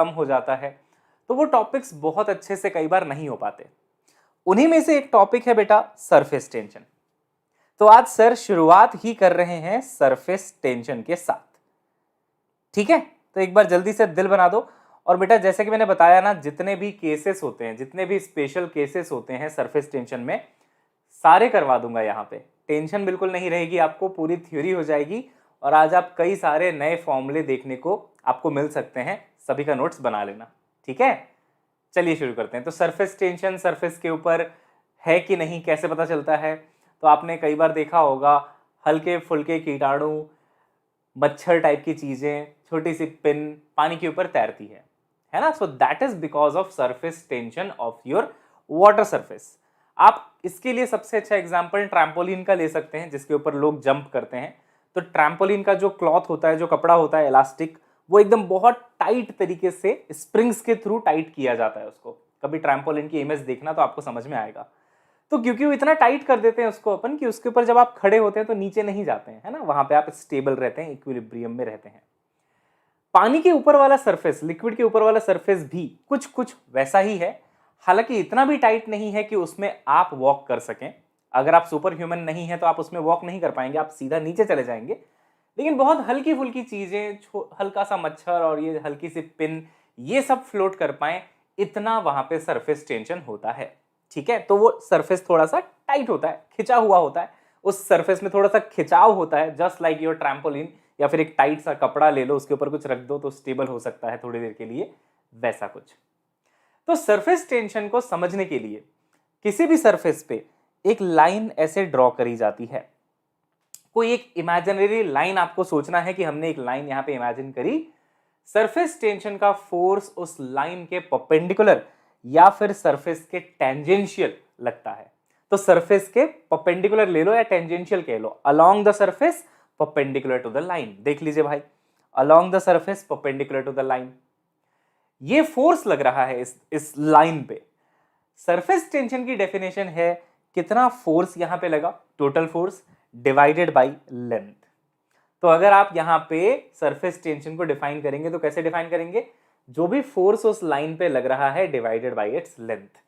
कम हो जाता है, तो वो टॉपिक्स बहुत अच्छे से कई बार नहीं हो पाते। उन्हीं में से एक टॉपिक है बेटा सरफेस टेंशन। तो आज सर शुरुआत ही कर रहे हैं सरफेस टेंशन के साथ, ठीक है? तो एक बार जल्दी से दिल बना दो। और बेटा जैसे कि मैंने बताया ना, जितने भी केसेस होते हैं, जितने भी स्पेशल केसेस होते हैं सरफेस टेंशन में, सारे करवा दूंगा यहाँ पे। टेंशन बिल्कुल नहीं रहेगी, आपको पूरी थ्योरी हो जाएगी। और आज आप कई सारे नए फॉर्मूले देखने को आपको मिल सकते हैं, सभी का नोट्स बना लेना, ठीक है? चलिए शुरू करते हैं। तो सरफेस टेंशन सरफेस के ऊपर है कि नहीं कैसे पता चलता है? तो आपने कई बार देखा होगा, हल्के फुल्के कीटाणु, मच्छर टाइप की चीजें, छोटी सी पिन पानी के ऊपर तैरती है ना? So that is because of surface tension of your water surface. आप इसके लिए सबसे अच्छा एग्जांपल ट्रैम्पोलिन का ले सकते हैं, जिसके ऊपर लोग जंप करते हैं। तो ट्रैम्पोलिन का जो क्लॉथ होता है, जो कपड़ा होता है इलास्टिक, वो एकदम बहुत टाइट तरीके से स्प्रिंग्स के थ्रू टाइट किया जाता है उसको। कभी ट्रैम्पोलिन की इमेज देखना तो आपको समझ में आएगा। तो क्योंकि वो इतना टाइट कर देते हैं उसको अपन कि उसके ऊपर जब आप खड़े होते हैं तो नीचे नहीं जाते हैं, है ना? वहां पे आप स्टेबल रहते हैं, इक्विलिब्रियम में रहते हैं। पानी के ऊपर वाला सरफेस, लिक्विड के ऊपर वाला सरफेस भी कुछ कुछ वैसा ही है। हालांकि इतना भी टाइट नहीं है कि उसमें आप वॉक कर सकें। अगर आप सुपर ह्यूमन नहीं है तो आप उसमें वॉक नहीं कर पाएंगे, आप सीधा नीचे चले जाएंगे। लेकिन बहुत हल्की फुल्की चीजें, हल्का सा मच्छर और ये हल्की सी पिन, ये सब फ्लोट कर पाए, इतना वहां पे सरफेस टेंशन होता है, ठीक है? तो वो सरफेस थोड़ा सा टाइट होता है, खिंचा हुआ होता है। उस सरफेस में थोड़ा सा खिंचाव होता है, जस्ट लाइक योर ट्रैम्पोलिन। या फिर एक टाइट सा कपड़ा ले लो, उसके ऊपर कुछ रख दो तो स्टेबल हो सकता है थोड़ी देर के लिए, वैसा कुछ। तो सरफेस टेंशन को समझने के लिए किसी भी सरफेस पे एक लाइन ऐसे ड्रॉ करी जाती है। कोई एक इमेजिनरी लाइन आपको सोचना है कि हमने एक लाइन यहां पे इमेजिन करी। सरफेस टेंशन का फोर्स उस लाइन के परपेंडिकुलर या फिर सरफेस के टेंजेंशियल लगता है। तो सरफेस के परपेंडिकुलर ले लो या टेंजेंशियल कह लो, along the surface perpendicular to the line. देख लीजिए भाई, along the surface perpendicular to the line, ये फोर्स लग रहा है इस लाइन पे। सरफेस टेंशन की डेफिनेशन है कितना फोर्स यहां पे लगा, total force divided by length. तो अगर आप यहां पे सरफेस टेंशन को डिफाइन करेंगे तो कैसे डिफाइन करेंगे? जो भी फोर्स उस लाइन पे लग रहा है डिवाइडेड बाय इट्स लेंथ।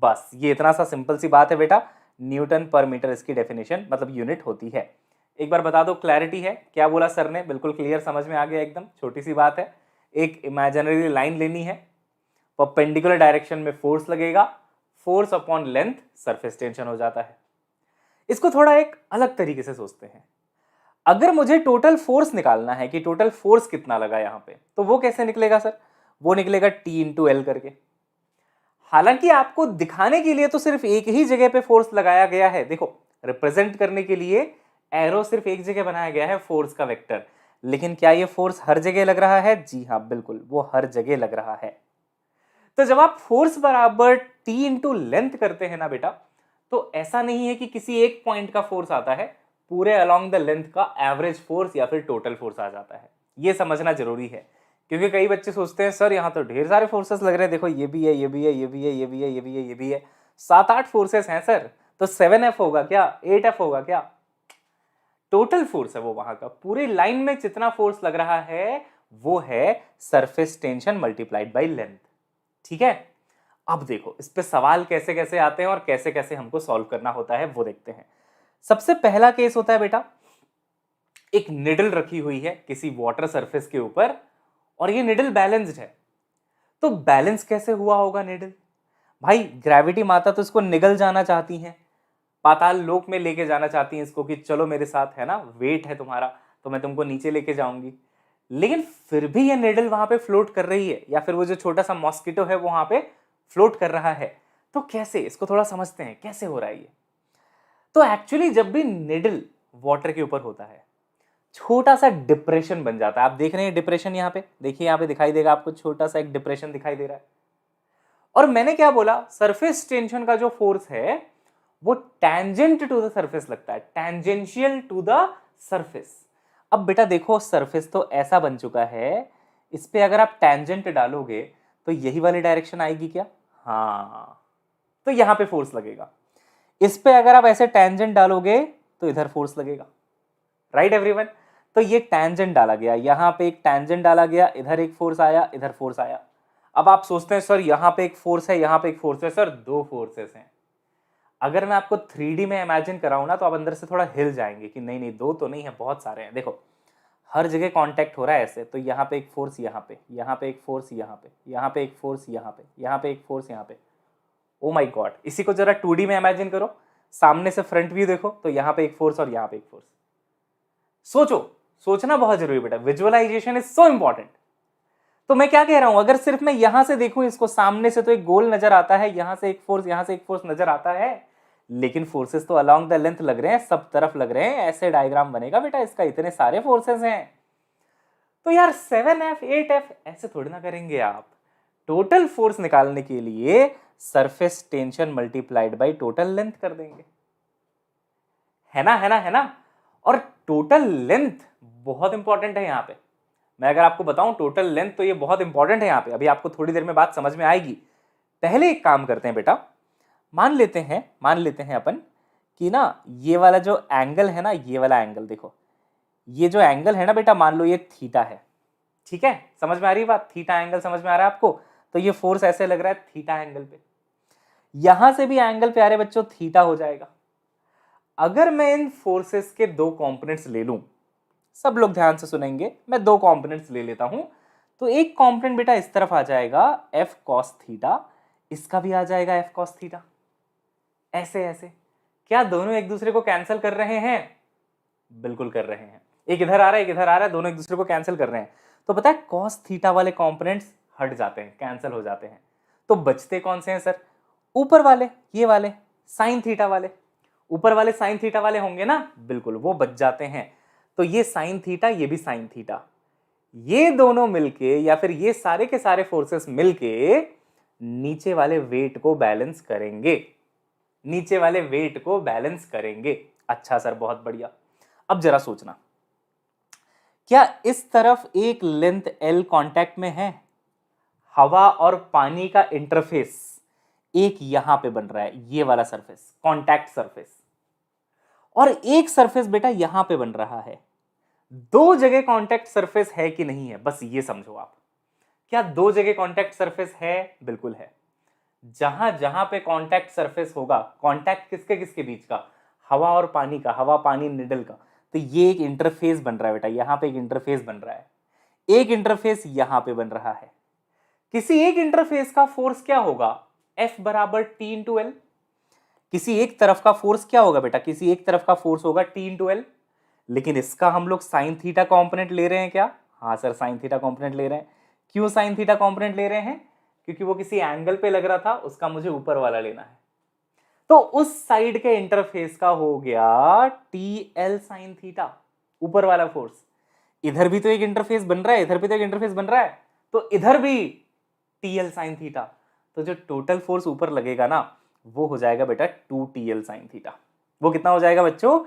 बस ये इतना सा सिंपल सी बात है बेटा। न्यूटन पर मीटर इसकी डेफिनेशन मतलब यूनिट होती है। एक बार बता दो, क्लैरिटी है? क्या बोला सर ने? बिल्कुल क्लियर, समझ में आ गया एकदम। छोटी सी बात है, एक इमेजिनरी लाइन लेनी है, परपेंडिकुलर डायरेक्शन में फोर्स लगेगा, force upon length, surface tension हो जाता है। इसको थोड़ा एक अलग तरीके से सोचते हैं। अगर मुझे टोटल फोर्स निकालना है कि टोटल फोर्स कितना लगा यहां पे, तो वो कैसे निकलेगा सर? वो निकलेगा T इंटू एल करके। हालांकि आपको दिखाने के लिए तो सिर्फ एक ही जगह पे फोर्स लगाया गया है। देखो, रिप्रेजेंट करने के लिए एरो सिर्फ एक जगह बनाया गया है, फोर्स का वेक्टर। लेकिन क्या ये फोर्स हर जगह लग रहा है? जी हाँ, बिल्कुल, वो हर जगह लग रहा है। तो जब आप फोर्स बराबर T इंटू लेंथ करते हैं ना बेटा, तो ऐसा नहीं है कि किसी एक पॉइंट का फोर्स आता है, पूरे अलोंग द लेंथ का एवरेज फोर्स या फिर टोटल फोर्स आ जाता है। ये समझना जरूरी है, क्योंकि कई बच्चे सोचते हैं सर यहाँ तो ढेर सारे फोर्सेस लग रहे हैं, देखो ये भी है, ये भी है, ये भी है, ये भी है, ये भी है, ये भी है, 7-8 फोर्सेस हैं सर। तो 7F होगा क्या? 8F होगा क्या? टोटल फोर्स है वो वहां का, पूरे लाइन में जितना फोर्स लग रहा है वो है surface tension multiplied by length, ठीक है? अब देखो इस पे सवाल कैसे कैसे आते हैं और कैसे कैसे हमको सॉल्व करना होता है वो देखते हैं। सबसे पहला केस होता है बेटा, एक निडल रखी हुई है किसी वाटर सरफेस के ऊपर और ये निडल बैलेंस्ड है। तो बैलेंस कैसे हुआ होगा निडल? भाई ग्रेविटी माता तो इसको निगल जाना चाहती हैं, पाताल लोक में लेके जाना चाहती हैं इसको कि चलो मेरे साथ, है ना, वेट है तुम्हारा तो मैं तुमको नीचे लेके जाऊंगी। लेकिन फिर भी ये निडल वहां पे फ्लोट कर रही है, या फिर वो जो छोटा सा मॉस्किटो है वो वहां पे फ्लोट कर रहा है। तो कैसे? इसको थोड़ा समझते हैं कैसे हो रहा है ये। तो एक्चुअली जब भी निडल वाटर के ऊपर होता है, छोटा सा डिप्रेशन बन जाता है। आप देख रहे हैं डिप्रेशन, यहाँ पे देखिए, यहाँ पे दिखाई देगा आपको, छोटा सा एक डिप्रेशन दिखाई दे रहा है। और मैंने क्या बोला, सरफेस टेंशन का जो फोर्स है वो टेंजेंट टू द सरफेस लगता है, टेंजेंशियल टू द सरफेस। अब बेटा देखो, सरफेस तो ऐसा बन चुका है, इस पे अगर आप टेंजेंट डालोगे तो यही वाली डायरेक्शन आएगी क्या? हाँ, तो यहां पे फोर्स लगेगा। इस पे अगर आप ऐसे टेंजेंट डालोगे तो इधर फोर्स लगेगा, राइट एवरीवन? तो ये टेंजेंट डाला गया, यहां पे एक टेंजेंट डाला गया, इधर एक फोर्स आया, इधर फोर्स आया। अब आप सोचते हैं सर यहाँ पे एक फोर्स है, यहाँ पे एक फोर्स है। सर दो फोर्सेस हैं। अगर मैं आपको 3D में इमेजिन कराऊं ना तो आप अंदर से थोड़ा हिल जाएंगे कि नहीं नहीं दो तो नहीं है, बहुत सारे हैं। देखो हर जगह कांटेक्ट हो रहा है ऐसे, तो यहाँ पे एक फोर्स, यहाँ पे एक फोर्स, यहाँ पे एक फोर्स, यहाँ पे एक फोर्स, यहाँ पे। ओ माय गॉड, इसी को जरा 2D में इमेजिन करो, सामने से फ्रंट व्यू देखो, तो यहाँ पे एक फोर्स और यहाँ पे एक फोर्स। सोचो, सोचना बहुत जरूरी बेटा, विजुअलाइजेशन इज सो इंपॉर्टेंट। तो मैं क्या कह रहा हूं, अगर सिर्फ मैं यहां से देखूं इसको सामने से तो एक गोल नजर आता है, यहां से एक फोर्स, यहां से एक फोर्स नजर आता है, लेकिन फोर्सेस तो अलोंग द लेंथ लग रहे हैं, सब तरफ लग रहे हैं। ऐसे डायग्राम बनेगा बेटा इसका, इतने सारे फोर्सेस हैं। तो यार 7F 8F ऐसे थोड़ी ना करेंगे आप। टोटल फोर्स निकालने के लिए surface tension multiplied by total length कर देंगे, है ना, है ना, है ना। और टोटल लेंथ बहुत इंपॉर्टेंट है यहाँ पे। मैं अगर आपको बताऊं टोटल लेंथ, तो ये बहुत इंपॉर्टेंट है यहाँ पे। अभी आपको थोड़ी देर में बात समझ में आएगी। पहले एक काम करते हैं बेटा, मान लेते हैं अपन कि ना ये वाला जो एंगल है ना, ये वाला एंगल देखो, ये जो एंगल है ना बेटा, मान लो ये थीटा है, ठीक है, समझ में आ रही है बात, थीटा एंगल समझ में आ रहा है आपको। तो ये फोर्स ऐसे लग रहा है थीटा एंगल पे, यहां से भी एंगल प्यारे बच्चों थीटा हो जाएगा। अगर मैं इन फोर्सेस के दो कंपोनेंट्स ले लूं, सब लोग ध्यान से सुनेंगे, मैं दो कंपोनेंट्स ले लेता हूं, तो एक कंपोनेंट बेटा इस तरफ आ जाएगा F cos थीटा, इसका भी आ जाएगा F cos थीटा। ऐसे ऐसे क्या दोनों एक दूसरे को कैंसिल कर रहे हैं? बिल्कुल कर रहे हैं। एक इधर आ रहा है, एक इधर आ रहा है, दोनों एक दूसरे को कैंसिल कर रहे हैं। तो पता है cos थीटा वाले कंपोनेंट्स हट जाते हैं, कैंसिल हो जाते हैं। तो बचते कौन से हैं सर? ऊपर वाले, ये वाले sin थीटा वाले। ऊपर वाले sin थीटा वाले होंगे ना, बिल्कुल वो बच जाते हैं। तो ये sin थीटा, ये भी sin थीटा, ये दोनों मिलके या फिर ये सारे के सारे फोर्सेस मिलके नीचे वाले वेट को बैलेंस करेंगे, नीचे वाले वेट को बैलेंस करेंगे। अच्छा सर, बहुत बढ़िया। अब जरा सोचना, क्या इस तरफ एक लेंथ L कांटेक्ट में है? हवा और पानी का इंटरफेस एक यहां पे बन रहा है, ये वाला सरफेस, कांटेक्ट सरफेस, और एक सरफेस बेटा यहां पे बन रहा है। दो जगह कांटेक्ट सरफेस है कि नहीं है, बस ये समझो आप। क्या दो जगह कांटेक्ट सरफेस है? बिल्कुल है। जहां जहां पे कांटेक्ट सरफेस होगा, कांटेक्ट किसके किसके बीच का? हवा और पानी का, हवा पानी निडल का। तो ये एक इंटरफेस बन रहा है बेटा, यहां पे एक इंटरफेस बन रहा है, एक इंटरफेस यहां पे बन रहा है। किसी एक इंटरफेस का फोर्स क्या होगा? F बराबर T इंटू एल। किसी एक तरफ का फोर्स क्या होगा बेटा? किसी एक तरफ का फोर्स होगा T इंटू एल। लेकिन इसका हम लोग साइन थीटा कॉम्पोनेंट ले रहे हैं क्या? हाँ सर, साइन थीटा कॉम्पोनेंट ले रहे हैं। क्यों साइन थीटा कॉम्पोनेंट ले रहे हैं? क्योंकि वो किसी एंगल पे लग रहा था, उसका मुझे ऊपर वाला लेना है। तो उस साइड के इंटरफेस का हो गया टी एल साइन थीटा, ऊपर वाला फोर्स। इधर भी तो एक इंटरफेस बन रहा है, इधर भी तो एक इंटरफेस बन रहा है, तो इधर भी टी एल साइन थीटा। तो जो टोटल फोर्स ऊपर लगेगा ना, वो हो जाएगा बेटा 2TL साइन थीटा। वो कितना हो जाएगा बच्चों?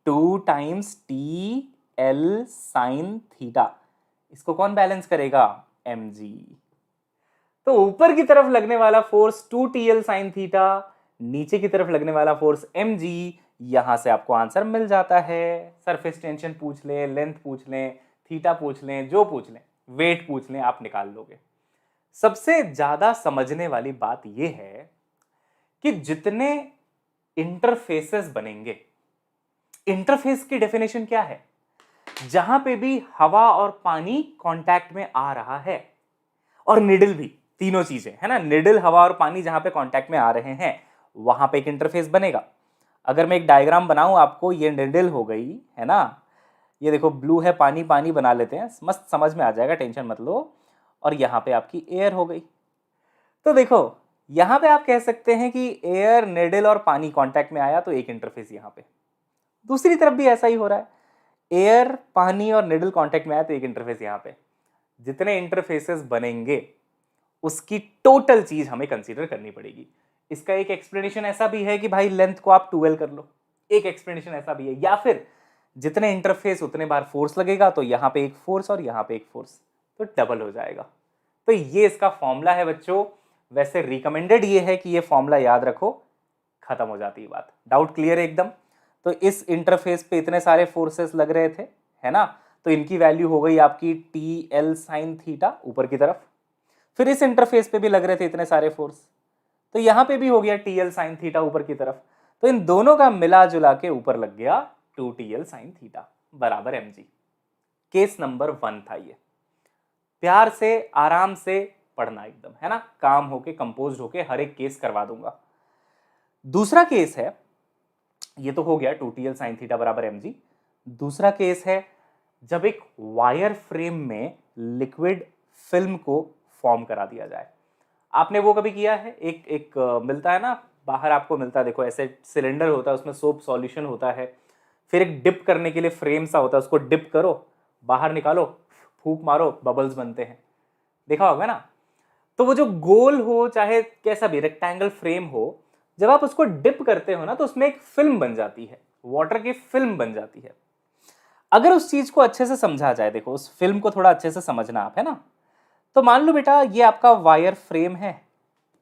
2 टाइम्स TL साइन थीटा। इसको कौन बैलेंस करेगा? mg। तो ऊपर की तरफ लगने वाला फोर्स 2TL साइन थीटा, नीचे की तरफ लगने वाला फोर्स mg। यहां से आपको आंसर मिल जाता है। सरफेस टेंशन पूछ लें, लेंथ पूछ लें, थीटा पूछ लें, जो पूछ लें, वेट पूछ लें, आप निकाल लोगे। सबसे ज्यादा समझने वाली बात यह है कि जितने इंटरफेसेस बनेंगे, इंटरफेस की डेफिनेशन क्या है? जहां पे भी हवा और पानी कांटेक्ट में आ रहा है, और निडल भी, तीनों चीजें है ना, निडल, हवा और पानी जहां पे कांटेक्ट में आ रहे हैं, वहां पे एक इंटरफेस बनेगा। अगर मैं एक डायग्राम बनाऊं आपको, ये निडल हो गई है ना, ये देखो ब्लू है, पानी पानी बना लेते हैं, मस्त समझ में आ जाएगा, टेंशन मत लो। और यहाँ पे आपकी एयर हो गई। तो देखो यहां पे आप कह सकते हैं कि एयर, निडल और पानी कांटेक्ट में आया तो एक इंटरफेस यहां पे। दूसरी तरफ भी ऐसा ही हो रहा है, एयर, पानी और निडल कांटेक्ट में आया तो एक इंटरफेस यहां पे। जितने इंटरफेसेस बनेंगे उसकी टोटल चीज हमें कंसीडर करनी पड़ेगी। इसका एक एक्सप्लेनेशन ऐसा भी है कि भाई लेंथ को आप 2L कर लो, एक एक्सप्लेनेशन ऐसा भी है। या फिर जितने इंटरफेस उतने बार फोर्स लगेगा, तो यहां पे एक फोर्स और यहां पे एक फोर्स, तो डबल हो जाएगा। तो ये इसका फॉर्मूला है बच्चों। वैसे रिकमेंडेड ये है कि ये फॉर्मूला याद रखो, खत्म हो जाती है बात। डाउट क्लियर है एकदम? तो इस इंटरफेस पे इतने सारे फोर्सेस लग रहे थे, है ना, तो इनकी वैल्यू हो गई आपकी TL साइन थीटा ऊपर की तरफ। फिर इस इंटरफेस पे भी लग रहे थे इतने सारे फोर्स, तो यहां पे भी हो गया TL साइन थीटा ऊपर की तरफ, तो इन दोनों का मिला जुला के ऊपर लग गया 2TL साइन थीटा बराबर mg। केस नंबर 1 था ये। प्यार से आराम से पढ़ना एकदम, है ना, काम होके कंपोज होके हर एक केस करवा दूंगा। दूसरा केस है, ये तो हो गया 2TL साइन थीटा बराबर mg। दूसरा केस है जब एक वायर फ्रेम में लिक्विड फिल्म को फॉर्म करा दिया जाए। आपने वो कभी किया है? एक एक मिलता है ना बाहर, आपको मिलता है, देखो ऐसे सिलेंडर होता है, उसमें सोप सॉल्यूशन होता है, फिर एक डिप करने के लिए फ्रेम सा होता है, उसको डिप करो, बाहर निकालो, फूंक मारो, बबल्स बनते हैं, देखा होगा ना। तो वो जो गोल हो चाहे कैसा भी रेक्टेंगल फ्रेम हो, जब आप उसको डिप करते हो ना तो उसमें एक फिल्म बन जाती है, वाटर की फिल्म बन जाती है। अगर उस चीज को अच्छे से समझा जाए, देखो उस फिल्म को थोड़ा अच्छे से समझना आप, है ना, तो मान लो बेटा ये आपका वायर फ्रेम है,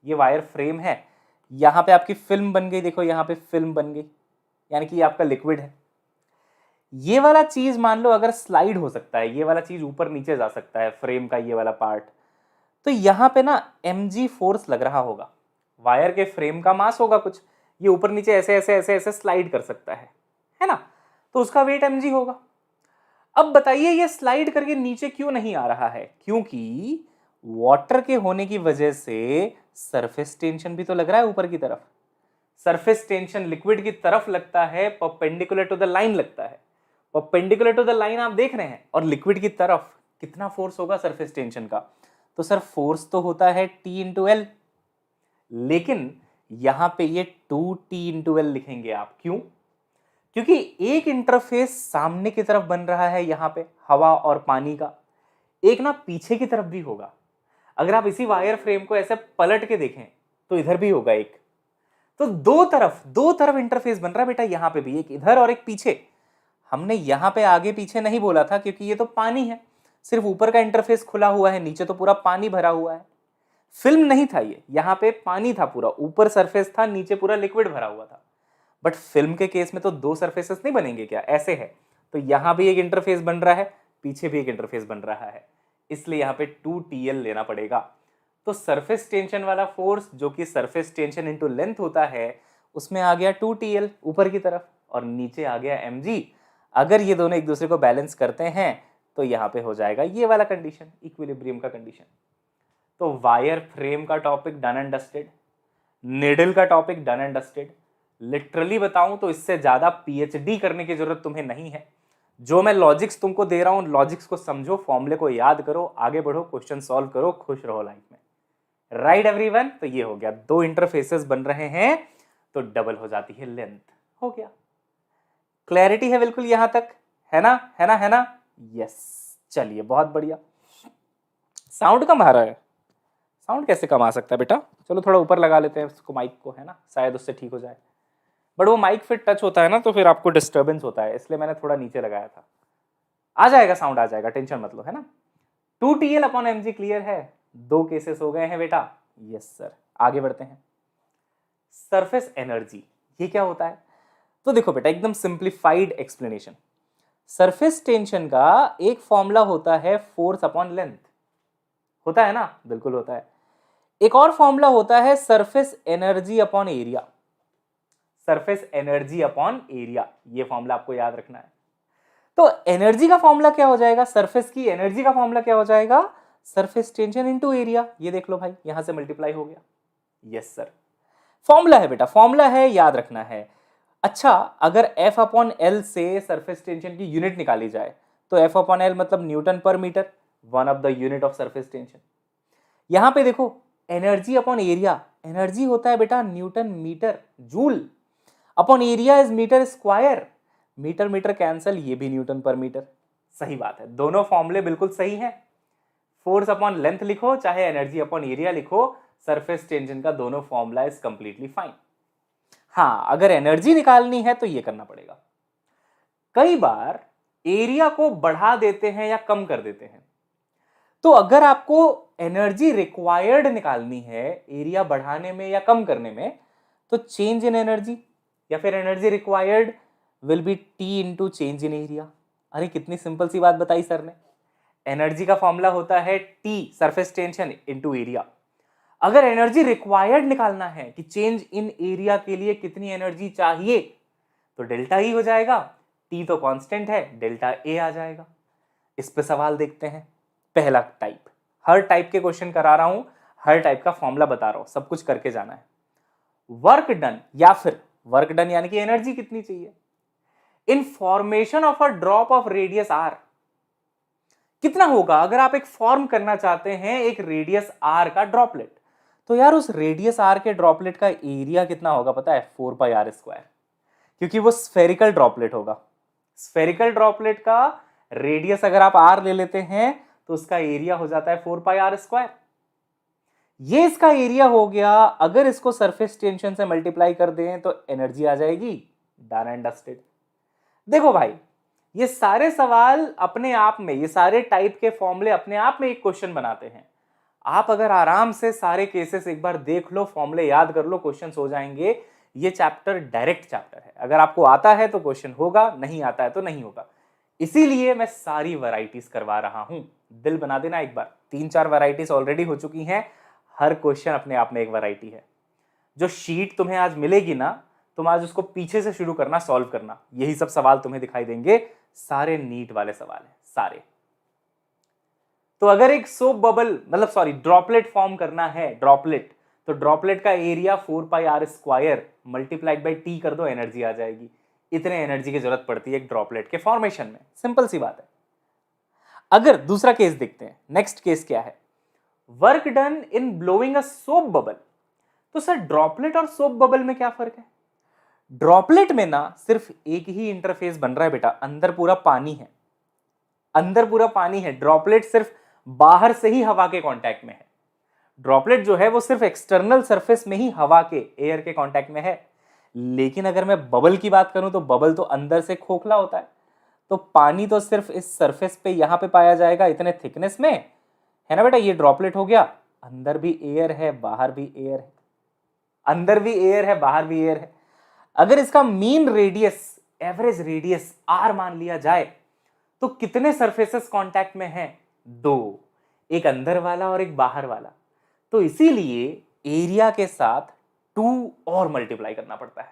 ये वायर फ्रेम है, यहां पे आपकी फिल्म बन गई, देखो यहां पे फिल्म बन गई, यानी कि ये आपका लिक्विड है। ये वाला चीज मान लो अगर स्लाइड हो सकता है, ये वाला चीज ऊपर नीचे जा सकता है, फ्रेम का ये वाला पार्ट, तो यहां पे ना mg फोर्स लग रहा होगा, वायर के फ्रेम का मास होगा कुछ, ये ऊपर नीचे ऐसे ऐसे ऐसे ऐसे स्लाइड कर सकता है ना, तो उसका वेट mg होगा। अब बताइए ये स्लाइड करके नीचे क्यों नहीं आ रहा है? क्योंकि वाटर के होने की वजह से सरफेस टेंशन भी तो लग रहा है ऊपर की तरफ। सरफेस टेंशन लिक्विड की तरफ लगता है, परपेंडिकुलर टू द लाइन लगता है, परपेंडिकुलर टू द लाइन आप देख रहे हैं, और लिक्विड की तरफ कितना फोर्स होगा सरफेस टेंशन का? तो सर फोर्स तो होता है T इंटू एल, लेकिन यहां पे ये 2T इंटू एल लिखेंगे आप। क्यों? क्योंकि एक इंटरफेस सामने की तरफ बन रहा है यहां पे हवा और पानी का, एक ना पीछे की तरफ भी होगा। अगर आप इसी वायर फ्रेम को ऐसे पलट के देखें तो इधर भी होगा एक, तो दो तरफ इंटरफेस बन रहा है बेटा, यहां पे भी एक इधर और एक पीछे। हमने यहां पे आगे पीछे नहीं बोला था क्योंकि ये तो पानी है, सिर्फ ऊपर का इंटरफेस खुला हुआ है, नीचे तो पूरा पानी भरा हुआ है। फिल्म नहीं था ये, यहां पे पानी था पूरा, ऊपर सरफेस था, नीचे पूरा लिक्विड भरा हुआ था। बट फिल्म के केस में तो दो सरफेसेस नहीं बनेंगे क्या? ऐसे है, तो यहां भी एक इंटरफेस बन रहा है, पीछे भी एक इंटरफेस बन रहा है, इसलिए यहां पे 2TL लेना पड़ेगा। तो सरफेस टेंशन वाला फोर्स जो कि सरफेस टेंशन इंटू लेंथ होता है, उसमें आ गया 2TL ऊपर की तरफ, और नीचे आ गया mg। अगर ये दोनों एक दूसरे को बैलेंस करते हैं तो यहां पे हो जाएगा ये वाला कंडीशन, इक्विलिब्रियम का कंडीशन। तो वायर फ्रेम का topic done and dusted, needle का topic done and dusted. Literally बताऊं तो इससे ज्यादा PhD करने की जरूरत तुम्हें नहीं है। जो मैं लॉजिक्स तुमको दे रहा हूं, लॉजिक्स को समझो, फॉर्मूले को याद करो, आगे बढ़ो, क्वेश्चन सॉल्व करो, खुश रहो लाइफ में। Right everyone? तो ये हो गया, दो इंटरफेसेस बन रहे हैं तो डबल हो जाती है लेंथ, हो गया। क्लैरिटी है बिल्कुल यहां तक? है ना, है ना, है ना? यस, चलिए बहुत बढ़िया। साउंड कम आ रहा है, साउंड कैसे कम आ सकता है बेटा? चलो थोड़ा ऊपर लगा लेते हैं उसको, माइक को, है ना, शायद उससे ठीक हो जाए। बट वो माइक फिर टच होता है ना तो फिर आपको डिस्टर्बेंस होता है, इसलिए मैंने थोड़ा नीचे लगाया था। आ जाएगा साउंड, आ जाएगा, टेंशन मत लो, है ना। 2TL अपॉन mg क्लियर है? दो केसेस हो गए हैं बेटा। यस सर, आगे बढ़ते हैं। सरफेस एनर्जी, ये क्या होता है? तो देखो बेटा, एकदम सिंप्लीफाइड एक्सप्लेनेशन। सरफेस टेंशन का एक फॉर्मूला होता है फोर्स अपॉन लेंथ, होता है ना? बिल्कुल होता है। एक और फॉर्मूला होता है surface energy upon area, surface energy upon area, ये फॉर्मूला आपको याद रखना है। तो एनर्जी का फॉर्मूला क्या हो जाएगा? सरफेस की एनर्जी का फॉर्मूला क्या हो जाएगा? Surface tension into area. ये देख लो भाई, यहां से मल्टीप्लाई हो गया। यस सर, फॉर्मूला है बेटा, फॉर्मूला है, याद रखना है। अच्छा, अगर F अपॉन एल से सरफेस टेंशन की यूनिट निकाली जाए तो F अपॉन एल मतलब न्यूटन पर metre, one of the unit of surface tension. यहां पे देखो एनर्जी अपॉन एरिया, एनर्जी होता है बेटा newton metre joule, upon area is metre square, metre metre cancel, ये भी न्यूटन पर मीटर। सही बात है, दोनों फॉर्मूले बिल्कुल सही हैं। फोर्स अपॉन लेंथ लिखो चाहे एनर्जी अपॉन एरिया लिखो, सरफेस टेंशन का दोनों फॉर्मूला इज कंप्लीटली फाइन। हाँ, अगर एनर्जी निकालनी है तो ये करना पड़ेगा। कई बार एरिया को बढ़ा देते हैं या कम कर देते हैं, तो अगर आपको एनर्जी रिक्वायर्ड निकालनी है एरिया बढ़ाने में या कम करने में, तो चेंज इन एनर्जी या फिर energy required will be T into change in area. अरे कितनी सिंपल सी बात बताई सर ने। एनर्जी का फॉर्मूला होता है T surface tension into area. अगर एनर्जी रिक्वायर्ड निकालना है कि चेंज इन एरिया के लिए कितनी एनर्जी चाहिए, तो डेल्टा ई हो जाएगा। T तो कांस्टेंट है, डेल्टा ए आ जाएगा। इस पे सवाल देखते हैं। पहला टाइप, हर टाइप के क्वेश्चन करा रहा हूं, हर टाइप का फॉर्मूला बता रहा हूं, सब कुछ करके जाना है। वर्क डन, या फिर वर्क डन यानी कि एनर्जी कितनी चाहिए in formation of a drop of radius R, कितना होगा अगर आप एक फॉर्म करना चाहते हैं एक रेडियस आर का ड्रॉपलेट। तो यार उस रेडियस आर के ड्रॉपलेट का एरिया कितना होगा पता है? 4πr², क्योंकि वो स्फेरिकल ड्रॉपलेट होगा। स्फेरिकल ड्रॉपलेट का रेडियस अगर आप आर ले लेते हैं तो उसका एरिया हो जाता है 4πr²। ये इसका एरिया हो गया। अगर इसको सरफेस टेंशन से मल्टीप्लाई कर दें तो एनर्जी आ जाएगी, डन एंड डस्टेड। देखो भाई, ये सारे सवाल अपने आप में, ये सारे टाइप के फॉर्मूले अपने आप में एक क्वेश्चन बनाते हैं। आप अगर आराम से सारे केसेस एक बार देख लो, फॉर्मूले याद कर लो, क्वेश्चंस हो जाएंगे। ये चैप्टर डायरेक्ट चैप्टर है। अगर आपको आता है तो क्वेश्चन होगा, नहीं आता है तो नहीं होगा। इसीलिए मैं सारी वैरायटीज करवा रहा हूं। दिल बना देना एक बार, 3-4 वैरायटीज ऑलरेडी हो चुकी हैं। हर क्वेश्चन अपने आप में एक वैरायटी है। जो शीट तुम्हें आज मिलेगी ना, तुम आज उसको पीछे से शुरू करना, सॉल्व करना। यही सब सवाल तुम्हें दिखाई देंगे, सारे नीट वाले सवाल हैं सारे। तो अगर एक सोप बबल मतलब सॉरी ड्रॉपलेट फॉर्म करना है, ड्रॉपलेट, तो ड्रॉपलेट का area 4πr² multiplied by T कर दो, एनर्जी आ जाएगी। इतने एनर्जी की जरूरत पड़ती है एक ड्रॉपलेट के फॉर्मेशन में, सिंपल सी बात है। अगर दूसरा केस देखते हैं, नेक्स्ट केस क्या है? Work done in blowing a soap bubble. तो सर ड्रॉपलेट और सोप बबल में क्या फर्क है? ड्रॉपलेट में ना सिर्फ एक ही इंटरफेस बन रहा है बेटा, अंदर पूरा पानी है, अंदर पूरा पानी है। ड्रॉपलेट सिर्फ बाहर से ही हवा के कांटेक्ट में है। ड्रॉपलेट जो है वो सिर्फ एक्सटर्नल सरफेस में ही हवा के, एयर के कांटेक्ट में है। लेकिन अगर मैं बबल की बात करूं तो बबल तो अंदर से खोखला होता है। तो पानी तो सिर्फ इस सरफेस पे यहां पे पाया जाएगा, इतने थिकनेस में, है ना बेटा। ये ड्रॉपलेट हो गया, अंदर भी एयर है, बाहर भी एयर है, अंदर भी एयर है, बाहर भी एयर है। अगर इसका mean radius, average radius R मान लिया जाए तो कितने सरफेसेस कांटेक्ट में हैं? 2, एक अंदर वाला और एक बाहर वाला। तो इसीलिए एरिया के साथ 2 और मल्टीप्लाई करना पड़ता है।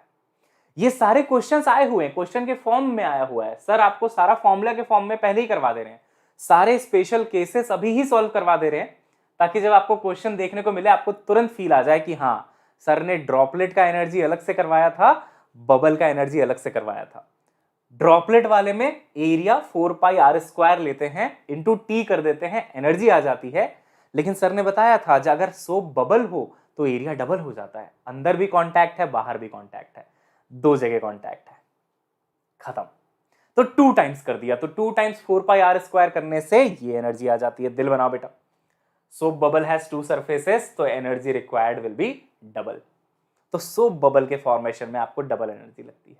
ये सारे क्वेश्चंस आए हुए हैं, क्वेश्चन के फॉर्म में आया हुआ है। सर आपको सारा फॉर्मूला के फॉर्म में पहले ही करवा दे रहे हैं, सारे स्पेशल केसेस अभी ही सॉल्व करवा दे रहे हैं, ताकि जब आपको क्वेश्चन देखने को मिले आपको तुरंत फील आ जाए कि हाँ सर ने ड्रॉपलेट का एनर्जी अलग से करवाया था, बबल का एनर्जी अलग से करवाया था। ड्रॉपलेट वाले में एरिया 4πr² लेते हैं, इंटू टी कर देते हैं, एनर्जी आ जाती है। लेकिन सर ने बताया था अगर सोप बबल हो तो एरिया डबल हो जाता है, अंदर भी कांटेक्ट है, बाहर भी कांटेक्ट है, 2 जगह कांटेक्ट है, खत्म। तो 2 टाइम्स कर दिया, तो 2 टाइम्स 4πr² करने से ये एनर्जी आ जाती है। दिल बनाओ बेटा, सोप बबल हैज 2 सरफेसेस, तो energy required will be double. तो सोप बबल के फॉर्मेशन में आपको डबल एनर्जी लगती है।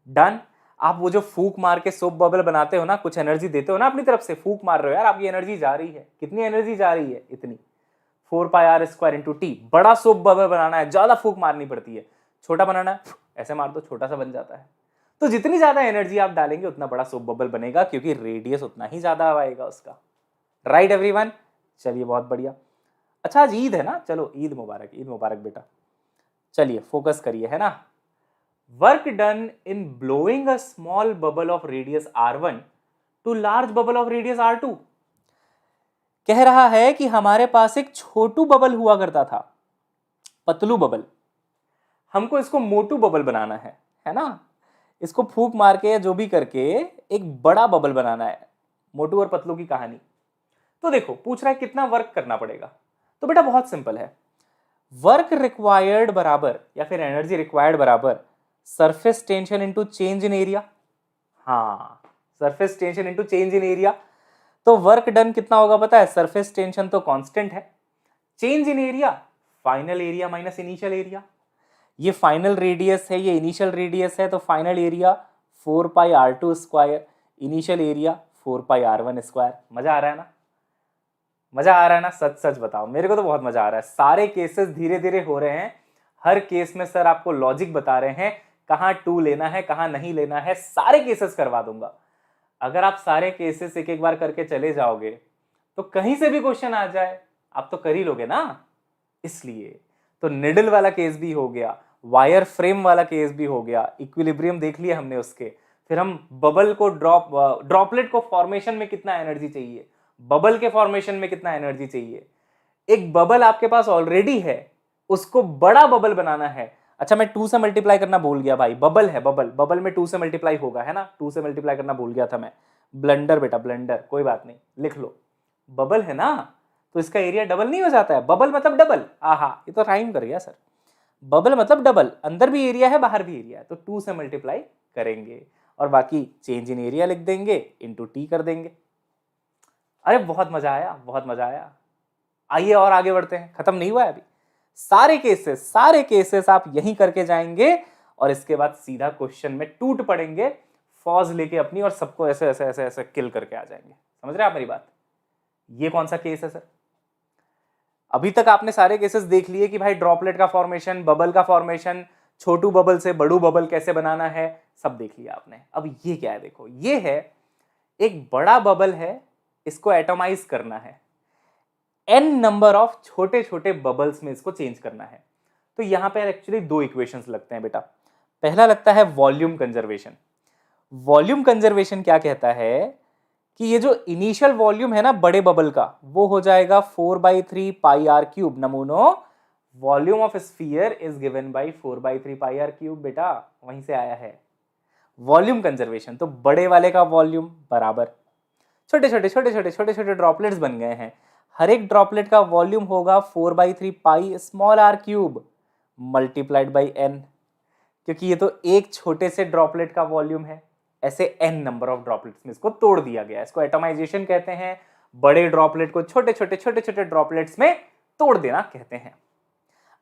डन। आप वो जो फूक मार के सोप बबल बनाते हो ना, कुछ एनर्जी देते हो ना अपनी तरफ से, फूक मार रहे हो यार, आपकी एनर्जी जा रही है। कितनी एनर्जी जा रही है? इतनी, 4πr² इंटू टी। बड़ा सोप बबल बनाना है, ज्यादा फूक मारनी पड़ती है। छोटा बनाना है, ऐसे मार दो, छोटा सा बन जाता है। तो जितनी ज्यादा एनर्जी आप डालेंगे उतना बड़ा सोप बबल बनेगा, क्योंकि रेडियस उतना ही ज्यादा आएगा उसका। Right everyone? चलिए बहुत बढ़िया। अच्छा आज ईद है ना, चलो ईद मुबारक, ईद मुबारक बेटा। चलिए फोकस करिए, है ना। Work done in blowing a small bubble of radius r1 to large bubble of radius r2। कह रहा है कि हमारे पास एक छोटू बबल हुआ करता था, पतलू बबल, हमको इसको मोटू बबल बनाना है ना। इसको फूक मार के या जो भी करके एक बड़ा बबल बनाना है। मोटू और पतलू की कहानी। तो देखो पूछ रहा है कितना वर्क करना पड़ेगा। तो बेटा बहुत सिंपल है, वर्क रिक्वायर्ड बराबर या फिर एनर्जी रिक्वायर्ड बराबर surface tension into change in area. हाँ, surface tension into change in area. तो वर्क डन कितना होगा पता है? सरफेस टेंशन तो कांस्टेंट है, change in area final area minus initial area. ये फाइनल रेडियस है, ये इनिशियल रेडियस है, तो final area 4πr², initial area 4πr1²। मजा आ रहा है ना? मजा आ रहा है ना? सच सच बताओ, मेरे को तो बहुत मजा आ रहा है। सारे केसेस धीरे धीरे हो रहे हैं, हर केस में सर आपको लॉजिक बता रहे हैं, कहां 2 लेना है, कहां नहीं लेना है, सारे केसेस करवा दूंगा। अगर आप सारे केसेस एक एक बार करके चले जाओगे तो कहीं से भी क्वेश्चन आ जाए आप तो कर ही लोगे ना। इसलिए तो निडल वाला केस भी हो गया, वायर फ्रेम वाला केस भी हो गया, इक्विलिब्रियम देख लिया हमने उसके, फिर हम बबल को ड्रॉपलेट को फॉर्मेशन में कितना एनर्जी चाहिए, बबल के फॉर्मेशन में कितना एनर्जी चाहिए, एक बबल आपके पास ऑलरेडी है उसको बड़ा बबल बनाना है। अच्छा मैं 2 से मल्टीप्लाई करना भूल गया भाई, बबल है, बबल बबल में 2 से मल्टीप्लाई होगा, है ना, 2 से मल्टीप्लाई करना भूल गया था मैं, ब्लंडर बेटा ब्लंडर, कोई बात नहीं लिख लो, बबल है ना तो इसका एरिया डबल नहीं हो जाता है, बबल मतलब डबल, आहा ये तो राइम कर गया सर, बबल मतलब डबल, अंदर भी एरिया है बाहर भी एरिया है, तो 2 से मल्टीप्लाई करेंगे और बाकी चेंज इन एरिया लिख देंगे, इंटू टी कर देंगे। अरे बहुत मजा आया, बहुत मजा आया। आइए और आगे बढ़ते हैं, खत्म नहीं हुआ है अभी, सारे केसेस आप यहीं करके जाएंगे और इसके बाद सीधा क्वेश्चन में टूट पड़ेंगे फॉज लेके अपनी और सबको ऐसे ऐसे ऐसे ऐसे किल करके आ जाएंगे। समझ रहे हैं आप मेरी बात? ये कौन सा केस है सर? अभी तक आपने सारे केसेस देख लिए कि भाई ड्रॉपलेट का फॉर्मेशन, बबल का फॉर्मेशन, छोटू बबल से बड़ू बबल कैसे बनाना है, सब देख लिया आपने। अब ये क्या है, देखो ये है एक बड़ा बबल है, इसको एटोमाइज करना है, n नंबर ऑफ छोटे छोटे बबल्स में इसको चेंज करना है। तो यहां पर एक्चुअली 2 इक्वेशंस लगते हैं बेटा। पहला लगता है वॉल्यूम कंजर्वेशन। वॉल्यूम कंजर्वेशन क्या कहता है कि ये जो इनिशियल वॉल्यूम है ना बड़े बबल का, वो हो जाएगा 4/3 पाई आर क्यूब। नमूनो volume of sphere is given by 4/3 pi are cube, बेटा वहीं से आया है वॉल्यूम कंजर्वेशन। तो बड़े वाले का वॉल्यूम बराबर छोटे छोटे छोटे छोटे छोटे छोटे ड्रॉपलेट्स बन गए हैं, हर एक ड्रॉपलेट का वॉल्यूम होगा 4/3 pi small r cube multiplied by n, क्योंकि ये तो एक छोटे से ड्रॉपलेट का वॉल्यूम है, ऐसे n नंबर ऑफ ड्रॉपलेट्स में इसको तोड़ दिया गया। इसको एटोमाइजेशन कहते हैं, बड़े ड्रॉपलेट को छोटे छोटे छोटे छोटे ड्रॉपलेट्स में तोड़ देना कहते हैं।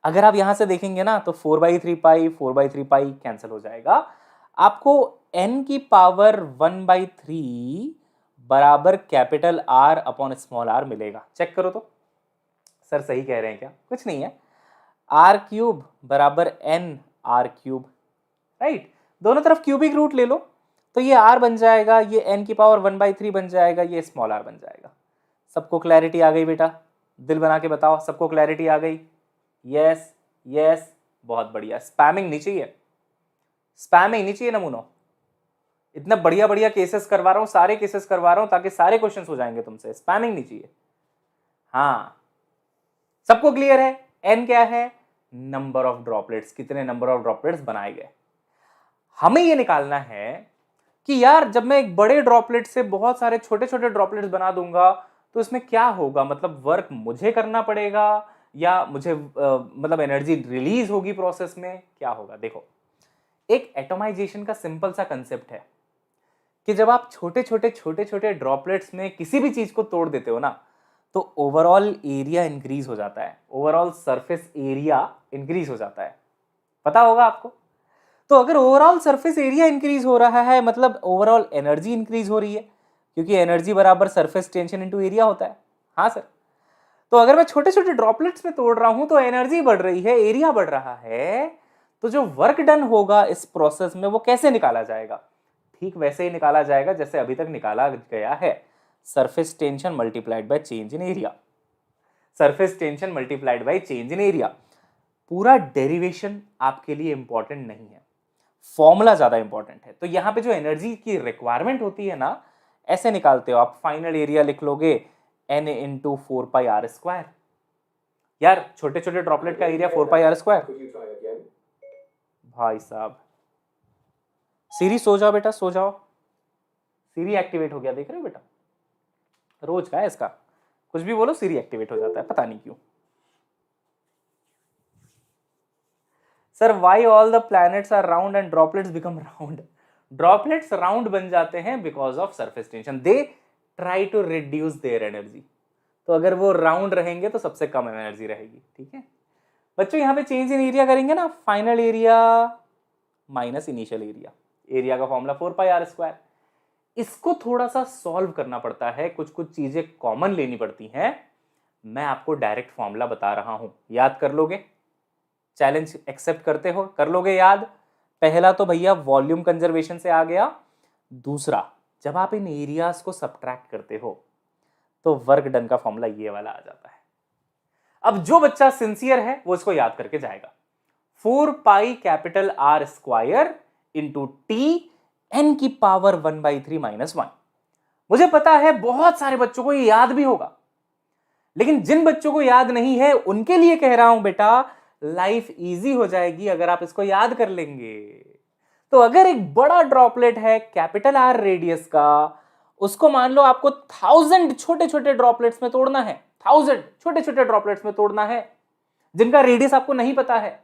अगर आप यहां से देखेंगे ना तो 4/3 पाई 4/3 पाई कैंसिल हो जाएगा, आपको n की पावर 1/3 बराबर capital R upon small r मिलेगा। चेक करो तो सर सही कह रहे हैं क्या? कुछ नहीं है, r क्यूब बराबर n r क्यूब, राइट, दोनों तरफ क्यूबिक रूट ले लो तो ये r बन जाएगा, ये n की पावर 1/3 बन जाएगा, ये स्मॉल r बन जाएगा। सबको क्लैरिटी आ गई बेटा? दिल बना के बताओ, सबको क्लैरिटी आ गई? यस यस, बहुत बढ़िया। स्पैमिंग नहीं चाहिए, स्पैमिंग नहीं चाहिए नमूनों। इतना बढ़िया बढ़िया केसेस करवा रहा हूं, सारे केसेस करवा रहा हूं ताकि सारे क्वेश्चंस हो जाएंगे तुमसे, स्पैमिंग नहीं चाहिए। हाँ सबको क्लियर है? n क्या है? नंबर ऑफ ड्रॉपलेट्स, कितने नंबर ऑफ ड्रॉपलेट्स बनाए गए। हमें ये निकालना है कि यार जब मैं एक बड़े ड्रॉपलेट से बहुत सारे छोटे छोटे ड्रॉपलेट्स बना दूंगा तो इसमें क्या होगा, मतलब वर्क मुझे करना पड़ेगा या मुझे मतलब एनर्जी रिलीज होगी प्रोसेस में, क्या होगा? देखो एक एटोमाइजेशन का सिंपल सा कंसेप्ट है कि जब आप छोटे छोटे छोटे छोटे ड्रॉपलेट्स में किसी भी चीज को तोड़ देते हो ना तो ओवरऑल एरिया इंक्रीज हो जाता है, ओवरऑल सरफेस एरिया इंक्रीज हो जाता है, पता होगा आपको। तो अगर ओवरऑल सरफेस एरिया इंक्रीज हो रहा है मतलब ओवरऑल एनर्जी इंक्रीज हो रही है, क्योंकि एनर्जी बराबर सरफेस टेंशन इनटू एरिया होता है। हाँ सर, तो अगर मैं छोटे छोटे ड्रॉपलेट्स में तोड़ रहा हूं तो एनर्जी बढ़ रही है, एरिया बढ़ रहा है, तो जो वर्क डन होगा इस प्रोसेस में वो कैसे निकाला जाएगा? ठीक वैसे ही निकाला जाएगा जैसे अभी तक निकाला गया है, surface tension multiplied by change in area, surface tension multiplied by change in area. पूरा डेरिवेशन आपके लिए इंपॉर्टेंट नहीं है, फॉर्मूला ज्यादा इंपॉर्टेंट है। तो यहां पे जो एनर्जी की रिक्वायरमेंट होती है ना, ऐसे निकालते हो आप, फाइनल एरिया लिख लोगे n इंटू 4πr²। यार छोटे छोटे ड्रॉपलेट का एरिया 4πr²। भाई साहब सीरी सो जाओ बेटा, सो जाओ, सीरी एक्टिवेट हो गया, देख रहे हो बेटा, रोज का है इसका, कुछ भी बोलो सीरी एक्टिवेट हो जाता है, पता नहीं क्यों। Sir why all the planets are round and droplets become round? Droplets round बन जाते हैं because of surface tension, they try to reduce their energy. तो अगर वो राउंड रहेंगे तो सबसे कम एनर्जी रहेगी, ठीक है बच्चों। यहाँ पे चेंज इन एरिया करेंगे ना, final area minus initial area, area का फॉर्मूला 4πr²। इसको थोड़ा सा सॉल्व करना पड़ता है, कुछ कुछ चीजें कॉमन लेनी पड़ती हैं। मैं आपको डायरेक्ट फॉर्मूला बता रहा हूं, याद कर लोगे? चैलेंज एक्सेप्ट करते हो? कर लोगे याद? पहला तो भैया वॉल्यूम कंजर्वेशन से आ गया, दूसरा जब आप इन एरियाज को सब्ट्रैक्ट करते हो तो वर्क डन का फॉर्मूला ये वाला आ जाता है। अब जो बच्चा सिंसियर है वो इसको याद करके जाएगा, 4 pi capital r square into t n की पावर 1/3 माइनस 1। मुझे पता है बहुत सारे बच्चों को ये याद भी होगा, लेकिन जिन बच्चों को याद नहीं है उनके लिए कह रहा हूं बेटा, लाइफ इजी हो जाएगी अगर आप इसको याद कर लेंगे। तो अगर एक बड़ा ड्रॉपलेट है कैपिटल आर रेडियस का, उसको मान लो आपको 1000 छोटे छोटे ड्रॉपलेट्स में तोड़ना है, 1000 छोटे छोटे ड्रॉपलेट्स में तोड़ना है, जिनका रेडियस आपको नहीं पता है,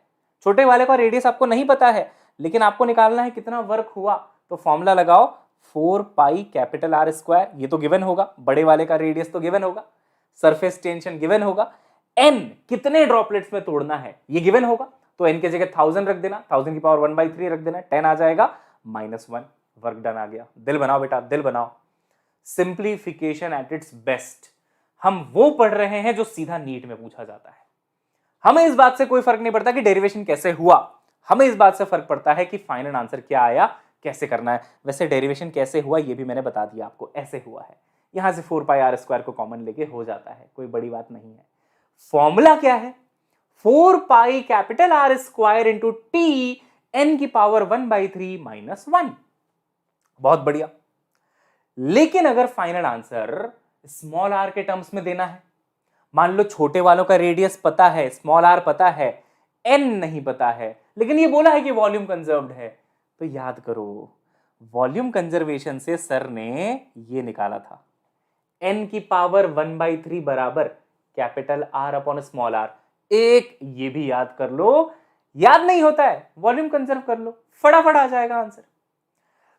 छोटे वाले का रेडियस आपको नहीं पता है, लेकिन आपको निकालना है कितना वर्क हुआ। तो फॉर्मूला लगाओ 4 पाई कैपिटल आर स्क्वायर, ये तो गिवन होगा, बड़े वाले का रेडियस तो गिवन होगा, सरफेस टेंशन गिवन होगा, एन कितने ड्रॉपलेट्स में तोड़ना है ये गिवन होगा, तो एन की जगह 1000 रख देना, 1000 की पावर 1/3 रख देना, 10 आ जाएगा, -1, वर्क डन आ गया। दिल बनाओ बेटा, दिल बनाओ। Simplification at its best. हम वो पढ़ रहे हैं जो सीधा नीट में पूछा जाता है। हमें इस बात से कोई फर्क नहीं पड़ता कि डेरिवेशन कैसे हुआ, हमें इस बात से फर्क पड़ता है कि फाइनल आंसर क्या आया, कैसे करना है। वैसे डेरिवेशन कैसे हुआ ये भी मैंने बता दिया आपको, ऐसे हुआ है, यहां से 4 पाई आर स्क्वायर को कॉमन लेके हो जाता है, कोई बड़ी बात नहीं है। फॉर्मूला क्या है, 4 pi capital r square into t n की पावर 1/3 माइनस 1। बहुत बढ़िया। लेकिन अगर फाइनल आंसर स्मॉल आर के टर्म्स में देना है, मान लो छोटे वालों का रेडियस पता है, स्मॉल आर पता है, एन नहीं पता है, लेकिन ये बोला है कि वॉल्यूम कंजर्व्ड है, तो याद करो वॉल्यूम कंजर्वेशन से सर ने ये निकाला था, एन की पावर 1/3 बराबर capital r upon small r. एक ये भी याद कर लो, याद नहीं होता है वॉल्यूम कंजर्व कर लो, फटाफट आ जाएगा आंसर।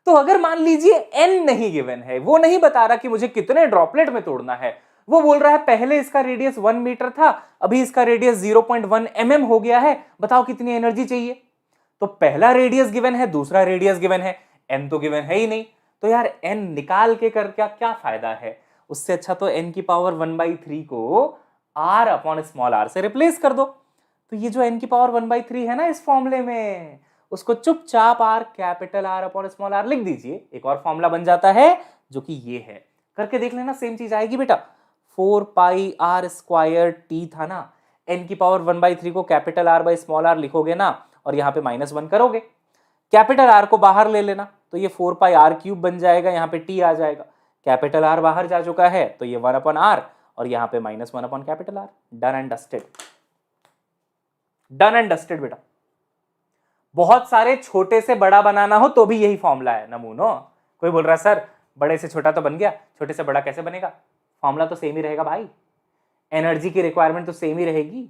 तो अगर मान लीजिए एन नहीं गिवन है, वो नहीं बता रहा कि मुझे कितने ड्रॉपलेट में तोड़ना है, वो बोल रहा है पहले इसका रेडियस 1 मीटर था, अभी इसका रेडियस 0.1 mm हो गया है, बताओ कितनी एनर्जी चाहिए। तो पहला रेडियस गिवन है, दूसरा रेडियस गिवन है, एन तो गिवन है ही नहीं, तो यार एन निकाल के कर क्या फायदा है। उससे अच्छा तो एन की पावर 1/3 को आर अपॉन स्मॉल आर से रिप्लेस कर दो। तो ये जो एन की पावर 1/3 है ना इस फॉर्मूले में, उसको चुपचाप r capital r upon small r लिख दीजिए, एक और फॉर्मूला बन जाता है जो कि ये है। करके देख लेना, सेम चीज आएगी बेटा। 4 पाई आर स्क्वायर टी था ना, एन की पावर 1/3 को capital r by small r लिखोगे ना, और यहाँ पे -1 करोगे, कैपिटल आर को बाहर ले लेना, तो ये 4 पाई आर क्यूब बन जाएगा, यहाँ पे टी आ जाएगा, कैपिटल आर बाहर जा चुका है तो ये 1 अपॉन आर, और यहाँ पे -1 upon capital are. Done and dusted, done and dusted बेटा। बहुत सारे छोटे से बड़ा बनाना हो तो भी यही फॉर्मूला है नमूनो। कोई बोल रहा है सर बड़े से छोटा तो बन गया, छोटे से बड़ा कैसे बनेगा, फॉर्मूला तो सेम ही रहेगा भाई, एनर्जी की रिक्वायरमेंट तो सेम ही रहेगी।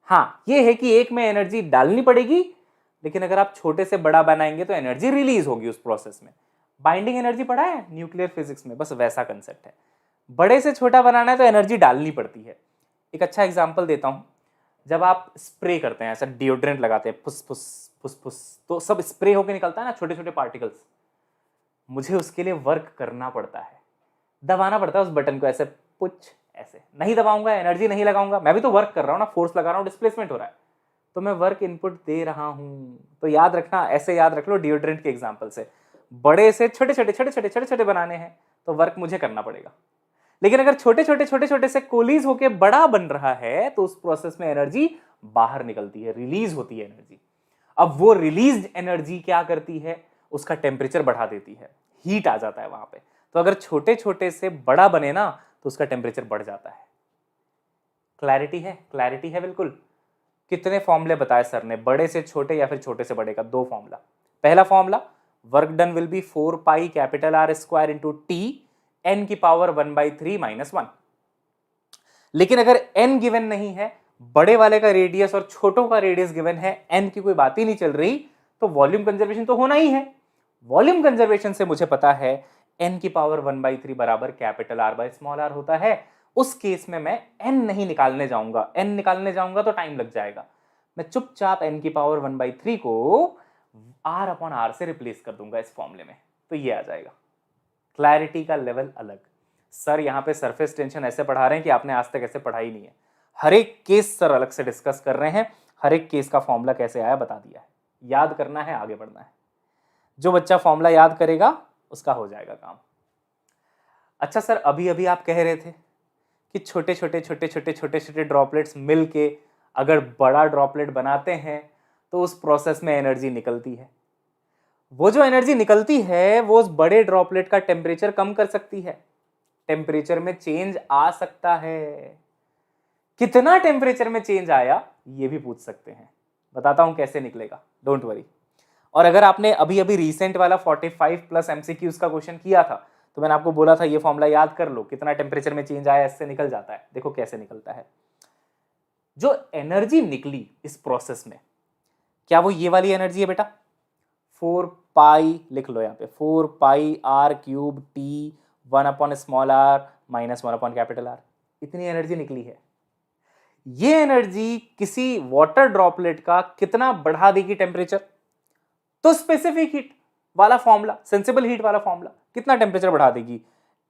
हाँ ये है कि एक में एनर्जी डालनी पड़ेगी, लेकिन अगर आप छोटे से बड़ा बनाएंगे तो एनर्जी रिलीज होगी उस प्रोसेस में। बाइंडिंग एनर्जी पढ़ा है न्यूक्लियर फिजिक्स में, बस वैसा कंसेप्ट है। बड़े से छोटा बनाना है तो एनर्जी डालनी पड़ती है। एक अच्छा एग्जांपल देता हूं, जब आप स्प्रे करते हैं, ऐसा डिओड्रेंट लगाते हैं, फुस फुस फुस फुस, तो सब स्प्रे होकर निकलता है ना छोटे छोटे पार्टिकल्स। मुझे उसके लिए वर्क करना पड़ता है, दबाना पड़ता है उस बटन को, ऐसे पुच, ऐसे नहीं दबाऊंगा एनर्जी नहीं लगाऊंगा, मैं भी तो वर्क कर रहा हूं ना, फोर्स लगा रहा हूं, डिस्प्लेसमेंट हो रहा है, तो मैं वर्क इनपुट दे रहा हूं। तो याद रखना, ऐसे याद रख लो डिओड्रेंट के एग्जांपल से, बड़े से छोटे छोटे छोटे छोटे छोटे छोटे बनाने हैं तो वर्क मुझे करना पड़ेगा, लेकिन अगर छोटे छोटे छोटे छोटे से कोलीज होके बड़ा बन रहा है तो उस प्रोसेस में एनर्जी बाहर निकलती है, रिलीज होती है एनर्जी। अब वो रिलीज एनर्जी क्या करती है, उसका टेम्परेचर बढ़ा देती है, हीट आ जाता है वहां पे। तो अगर छोटे छोटे से बड़ा बने ना तो उसका टेम्परेचर बढ़ जाता है। क्लैरिटी है, क्लैरिटी है बिल्कुल। कितने फॉर्मूले बताए सर ने, बड़े से छोटे या फिर छोटे से बड़े का, 2 फॉर्मूला। पहला formula, work done will be 4 pi capital r square into t n की पावर 1/3 माइनस 1। लेकिन अगर एन गिवन नहीं है, बड़े वाले का रेडियस और छोटों का रेडियस गिवन है, एन की कोई बात ही नहीं चल रही, तो वॉल्यूम कंजर्वेशन तो होना ही है। वॉल्यूम कंजर्वेशन से मुझे पता है एन की पावर 1/3 बराबर capital r by small r होता है। उस केस में मैं एन नहीं निकालने जाऊंगा, एन निकालने जाऊंगा तो टाइम लग जाएगा। मैं चुपचाप एन की पावर 1/3 को आर अपॉन आर से रिप्लेस कर दूंगा इस फॉर्मूले में, तो ये आ जाएगा। क्लैरिटी का लेवल अलग। सर यहाँ पे सरफेस टेंशन ऐसे पढ़ा रहे हैं कि आपने आज तक ऐसे पढ़ा ही नहीं है। हर एक केस सर अलग से डिस्कस कर रहे हैं, हर एक केस का फॉर्मूला कैसे आया बता दिया है। याद करना है, आगे बढ़ना है। जो बच्चा फॉर्मूला याद करेगा उसका हो जाएगा काम। अच्छा सर, अभी अभी आप कह रहे थे कि छोटे छोटे छोटे छोटे छोटे छोटे ड्रॉपलेट्स मिल के अगर बड़ा ड्रॉपलेट बनाते हैं तो उस प्रोसेस में एनर्जी निकलती है। वो जो एनर्जी निकलती है वो उस बड़े ड्रॉपलेट का टेम्परेचर कम कर सकती है। टेम्परेचर में चेंज आ सकता है। कितना टेम्परेचर में चेंज आया ये भी पूछ सकते हैं। बताता हूं कैसे निकलेगा, डोंट वरी। और अगर आपने अभी अभी रिसेंट वाला 45 प्लस एमसीक्यूज का क्वेश्चन किया था तो मैंने आपको बोला था ये फॉर्मूला याद कर लो, कितना टेम्परेचर में चेंज आया इससे निकल जाता है। देखो कैसे निकलता है। जो एनर्जी निकली इस प्रोसेस में, क्या वो ये वाली एनर्जी है बेटा? 4 पाई लिख लो यहाँ पे, 4 pi are cube T 1 upon small R minus 1 upon capital R. इतनी एनर्जी निकली है। ये एनर्जी किसी वाटर ड्रॉपलेट का कितना बढ़ा देगी टेम्परेचर? तो स्पेसिफिक हीट वाला फॉर्मूला, सेंसिबल हीट वाला फॉर्मूला, कितना टेम्परेचर बढ़ा देगी?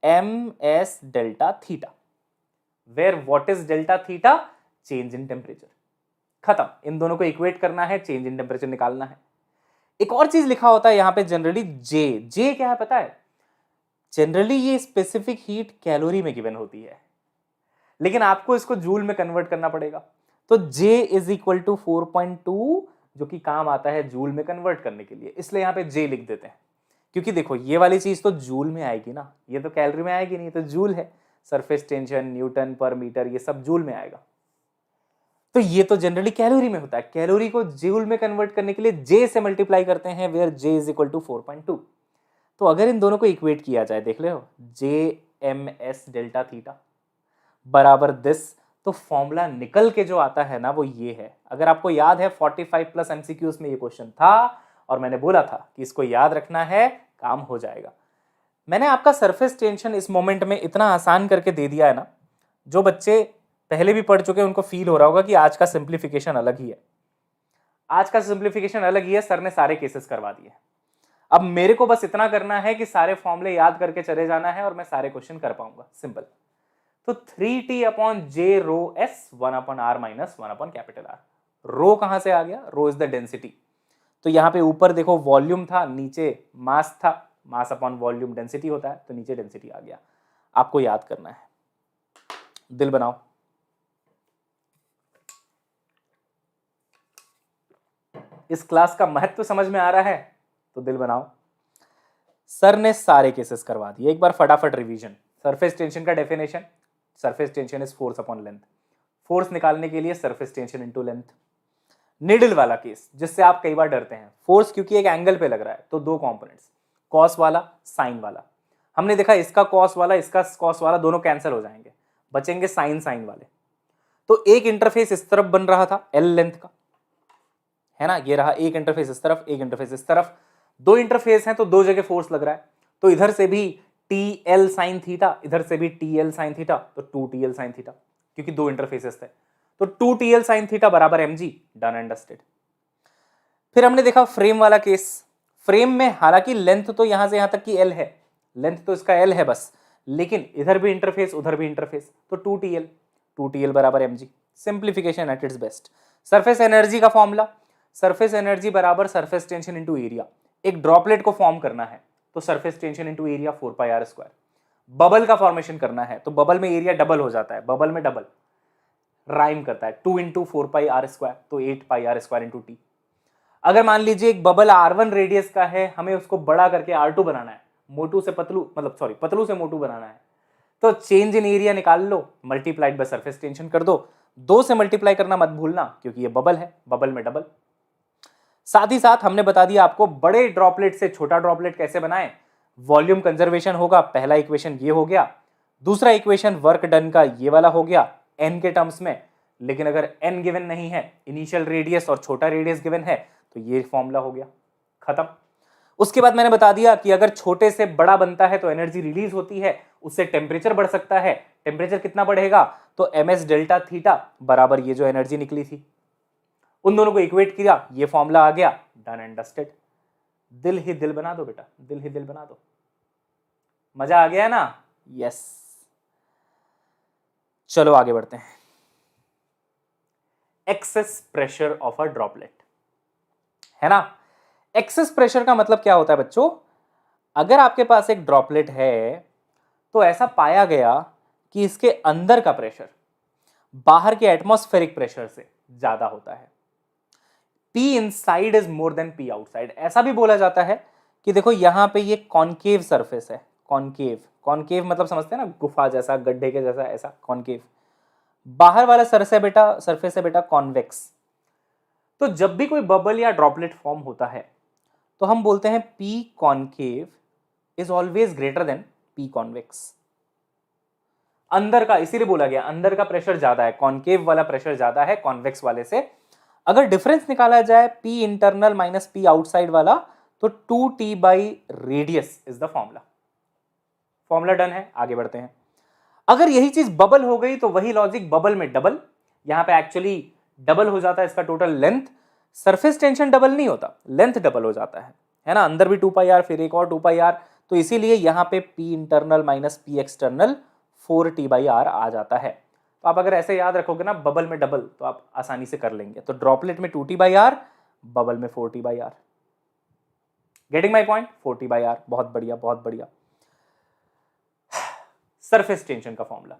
M s delta theta, where what is delta theta? Change in temperature. खत्म। इन दोनों को इक्वेट करना है, चेंज इन टेम्परेचर निकालना है। एक और चीज लिखा होता है यहां पे जनरली, जे क्या है पता है? जनरली ये स्पेसिफिक हीट कैलोरी में गिवन होती है, लेकिन आपको इसको जूल में कन्वर्ट करना पड़ेगा। तो J इज इक्वल टू 4.2, जो कि काम आता है जूल में कन्वर्ट करने के लिए, इसलिए यहां पे J लिख देते हैं। क्योंकि देखो ये वाली चीज तो जूल में आएगी ना, ये तो कैलोरी में आएगी नहीं, तो जूल है। सरफेस टेंशन, न्यूटन पर मीटर, ये सब जूल में आएगा। तो ये तो जनरली कैलोरी में होता है। कैलोरी को जूल में कन्वर्ट करने के लिए J से मल्टीप्लाई करते हैं, where J is equal to 4.2। तो अगर इन दोनों को इक्वेट किया जाए, देख ले हो, J M S delta theta बराबर दिस, तो फॉर्मूला निकल के जो आता है ना वो ये है। अगर आपको याद है 45 प्लस एमसीक्यूज में ये क्वेश्चन था और मैंने बोला था कि इसको याद रखना है, काम हो जाएगा। मैंने आपका सरफेस टेंशन इस मोमेंट में इतना आसान करके दे दिया है ना, जो बच्चे पहले भी पढ़ चुके हैं उनको फील हो रहा होगा कि आज का सिंप्लीफिकेशन अलग ही है। आज का सिंप्लीफिकेशन अलग ही है, सर ने सारे केसेस करवा दिए। अब मेरे को बस इतना करना है कि सारे फॉर्मूले याद करके चले जाना है और मैं सारे क्वेश्चन कर पाऊंगा, सिंपल। तो 3t upon J rho S 1 upon R minus 1 upon capital R. Rho कहां से आ गया? Rho is the density. तो यहां पे ऊपर देखो वॉल्यूम था, नीचे मास था, मास अपॉन वॉल्यूम डेंसिटी होता है, तो नीचे डेंसिटी आ गया। आपको याद करना है, दिल बनाओ। इस क्लास का महत्व समझ में आ रहा है तो दिल बनाओ। सर ने सारे केसेस करवा दिए, एक बार फटाफट रिवीजन। सरफेस टेंशन का definition, surface tension is force upon length. Force निकालने के लिए surface tension into length. Needle वाला केस जिससे आप कई बार डरते हैं, फोर्स क्योंकि एक एंगल पे लग रहा है तो दो कंपोनेंट्स, कॉस वाला, साइन वाला। हमने देखा इसका कॉस वाला, इसका कॉस वाला, दोनों कैंसिल हो जाएंगे, बचेंगे साइन साइन वाले। तो एक इंटरफेस इस तरफ बन रहा था एल लेंथ का, है ना, ये रहा एक इंटरफेस इस तरफ, एक इंटरफेस इस तरफ। दो इंटरफेस हैं तो दो जगह फोर्स लग रहा है, तो इधर से भी टी एल साइन थीटा, इधर से भी टी एल साइन थीटा, तो 2 TL साइन थीटा, क्योंकि दो इंटरफेसेस थे। तो 2 TL साइन थीटा बराबर mg, डन एंड डस्टेड। फिर हमने देखा फ्रेम वाला केस। फ्रेम में हालांकि लेंथ तो यहां से यहां तक की एल है, लेंथ तो इसका एल है बस, लेकिन इधर भी इंटरफेस उधर भी इंटरफेस, तो 2 TL बराबर mg। Simplification at its best. Surface energy का फॉर्मूला, सरफेस एनर्जी बराबर सरफेस टेंशन इंटू एरिया। एक ड्रॉपलेट को फॉर्म करना है तो surface tension into area 4πr²। Bubble का फॉर्मेशन करना है तो बबल में एरिया डबल हो जाता है, बबल में डबल राइम करता है, 2 इंटू 4πr², तो 8πr² इंटू टी। अगर मान लीजिए एक बबल R1 रेडियस का है, हमें उसको बड़ा करके R2 बनाना है, मोटू से पतलू, मतलब सॉरी पतलू से मोटू बनाना है, तो चेंज इन एरिया निकाल लो, मल्टीप्लाइड बाय सरफेस टेंशन कर दो। 2 से मल्टीप्लाई करना मत भूलना क्योंकि ये बबल है, बबल में डबल। साथ ही साथ हमने बता दिया आपको बड़े ड्रॉपलेट से छोटा ड्रॉपलेट कैसे बनाएं। वॉल्यूम कंजर्वेशन होगा, पहला इक्वेशन ये हो गया। दूसरा इक्वेशन वर्क डन का ये वाला हो गया n के टर्म्स में, लेकिन अगर n गिवन नहीं है, इनिशियल रेडियस और छोटा रेडियस गिवन है, तो ये फॉर्मूला हो गया, खत्म। उसके बाद मैंने बता दिया कि अगर छोटे से बड़ा बनता है तो एनर्जी रिलीज होती है, उससे टेम्परेचर बढ़ सकता है। टेम्परेचर कितना बढ़ेगा? तो ms डेल्टा थीटा बराबर ये जो एनर्जी निकली थी, उन दोनों को इक्वेट किया, ये फॉर्मूला आ गया, डन एंड डस्टेड। दिल ही दिल बना दो बेटा, दिल ही दिल बना दो। मजा आ गया ना? यस। चलो आगे बढ़ते हैं। Excess pressure of a droplet, है ना। एक्सेस प्रेशर का मतलब क्या होता है बच्चों? अगर आपके पास एक ड्रॉपलेट है तो ऐसा पाया गया कि इसके अंदर का प्रेशर बाहर के एटमॉस्फेरिक प्रेशर से ज्यादा होता है। P inside is more than P outside. ऐसा भी बोला जाता है कि देखो यहां पे ये कॉनकेव सरफेस है, कॉनकेव, कॉनकेव मतलब समझते हैं ना, गुफा जैसा, गड्ढे के जैसा, ऐसा कॉनकेव। बाहर वाला सरफेस है बेटा कॉन्वेक्स। तो जब भी कोई बबल या ड्रॉपलेट फॉर्म होता है तो हम बोलते हैं P concave is always greater than P convex. अंदर का, इसीलिए बोला गया अंदर का प्रेशर ज्यादा है, कॉनकेव वाला प्रेशर ज्यादा है कॉन्वेक्स वाले से। अगर डिफरेंस निकाला जाए P internal minus P outside वाला, तो 2T by radius is the formula. Formula done है, आगे बढ़ते हैं। अगर यही चीज बबल हो गई तो वही लॉजिक बबल में डबल, यहां पे एक्चुअली डबल हो जाता है इसका total length. Surface tension double नहीं होता, लेंथ डबल हो जाता है ना, अंदर भी 2πr फिर एक और 2πr, तो इसीलिए यहां पे P internal minus P external 4T/r आ जाता है। तो आप अगर ऐसे याद रखोगे ना, बबल में डबल, तो आप आसानी से कर लेंगे। तो ड्रॉपलेट में 2T/r, बबल में 4T/r। Getting my point? 4T/r। बहुत बढ़िया, बहुत बढ़िया। सरफेस टेंशन का फॉर्मूला,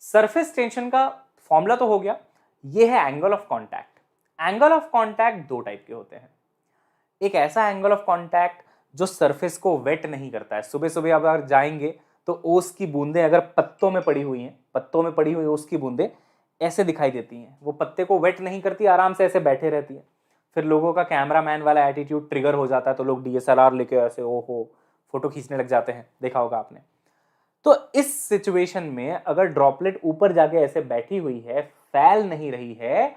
सरफेस टेंशन का फॉर्मूला तो हो गया। ये है angle of contact. Angle of contact दो टाइप के होते हैं। एक ऐसा एंगल ऑफ कांटेक्ट जो सरफेस को वेट नहीं करता है। सुबह सुबह आप अगर जाएंगे तो ओस की बूंदें अगर पत्तों में पड़ी हुई हैं, पत्तों में पड़ी हुई ओस की बूंदें ऐसे दिखाई देती हैं, वो पत्ते को वेट नहीं करती, आराम से ऐसे बैठे रहती हैं। फिर लोगों का कैमरामैन वाला एटीट्यूड ट्रिगर हो जाता है, तो लोग DSLR लेके ऐसे ओहो फोटो खींचने लग जाते हैं, देखा होगा आपने। तो इस सिचुएशन में अगर ड्रॉपलेट ऊपर जाके ऐसे बैठी हुई है, फैल नहीं रही है,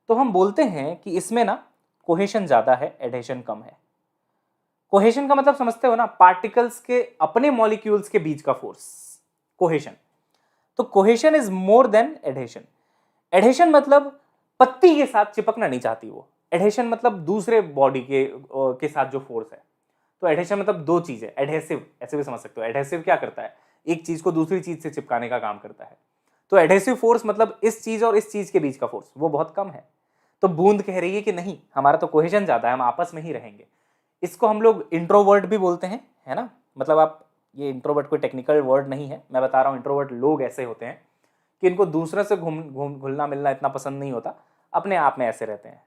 तो हम बोलते हैं कि इसमें ना कोहेशन ज्यादा है, एडहेशन कम है। कोहेशन का मतलब समझते हो ना, पार्टिकल्स के अपने मॉलिक्यूल्स के बीच का फोर्स, कोहेशन। तो cohesion is more than adhesion. Adhesion मतलब पत्ती के साथ चिपकना नहीं चाहती वो, एडहेशन मतलब दूसरे बॉडी के साथ जो फोर्स है। तो एडहेशन मतलब दो चीजें, एडहेसिव ऐसे भी समझ सकते हो। एडहेसिव क्या करता है, एक चीज को दूसरी चीज से चिपकाने का काम करता है। तो एडहेसिव फोर्स मतलब इस चीज और इस चीज के बीच का फोर्स, वो बहुत कम है। तो बूंद कह रही है कि नहीं, हमारा तो कोहेशन ज्यादा है, हम आपस में ही रहेंगे। इसको हम लोग इंट्रोवर्ट भी बोलते हैं, है ना। मतलब आप, ये इंट्रोवर्ट कोई टेक्निकल वर्ड नहीं है, मैं बता रहा हूँ। इंट्रोवर्ट लोग ऐसे होते हैं कि इनको दूसरे से घुलना मिलना इतना पसंद नहीं होता, अपने आप में ऐसे रहते हैं।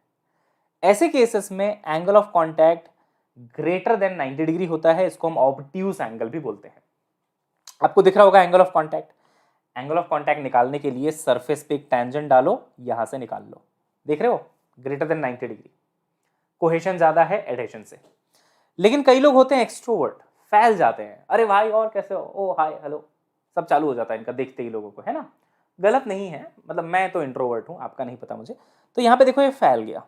ऐसे केसेस में angle of contact greater than 90 degree होता है। इसको हम ऑब्ट्यूज एंगल भी बोलते हैं। आपको दिख रहा होगा angle of contact. Angle of contact निकालने के लिए सरफेस पे एक टेंजेंट डालो, यहां से निकाल लो। देख रहे हो, ग्रेटर देन 90 डिग्री। कोहेशन ज्यादा है एडहेशन से। लेकिन कई लोग होते हैं एक्सट्रोवर्ट, फैल जाते हैं, अरे भाई और कैसे हो, ओ हाय हेलो, सब चालू हो जाता है इनका देखते ही लोगों को, है ना। गलत नहीं है, मतलब मैं तो इंट्रोवर्ट हूं, आपका नहीं पता मुझे। तो यहां पे देखो, ये फैल गया,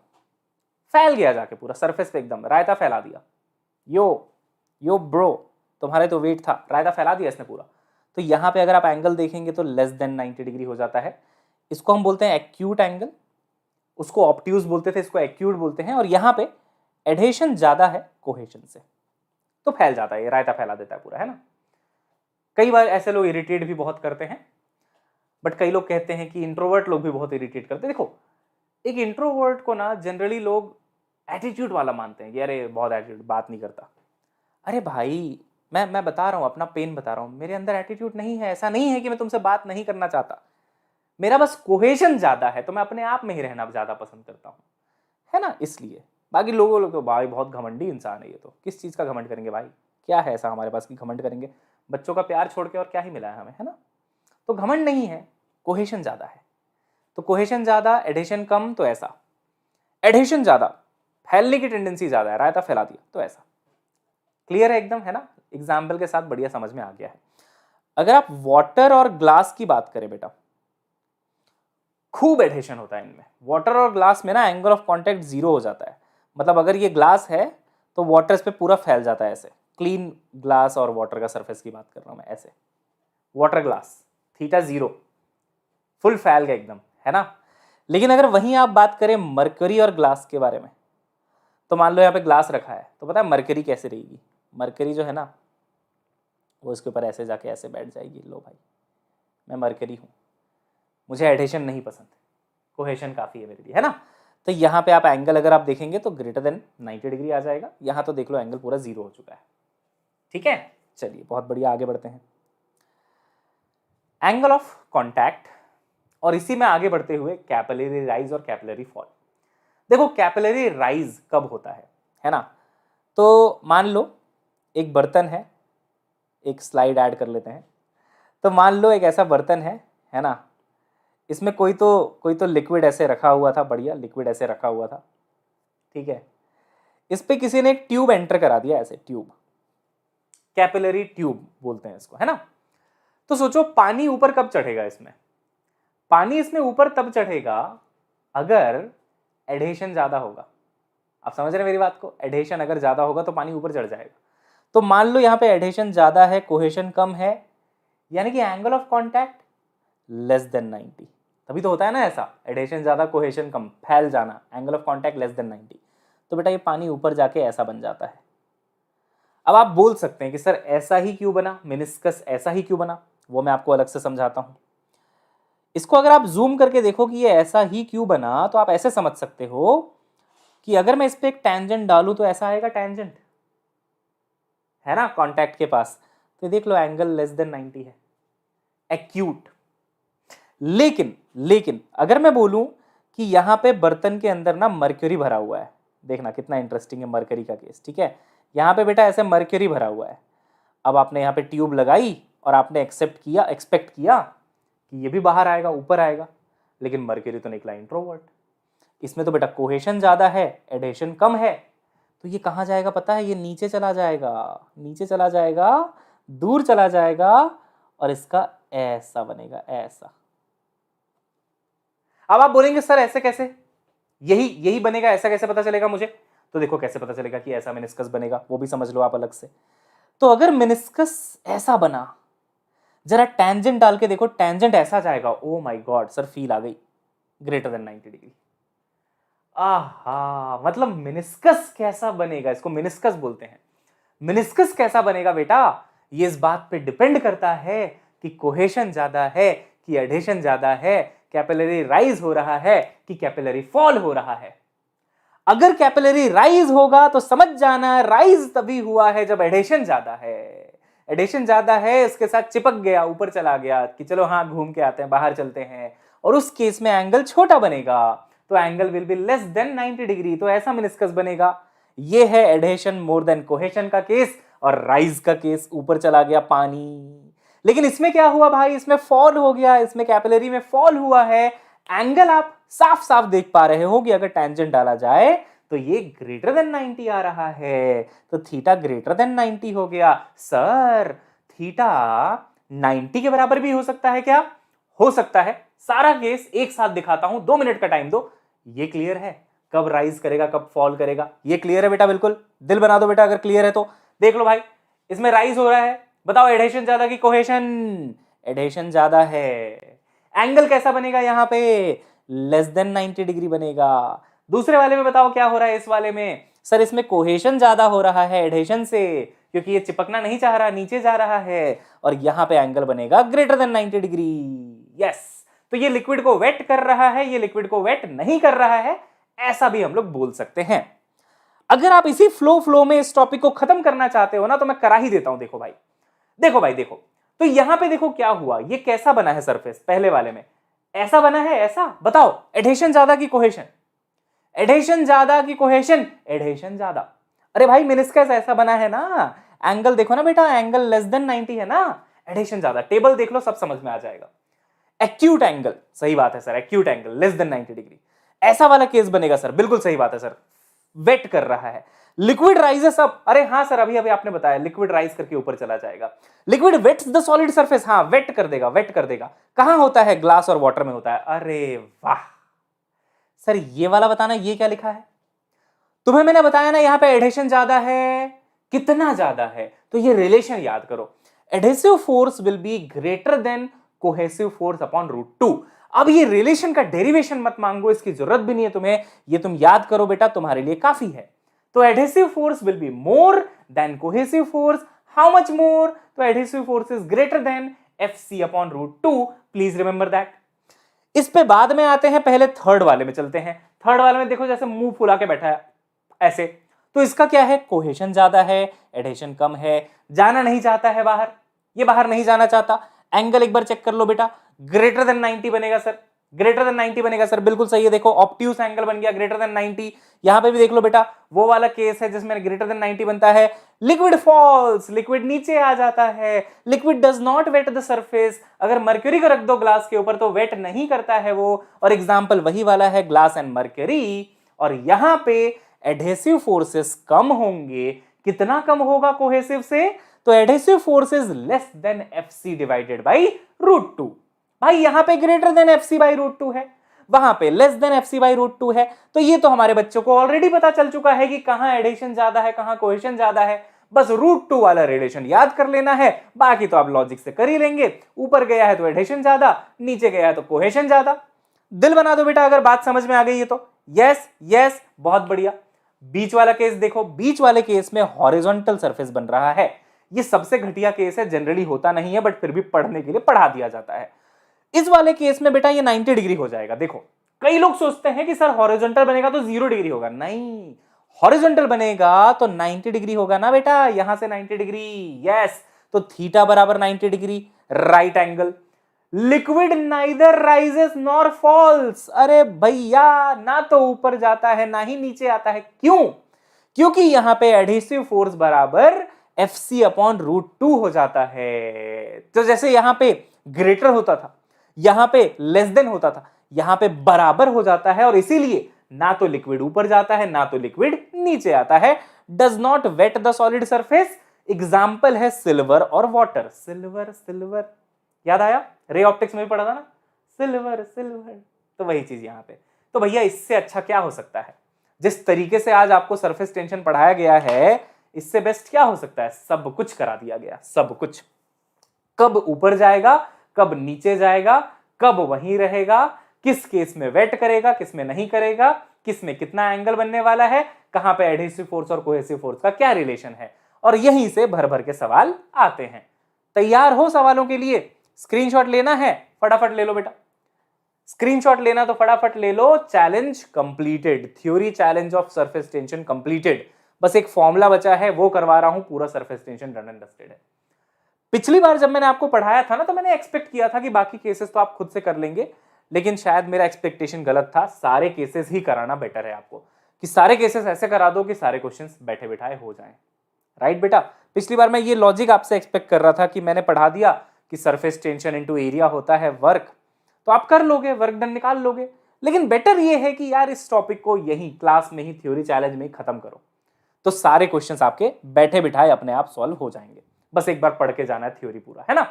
फैल गया जाके पूरा सरफेस पे, एकदम रायता फैला दिया। यो ब्रो, तुम्हारे तो वेट था, रायता फैला दिया इसने पूरा। तो यहां पे अगर आप एंगल देखेंगे तो लेस देन 90 डिग्री हो जाता है। इसको हम बोलते हैं एक्यूट एंगल, उसको ऑब्ट्यूज बोलते थे, इसको एक्यूट बोलते हैं। और यहां पे एडहेशन ज्यादा है कोहेशन से, तो फैल जाता है, ये रायता फैला देता है पूरा, है ना। कई बार ऐसे लोग इरिटेट भी बहुत करते हैं, बट कई लोग कहते हैं कि इंट्रोवर्ट लोग भी बहुत इरिटेट करते हैं। देखो, एक इंट्रोवर्ट को ना जनरली लोग एटीट्यूड वाला मानते हैं कि अरे बहुत एटीट्यूड, बात नहीं करता। अरे भाई, मैं बता रहा हूं, अपना पेन बता रहा हूं, मेरे अंदर एटीट्यूड नहीं है। ऐसा नहीं है कि मैं तुमसे बात नहीं करना चाहता, मेरा बस कोहेशन ज्यादा है, तो मैं अपने आप में ही रहना ज्यादा पसंद करता हूं, है ना। इसलिए बाकी लोग तो भाई बहुत घमंडी इंसान है ये, तो किस चीज का घमंड करेंगे भाई, क्या है ऐसा हमारे पास कि घमंड करेंगे। बच्चों का प्यार छोड़ के और क्या ही मिला है हमें, है ना। तो घमंड नहीं है, कोहेशन ज्यादा है। तो कोहेशन ज्यादा, एडहेशन कम, तो ऐसा। एडहेशन ज्यादा, फैलने की टेंडेंसी ज्यादा है, रायता फैला दिया, तो ऐसा। क्लियर है एकदम, है ना। एग्जाम्पल के साथ बढ़िया समझ में आ गया है। अगर आप वाटर और ग्लास की बात करें बेटा, खूब एडहेशन होता है इनमें। वाटर और ग्लास में ना एंगल ऑफ कांटेक्ट 0 हो जाता है। मतलब अगर ये ग्लास है तो वाटर इस पे पूरा फैल जाता है ऐसे। क्लीन ग्लास और वाटर का सरफेस की बात कर रहा हूं मैं, ऐसे वाटर ग्लास, थीटा 0, फुल फैल गया एकदम, है ना। लेकिन अगर वहीं आप बात करें मरकरी और ग्लास के बारे में, तो मान लो यहाँ पे ग्लास रखा है, तो पता है मरकरी कैसे रहेगी। मरकरी जो है ना, वो इसके ऊपर ऐसे जाके ऐसे बैठ जाएगी। लो भाई, मैं मरकरी हूँ, मुझे एडहेशन नहीं पसंद, कोहेशन काफ़ी है मेरे लिए, है ना। तो यहाँ पे आप एंगल अगर आप देखेंगे तो ग्रेटर देन 90 डिग्री आ जाएगा। यहाँ तो देख लो एंगल पूरा 0 हो चुका है। ठीक है, चलिए बहुत बढ़िया, आगे बढ़ते हैं। एंगल ऑफ कॉन्टैक्ट और इसी में आगे बढ़ते हुए कैपिलरी राइज और कैपिलरी फॉल। देखो कैपिलरी राइज कब होता है ना? तो मान लो एक बर्तन है, एक स्लाइड ऐड कर लेते हैं। तो मान लो एक ऐसा बर्तन है ना, इसमें कोई तो लिक्विड ऐसे रखा हुआ था, बढ़िया लिक्विड ऐसे रखा हुआ था, ठीक है। इस पे किसी ने एक ट्यूब एंटर करा दिया, ऐसे ट्यूब, कैपिलरी ट्यूब बोलते हैं इसको, है ना। तो सोचो पानी ऊपर कब चढ़ेगा इसमें? पानी इसमें ऊपर तब चढ़ेगा अगर एडहेशन ज्यादा होगा। आप समझ रहे हैं मेरी बात को? एडहेशन अगर ज्यादा होगा तो पानी ऊपर चढ़ जाएगा। तो मान लो यहाँ पे एडहेशन ज्यादा है, कोहेशन कम है, यानी कि angle of contact less than 90। तभी तो होता है ना ऐसा, एडहेशन ज्यादा कोहेशन कम, फैल जाना, angle of contact less than 90। तो बेटा ये पानी ऊपर जाके ऐसा बन जाता है। अब आप बोल सकते हैं कि सर ऐसा ही क्यों बना, मेनिस्कस ऐसा ही क्यों बना? वो मैं आपको अलग से समझाता हूं। इसको अगर आप जूम करके देखो कि ये ऐसा ही क्यों बना, तो आप ऐसे समझ सकते हो कि अगर मैं इस पे एक टेंजेंट डालूं तो ऐसा आएगा टेंजेंट, है ना, कांटेक्ट के पास। तो देख लो एंगल लेस देन 90 है, एक्यूट। लेकिन अगर मैं बोलूं कि यहां पे बर्तन के अंदर ना मर्क्यूरी भरा हुआ है, देखना कितना इंटरेस्टिंग है मर्क्यूरी का केस, ठीक है। यहां पे बेटा ऐसे मर्क्यूरी भरा हुआ है। अब आपने यहाँ पे ट्यूब लगाई और आपने एक्सेप्ट किया, एक्सपेक्ट किया कि ये भी बाहर आएगा, ऊपर आएगा, लेकिन मर्क्यूरी तो निकला इंट्रोवर्ट। इसमें तो बेटा कोहेशन ज्यादा है, एडहेशन कम है, तो ये कहाँ जाएगा पता है? ये नीचे चला जाएगा, नीचे चला जाएगा, दूर चला जाएगा, और इसका ऐसा बनेगा, ऐसा। अब आप बोलेंगे सर ऐसे कैसे, यही बनेगा, ऐसा कैसे पता चलेगा मुझे? तो देखो कैसे पता चलेगा कि ऐसा मेनिस्कस बनेगा, वो भी समझ लो आप अलग से। तो अगर मेनिस्कस ऐसा बना, जरा टेंजेंट डाल के देखो, टेंजेंट ऐसा जाएगा, oh my god sir feel आ गई, ग्रेटर देन 90 डिग्री। आहा, मतलब मेनिस्कस कैसा बनेगा, इसको मेनिस्कस बोलते हैं। मेनिस्कस कैसा बनेगा बेटा, ये इस बात पे डिपेंड करता है कि कोहेशन ज्यादा है कि एडहेशन ज्यादा है, कैपिलरी राइज हो रहा है कि कैपिलरी फॉल हो रहा है। अगर कैपिलरी राइज होगा तो समझ जाना राइज तभी हुआ है जब एडहेशन ज्यादा है। एडहेशन ज्यादा है, इसके साथ चिपक गया, ऊपर चला गया कि चलो हाँ घूम के आते हैं, बाहर चलते हैं, और उस केस में एंगल छोटा बनेगा, तो angle will be less than 90 degree, तो ऐसा मेनिस्कस बनेगा। ये है एडहेशन मोर देन कोहेशन का केस, और राइज का केस, ऊपर चला गया पानी। लेकिन इसमें क्या हुआ भाई, इसमें फॉल हो गया, इसमें कैपिलरी में फॉल हुआ है। एंगल आप साफ साफ देख पा रहे हो कि अगर टेंजेंट डाला जाए तो ये ग्रेटर देन 90 आ रहा है, तो थीटा ग्रेटर देन 90 हो गया। सर थीटा 90 के बराबर भी हो सकता है क्या? हो सकता है। सारा केस एक साथ दिखाता हूं, 2 मिनट का टाइम दो। ये क्लियर है कब राइज करेगा कब फॉल करेगा? ये क्लियर है बेटा? बिल्कुल दिल बना दो बेटा अगर क्लियर है तो। देख लो भाई, इसमें राइज हो रहा है, बताओ एडहेशन ज्यादा की कोहेशन? एडहेशन ज्यादा है। एंगल कैसा बनेगा यहां पे? लेस देन 90 डिग्री बनेगा। दूसरे वाले में बताओ क्या हो रहा है? इस वाले में सर इसमें कोहेशन ज्यादा हो रहा है एडहेशन से, क्योंकि ये चिपकना नहीं चाह रहा, नीचे जा रहा है, और यहां पे एंगल बनेगा ग्रेटर देन 90 डिग्री। यस, तो ये लिक्विड को वेट कर रहा है, ये लिक्विड को वेट नहीं कर रहा है, ऐसा भी हम लोग बोल सकते हैं। अगर आप इसी फ्लो में इस टॉपिक को खत्म करना चाहते हो ना, तो मैं करा ही देता हूं। देखो भाई, देखो भाई, देखो तो यहां पे देखो क्या हुआ, ये कैसा बना है सरफेस? पहले वाले में ऐसा बना है, ऐसा। बताओ एडहेशन ज्यादा की कोहेशन? एडहेशन ज्यादा की कोहेशन? एडहेशन ज्यादा। अरे भाई मेनिस्कस ऐसा बना है ना, एंगल देखो ना बेटा, एंगल लेस देन 90 है ना, एडहेशन ज्यादा। टेबल देख लो, सब समझ में आ जाएगा। एक्यूट एंगल, सही बात है sir, acute angle less than 90 degree, ऐसा वाला केस बनेगा सर। बिल्कुल सही बात है सर, वेट कर रहा है, लिक्विड राइजेस अप। अरे हाँ सर, अभी अभी आपने बताया लिक्विड राइज करके ऊपर चला जाएगा। Liquid wets the solid surface, हाँ वेट कर देगा, वेट कर देगा। कहां होता है? ग्लास और वाटर में होता है। अरे वाह सर, ये वाला बताना, ये क्या लिखा है? तुम्हें मैंने बताया ना यहां पे एडहेशन ज्यादा है, कितना ज्यादा है, तो ये रिलेशन याद करो, adhesive force will be greater than cohesive force upon √2। अब ये रिलेशन का डेरिवेशन मत मांगो, इसकी जरूरत भी नहीं है तुम्हें, ये तुम याद करो बेटा, तुम्हारे लिए काफी है। तो adhesive force will be more than cohesive force. How much more? तो adhesive force is greater than Fc upon √2। Please remember that. इस पे बाद में आते हैं, पहले थर्ड वाले में चलते हैं। थर्ड वाले में देखो, जैसे मुंह फुला के बैठा है ऐसे, तो इसका क्या है? कोहेशन ज्यादा है, एडहेशन कम है, जाना नहीं चाहता है बाहर, ये बाहर नहीं जाना चाहता। एंगल एक बार चेक कर लो बेटा, ग्रेटर देन 90 बनेगा सर, ग्रेटर देन 90 बनेगा सर, बिल्कुल सही है। देखो ऑब्ट्यूस एंगल बन गया ग्रेटर देन 90। यहां पे भी देख लो बेटा, वो वाला केस है जिसमें ग्रेटर देन 90 बनता है। लिक्विड फॉल्स, लिक्विड नीचे आ जाता है। Liquid does not wet the surface, अगर मर्क्यूरी को रख दो ग्लास के ऊपर तो वेट नहीं करता है वो, और एग्जाम्पल वही वाला है ग्लास एंड मर्क्यूरी। और यहां पे एडहेसिव फोर्सेस कम होंगे, कितना कम होगा कोहेसिव से, तो adhesive forces less than FC divided by √2। भाई यहां पे ग्रेटर देन एफसी बाई √2 है, वहां पे लेस देन एफसी बाई √2 है, तो ये तो हमारे बच्चों को ऑलरेडी पता चल चुका है कि कहां एडिशन ज्यादा है कहां कोहेशन ज्यादा है। बस √2 वाला रिलेशन याद कर लेना है, बाकी तो आप लॉजिक से कर ही लेंगे। ऊपर गया है तो एडिशन ज्यादा, नीचे गया है तो कोहेशन ज्यादा। दिल बना दो बेटा अगर बात समझ में आ गई है तो। यस यस, बहुत बढ़िया। बीच वाला केस देखो, बीच वाले केस में हॉरिजॉन्टल सरफेस बन रहा है। ये सबसे घटिया केस है, जनरली होता नहीं है बट फिर भी पढ़ने के लिए पढ़ा दिया जाता है। इस वाले केस में बेटा ये 90 डिग्री हो जाएगा। देखो कई लोग सोचते हैं कि सर हॉरिजॉन्टल बनेगा तो 0 डिग्री होगा, नहीं, हॉरिजॉन्टल बनेगा तो 90 डिग्री होगा ना बेटा, यहां से 90 डिग्री। यस, तो थीटा बराबर 90 degree, right angle. Liquid neither rises nor falls, अरे भैया ना तो ऊपर जाता है ना ही नीचे आता है। क्यों? क्योंकि यहां पे एडहेसिव फोर्स बराबर एफसी अपॉन √2 हो जाता है। तो जैसे यहां पे ग्रेटर होता था, यहां पे लेस देन होता था, यहां पे बराबर हो जाता है, और इसीलिए ना तो लिक्विड ऊपर जाता है ना तो लिक्विड नीचे आता है। Does not wet the solid surface, example है सिल्वर और वाटर। सिल्वर सिल्वर याद आया, रे ऑप्टिक्स में भी पढ़ा था ना, सिल्वर सिल्वर, तो वही चीज यहां पे। तो भैया इससे अच्छा क्या हो सकता है, जिस तरीके से आज आपको सरफेस टेंशन पढ़ाया गया है, इससे बेस्ट क्या हो सकता है, सब कुछ करा दिया गया, सब कुछ। कब ऊपर जाएगा, कब नीचे जाएगा, कब वहीं रहेगा, किस केस में वेट करेगा, किस में नहीं करेगा, किस में कितना एंगल बनने वाला है, कहां पे एडहेसिव फोर्स और कोहेसिव फोर्स का क्या रिलेशन है, और यहीं से भर भर के सवाल आते हैं। तैयार हो सवालों के लिए? स्क्रीनशॉट लेना है फटाफट ले लो बेटा, स्क्रीनशॉट लेना तो फटाफट ले लो। Challenge completed, theory challenge of surface tension completed. बस एक फॉर्मूला बचा है वो करवा रहा हूं, पूरा surface tension done and dusted है। पिछली बार जब मैंने आपको पढ़ाया था ना, तो मैंने एक्सपेक्ट किया था कि बाकी केसेस तो आप खुद से कर लेंगे, लेकिन शायद मेरा एक्सपेक्टेशन गलत था। सारे केसेस ही कराना बेटर है आपको, कि सारे केसेस ऐसे करा दो कि सारे क्वेश्चंस बैठे बिठाए हो जाएं। राइट बेटा, पिछली बार मैं ये लॉजिक आपसे एक्सपेक्ट कर रहा था कि मैंने पढ़ा दिया कि सरफेस टेंशन इनटू एरिया होता है वर्क, तो आप कर लोगे, वर्क डन निकाल लोगे। लेकिन बेटर ये है कि यार इस टॉपिक को यही क्लास में ही थ्योरी चैलेंज में ही खत्म करो, तो सारे क्वेश्चंस आपके बैठे बिठाए अपने आप सॉल्व हो जाएंगे। बस एक बार पढ़ के जाना है थ्योरी पूरा, है ना।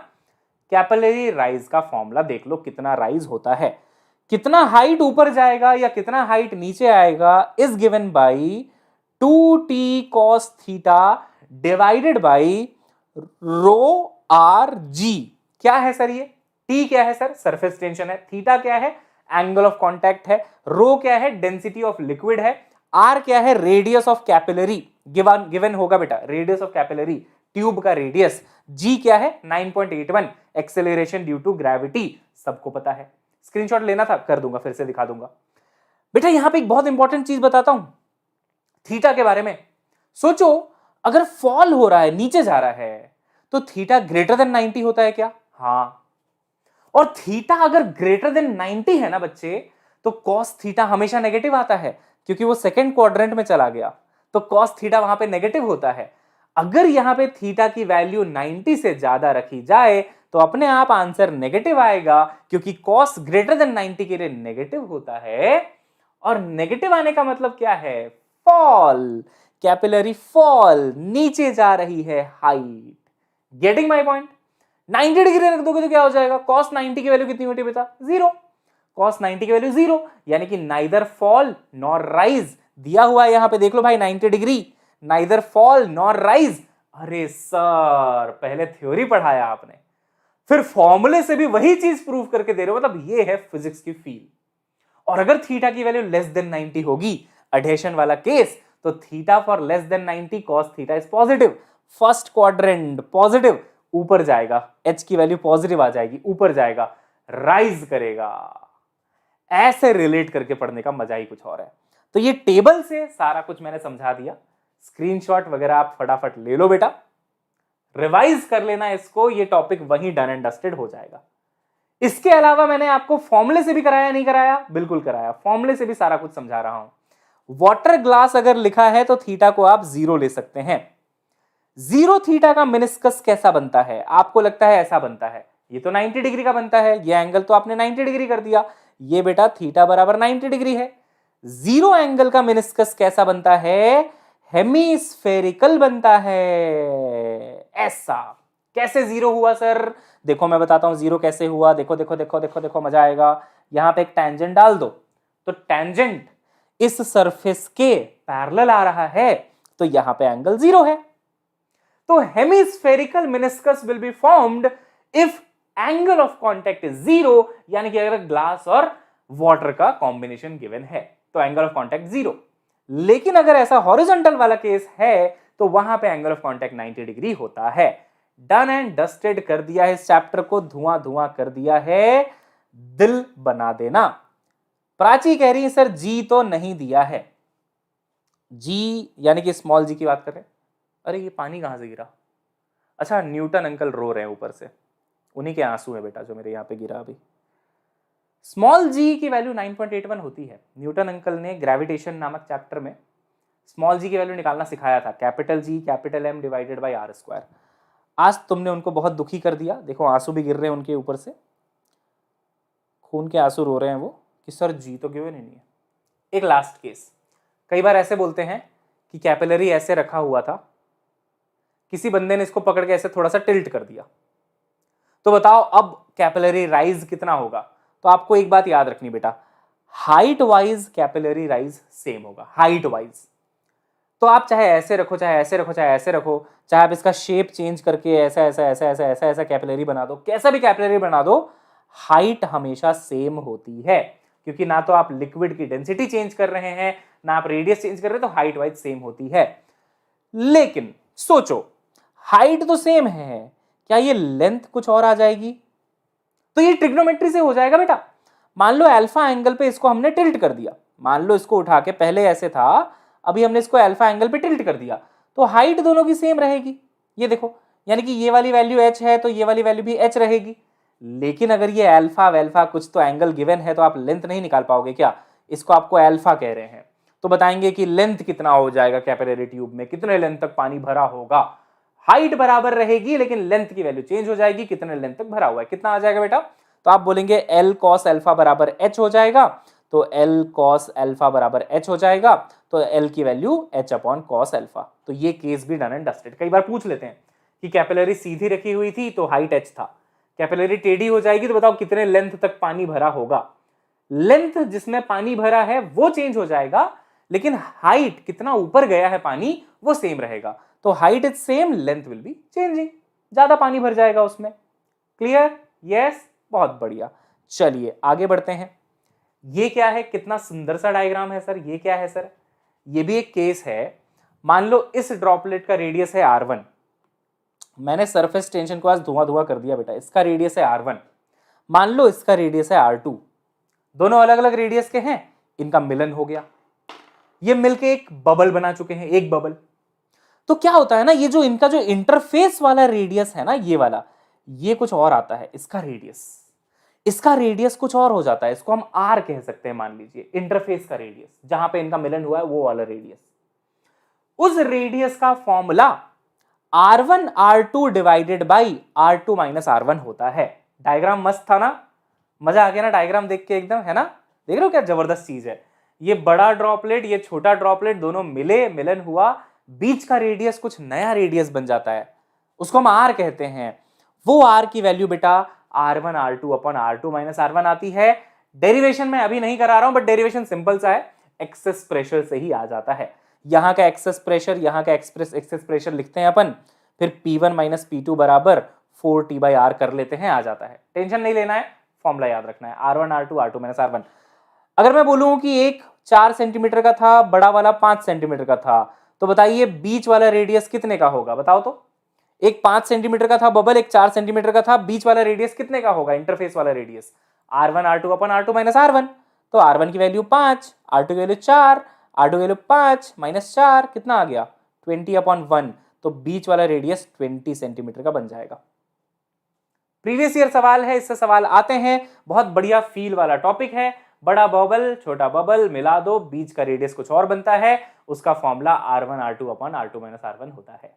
कैपिलरी राइज का फॉर्मूला देख लो, कितना राइज होता है, कितना हाइट ऊपर जाएगा या कितना हाइट नीचे आएगा, is given by 2t cos theta divided by ρRg। क्या है सर ये? t क्या है सर? सरफेस टेंशन है। थीटा क्या है? एंगल ऑफ कॉन्टैक्ट है। रो क्या है? डेंसिटी ऑफ लिक्विड है। r क्या है? रेडियस ऑफ कैपिलरी, गिवन होगा बेटा, रेडियस ऑफ कैपिलरी ट्यूब का रेडियस। g क्या है? 9.81, एक्सेलरेशन ड्यू टू ग्रेविटी, सबको पता है। स्क्रीनशॉट लेना था, कर दूंगा, फिर से दिखा दूंगा बेटा। यहां पे एक बहुत इंपॉर्टेंट चीज बताता हूं थीटा के बारे में। सोचो अगर फॉल हो रहा है, नीचे जा रहा है, तो थीटा ग्रेटर देन 90 होता है क्या? हाँ। और थीटा अगर ग्रेटर देन 90 है ना बच्चे, तो कॉस थीटा हमेशा नेगेटिव आता है, क्योंकि वो सेकंड क्वाड्रेंट में चला गया, तो कॉस थीटा वहां पे नेगेटिव होता है। अगर यहां पे थीटा की वैल्यू 90 से ज्यादा रखी जाए तो अपने आप आंसर नेगेटिव आएगा, क्योंकि कॉस ग्रेटर देन 90 के लिए नेगेटिव होता है। और नेगेटिव आने का मतलब क्या है? फॉल, कैपिलरी फॉल, नीचे जा रही है height. Getting my point? 90 degree रख दोगे तो क्या हो जाएगा? cos 90 की वैल्यू कितनी होती है बेटा? 0। cos 90 की वैल्यू 0, यानी कि नाइदर फॉल नॉर राइज दिया हुआ है यहां पे, देख लो भाई 90 degree, neither fall nor rise. अरे सर पहले थ्योरी पढ़ाया आपने, फिर फॉर्मूले से भी वही चीज प्रूव करके दे रहे हो, मतलब ये है फिजिक्स की फील। और अगर थीटा की वैल्यू लेस देन 90 होगी, एडहेशन वाला केस, तो theta for less than 90 cos theta is positive, first quadrant positive, ऊपर जाएगा, h की वैल्यू पॉजिटिव आ जाएगी, ऊपर जाएगा, राइज करेगा। ऐसे रिलेट करके पढ़ने का मजा ही कुछ और है। तो ये टेबल से सारा कुछ मैंने समझा दिया, स्क्रीनशॉट वगैरह आप फटाफट ले लो बेटा, रिवाइज कर लेना इसको, ये टॉपिक वहीं डन एंड डस्टेड हो जाएगा। इसके अलावा मैंने आपको फॉर्मूले से भी कराया, नहीं कराया? बिल्कुल कराया, फॉर्मूले से भी सारा कुछ समझा रहा हूं। वाटर ग्लास अगर लिखा है तो थीटा को आप 0 ले सकते हैं। 0 थीटा का मिनिस्कस कैसा बनता है? आपको लगता है ऐसा बनता है, ये तो 90 डिग्री का बनता है, ये एंगल तो आपने 90 डिग्री कर दिया, ये बेटा थीटा बराबर 90 डिग्री है। 0 एंगल का मिनिस्कस कैसा बनता है? हेमीस्फेरिकल बनता है। ऐसा कैसे 0 हुआ सर? देखो मैं बताता हूं 0 कैसे हुआ। देखो देखो देखो देखो देखो, मजा आएगा। यहां पे एक टेंजेंट डाल दो, तो टेंजेंट इस सरफेस के पैरेलल आ रहा है, तो यहां पे एंगल 0 है। तो hemispherical meniscus will be formed if angle of contact is 0, यानी कि अगर ग्लास और वाटर का कॉम्बिनेशन गिवन है तो एंगल ऑफ कांटेक्ट 0। लेकिन अगर ऐसा हॉरिजॉन्टल वाला केस है तो वहां पे एंगल ऑफ कांटेक्ट 90 डिग्री होता है। डन एंड डस्टेड कर दिया है इस चैप्टर को, धुआं धुआं कर दिया है, दिल बना देना। प्राची कह रही है सर जी तो नहीं दिया है। जी यानी कि स्मॉल जी की बात कर रहे हैं। अरे ये पानी कहां से गिरा? अच्छा, न्यूटन अंकल रो रहे हैं ऊपर से, उन्हीं के आंसू है बेटा जो मेरे यहाँ पे गिरा अभी। स्मॉल जी की वैल्यू 9.81 होती है। न्यूटन अंकल ने ग्रेविटेशन नामक चैप्टर में स्मॉल जी की वैल्यू निकालना सिखाया था, capital g capital m divided by r square. आज तुमने उनको बहुत दुखी कर दिया, देखो आंसू भी गिर रहे हैं उनके ऊपर से, खून के आंसू रो रहे हैं वो कि सर जी तो गिवन ही नहीं है। एक लास्ट केस, कई बार ऐसे बोलते हैं कि कैपिलरी ऐसे रखा हुआ था, किसी बंदे ने इसको पकड़ के ऐसे थोड़ा सा टिल्ट कर दिया, तो बताओ अब कैपिलरी राइज कितना होगा? तो आपको एक बात याद रखनी बेटा, height wise capillary rise same होगा, हाइट वाइज। तो आप चाहे ऐसे रखो, चाहे ऐसे रखो, चाहे ऐसे रखो, चाहे आप इसका शेप चेंज करके ऐसा ऐसा ऐसा ऐसा ऐसा ऐसा कैपिलरी बना दो, कैसा भी कैपिलरी बना दो, हाइट हमेशा सेम होती है। क्योंकि ना तो आप लिक्विड की डेंसिटी चेंज कर रहे हैं, ना आप रेडियस चेंज कर रहे हैं, तो हाइट वाइज सेम होती है। लेकिन सोचो, हाइट तो सेम है, क्या ये लेंथ कुछ और आ जाएगी? तो ये ट्रिग्नोमेट्री से हो जाएगा बेटा। मान लो अल्फा एंगल पे इसको हमने टिल्ट कर दिया, मान लो इसको उठा के, पहले ऐसे था, अभी हमने इसको अल्फा एंगल पे टिल्ट कर दिया, तो हाइट दोनों की सेम रहेगी। ये देखो, यानी कि ये वाली वैल्यू h है तो ये वाली वैल्यू भी h रहेगी। लेकिन अगर ये अल्फा वेल्फा कुछ तो एंगल गिवन है तो आप लेंथ नहीं निकाल पाओगे क्या? इसको आपको अल्फा कह रहे हैं, तो बताएंगे कि लेंथ कितना हो जाएगा कैपिलरी ट्यूब में, कितने लेंथ तक पानी भरा होगा। हाइट बराबर रहेगी लेकिन लेंथ की वैल्यू चेंज हो जाएगी, कितने लेंथ तक भरा हुआ है, कितना आ जाएगा बेटा? तो आप बोलेंगे एल कॉस अल्फा बराबर h हो जाएगा, तो एल कॉस अल्फा बराबर h हो जाएगा, तो एल की value h upon cos alpha. तो ये केस भी डन एंड डस्टेड। कई बार पूछ लेते हैं कि कैपिलरी सीधी रखी हुई थी तो हाइट h था, कैपिलरी टेढ़ी हो जाएगी तो बताओ कितने लेंथ तक पानी भरा होगा। लेंथ जिसमें पानी भरा है वो चेंज हो जाएगा, लेकिन हाइट कितना ऊपर गया है पानी वो सेम रहेगा। तो height is same, length will be changing, ज्यादा पानी भर जाएगा उसमें। क्लियर? यस, बहुत बढ़िया। चलिए आगे बढ़ते हैं। ये क्या है? कितना सुंदर सा डायग्राम है सर। ये क्या है सर? ये भी एक केस है। मान लो इस ड्रॉपलेट का रेडियस है r1, मैंने सरफेस टेंशन को आज धुआं धुआं कर दिया बेटा, इसका रेडियस है r1, मान लो इसका रेडियस है r2, दोनों अलग अलग रेडियस के हैं, इनका मिलन हो गया, ये मिलके एक बबल बना चुके हैं, एक बबल। तो क्या होता है ना, ये जो इनका जो इंटरफेस वाला रेडियस है ना, ये वाला, ये कुछ और आता है, इसका रेडियस कुछ और हो जाता है, इसको हम r कह सकते हैं। मान लीजिए इंटरफेस का रेडियस, जहां पे इनका मिलन हुआ है वो वाला रेडियस, उस रेडियस का formula r1 r2 divided by r2 minus r1 होता है। डायग्राम मस्त था ना? मजा आ गया ना डायग्राम देख के? एकदम, है ना? देख रहे हो क्या जबरदस्त चीज है। ये बड़ा ड्रॉपलेट, ये छोटा ड्रॉपलेट, दोनों मिले, मिलन हुआ, बीच का रेडियस कुछ नया रेडियस बन जाता है, उसको हम r कहते हैं। वो r की वैल्यू बेटा r1 r2 upon r2 minus r1 आती है। डेरिवेशन में अभी नहीं करा रहा हूं, बट डेरिवेशन सिंपल सा है, एक्सेस प्रेशर से ही आ जाता है। यहां का एक्सेस प्रेशर, यहां का एक्सेस प्रेशर लिखते हैं अपन, फिर P1 माइनस P2 बराबर 4T बाई R कर लेते हैं, आ जाता है। टेंशन नहीं लेना है, फॉर्मूला याद रखना है, R1 R2 R2 minus R1। अगर मैं बोलूं कि एक 4 सेंटीमीटर का था, बड़ा वाला 5 सेंटीमीटर का था, तो बताइए बीच वाला रेडियस कितने का होगा? बताओ तो। एक 5 सेंटीमीटर का था बबल, एक 4 सेंटीमीटर का था, बीच वाला रेडियस कितने का होगा? इंटरफेस वाला रेडियस R1 R2 अपन R2 माइनस R1। तो R1 की वैल्यू 5, R2 की वैल्यू 4, R2 की वैल्यू 5 माइनस 4 कितना आ गया? 20 अपॉन 1। तो बीच वाला रेडियस 20 सेंटीमीटर का बन जाएगा। प्रीवियस ईयर सवाल है, इससे सवाल आते हैं, बहुत बढ़िया फील वाला टॉपिक है। बड़ा बबल छोटा बबल मिला दो, बीच का रेडियस कुछ और बनता है, उसका formula R1 R2 upon R2 minus R1 होता है।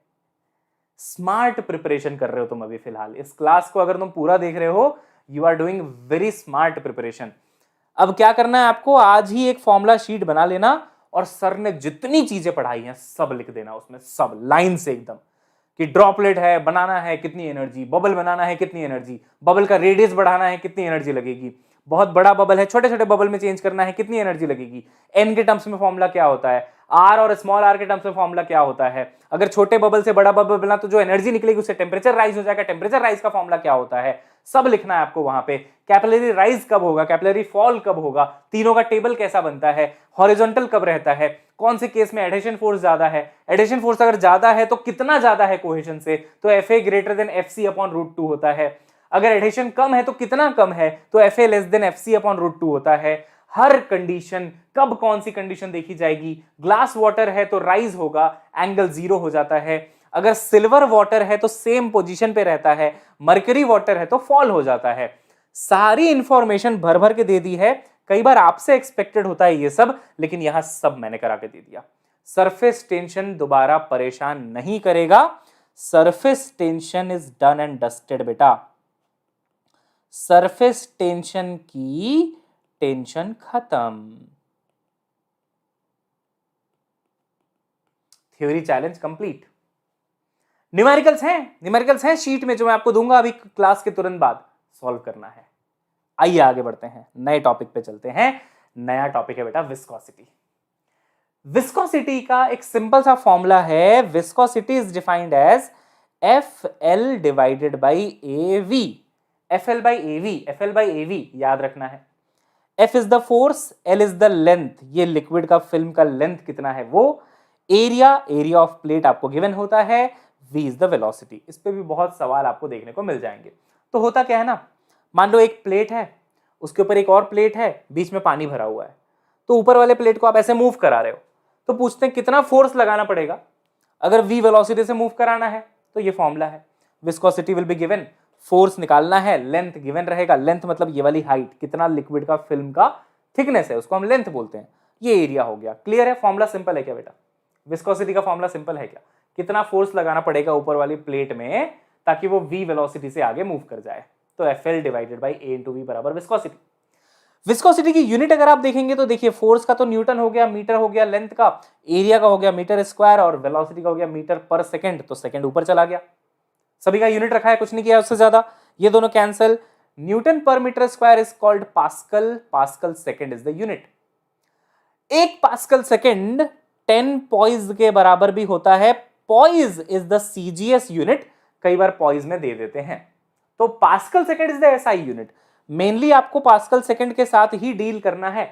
स्मार्ट प्रिपरेशन कर रहे हो तुम अभी फिलहाल, इस क्लास को अगर तुम पूरा देख रहे हो, you are doing very smart preparation. अब क्या करना है आपको, आज ही एक फॉर्मूला शीट बना लेना और सर ने जितनी चीजें पढ़ाई हैं सब लिख देना उसमें, सब लाइन से एकदम, कि ड्रॉपलेट है बनाना है कितनी एनर्जी, बबल बनाना है कितनी एनर्जी, बबल का रेडियस बढ़ाना है कितनी एनर्जी लगेगी, बहुत बड़ा बबल है छोटे छोटे बबल में चेंज करना है कितनी एनर्जी लगेगी, एन के टर्म्स में फॉर्मूला क्या होता है, आर और स्मॉल आर के टर्म्स में फॉर्मूला क्या होता है, अगर छोटे बबल से बड़ा बबल बना तो जो एनर्जी निकलेगी उससे टेम्परेचर राइज हो जाएगा, टेम्परेचर राइज का फॉर्मूला क्या होता है, सब लिखना है आपको वहां पे। कैपिलरी राइज कब होगा, कैपिलरी फॉल कब होगा, तीनों का टेबल कैसा बनता है, हॉरिजॉन्टल कब रहता है, कौन से केस में एडिशन फोर्स ज्यादा है, एडिशन फोर्स अगर ज्यादा है तो कितना ज्यादा है कोहेशन से, तो f greater than f c upon root 2 होता है, अगर एडिशन कम है तो कितना कम है, तो f less than f c upon root 2 होता है। हर कंडीशन, कब कौन सी कंडीशन देखी जाएगी, ग्लास वाटर है तो राइज होगा, एंगल 0 हो जाता है, अगर सिल्वर वाटर है तो सेम पोजीशन पे रहता है, मरकरी वाटर है तो फॉल हो जाता है। सारी इंफॉर्मेशन भर भर के दे दी है, कई बार आपसे एक्सपेक्टेड होता है ये सब, लेकिन यहां सब मैंने करा के दे दिया। सरफेस टेंशन दोबारा परेशान नहीं करेगा, surface tension is done and dusted बेटा। सरफेस टेंशन की टेंशन खत्म। Theory challenge complete. न्यूमेरिकल्स हैं शीट में जो मैं आपको दूंगा अभी क्लास के तुरंत बाद, सॉल्व करना है। आइए आगे बढ़ते हैं, नए टॉपिक पे चलते हैं। नया टॉपिक है बेटा विस्कोसिटी। विस्कोसिटी का एक सिंपल सा फॉर्मूला है, viscosity is defined as FL divided by AV। FL by AV याद रखना है। F is the force, L is the length, ये लिक्विड का फिल्म का लेंथ कितना है वो, एरिया ऑफ प्लेट आपको गिवन होता है, V इज द वेलोसिटी। इस पे भी बहुत सवाल आपको देखने को मिल जाएंगे। तो होता क्या है ना, मान लो एक प्लेट है, उसके ऊपर एक और प्लेट है, बीच में पानी भरा हुआ है, तो ऊपर वाले प्लेट को आप ऐसे मूव करा रहे हो, तो पूछते हैं कितना फोर्स लगाना पड़ेगा। अगर V वेलोसिटी से मूव कराना है तो ये फॉर्मूला है, viscosity will be given, force निकालना है, लेंथ गिवन रहेगा, लेंथ मतलब ये वाली हाइट, कितना लिक्विड का फिल्म का थिकनेस है उसको हम लेंथ बोलते हैं, ये एरिया हो गया। क्लियर है, फॉर्मूला सिंपल है क्या बेटा, विस्कोसिटी का फॉर्मूला सिंपल है क्या, कितना फोर्स लगाना पड़ेगा ऊपर वाली प्लेट में ताकि वो V वेलोसिटी से आगे मूव कर जाए, तो FL divided by A into V बराबर विस्कोसिटी। विस्कोसिटी की यूनिट अगर आप देखेंगे तो देखिए, फोर्स का तो न्यूटन हो गया, मीटर हो गया, लेंथ का, एरिया का हो गया मीटर स्क्वायर, और वेलोसिटी का हो गया मीटर पर सेकंड, तो सेकंड ऊपर चला गया, सभी का यूनिट रखा है, कुछ नहीं किया उससे ज्यादा, ये दोनों कैंसल। न्यूटन पर metre square is called pascal, pascal second is the unit. एक पास्कल सेकंड 10 पॉइज के बराबर भी होता है, poise is the CGS unit, कई बार पॉइज में दे देते हैं, तो pascal second is the SI unit. Mainly आपको पास्कल सेकंड के साथ ही डील करना है,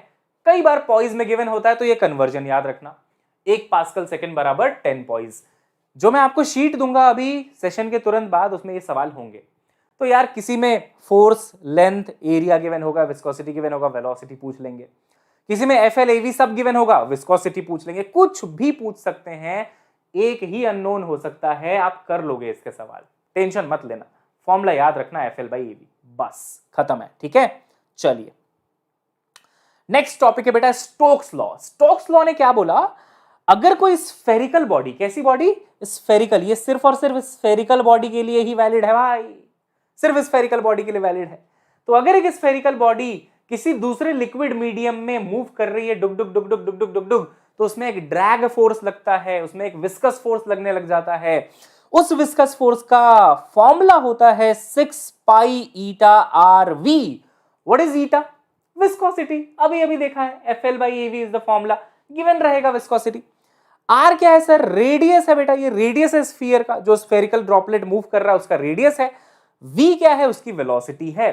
कई बार पॉइज में गिवन होता है तो ये कन्वर्जन याद रखना, एक पास्कल सेकंड बराबर 10 पॉइज। जो मैं आपको शीट दूंगा अभी सेशन के तुरंत बाद, उसमें ये सवाल होंगे। तो यार किसी में फोर्स, लेंथ, एरिया गिवन होगा, विस्कोसिटी गिवन होगा, वेलोसिटी पूछ लेंगे, किसी में FL AV सब गिवन होगा, विस्कोसिटी पूछ लेंगे, कुछ भी पूछ सकते हैं, एक ही अननोन हो सकता है, आप कर लोगे इसके सवाल, टेंशन मत लेना, फॉर्मूला याद रखना FL बाई AV, बस खत्म है, ठीक है। चलिए नेक्स्ट टॉपिक है बेटा स्टोक्स लॉ। स्टोक्स लॉ ने क्या बोला, अगर कोई स्फेरिकल बॉडी, कैसी बॉडी, स्फेरिकल, ये सिर्फ और सिर्फ स्फेरिकल बॉडी के लिए ही वैलिड है भाई, सिर्फ स्फेरिकल बॉडी के लिए वैलिड है। तो अगर एक स्फेरिकल बॉडी किसी दूसरे लिक्विड मीडियम में मूव कर रही है, डुग डुग डुग डुग डुग डुग डुग डुग, तो उसमें एक ड्रैग फोर्स लगता है, उसमें एक विस्कस फोर्स लगने लग जाता है, उस विस्कस फोर्स का फॉर्मूला होता है 6 पाई ईटा RV। What is eta, viscosity, अभी अभी देखा है, FL by AV is the formula, given रहेगा विस्कोसिटी। R क्या है सर, रेडियस है बेटा, ये रेडियस है स्फीयर का, जो स्फेरिकल ड्रॉपलेट मूव कर रहा है उसका रेडियस है। V क्या है, उसकी वेलोसिटी है।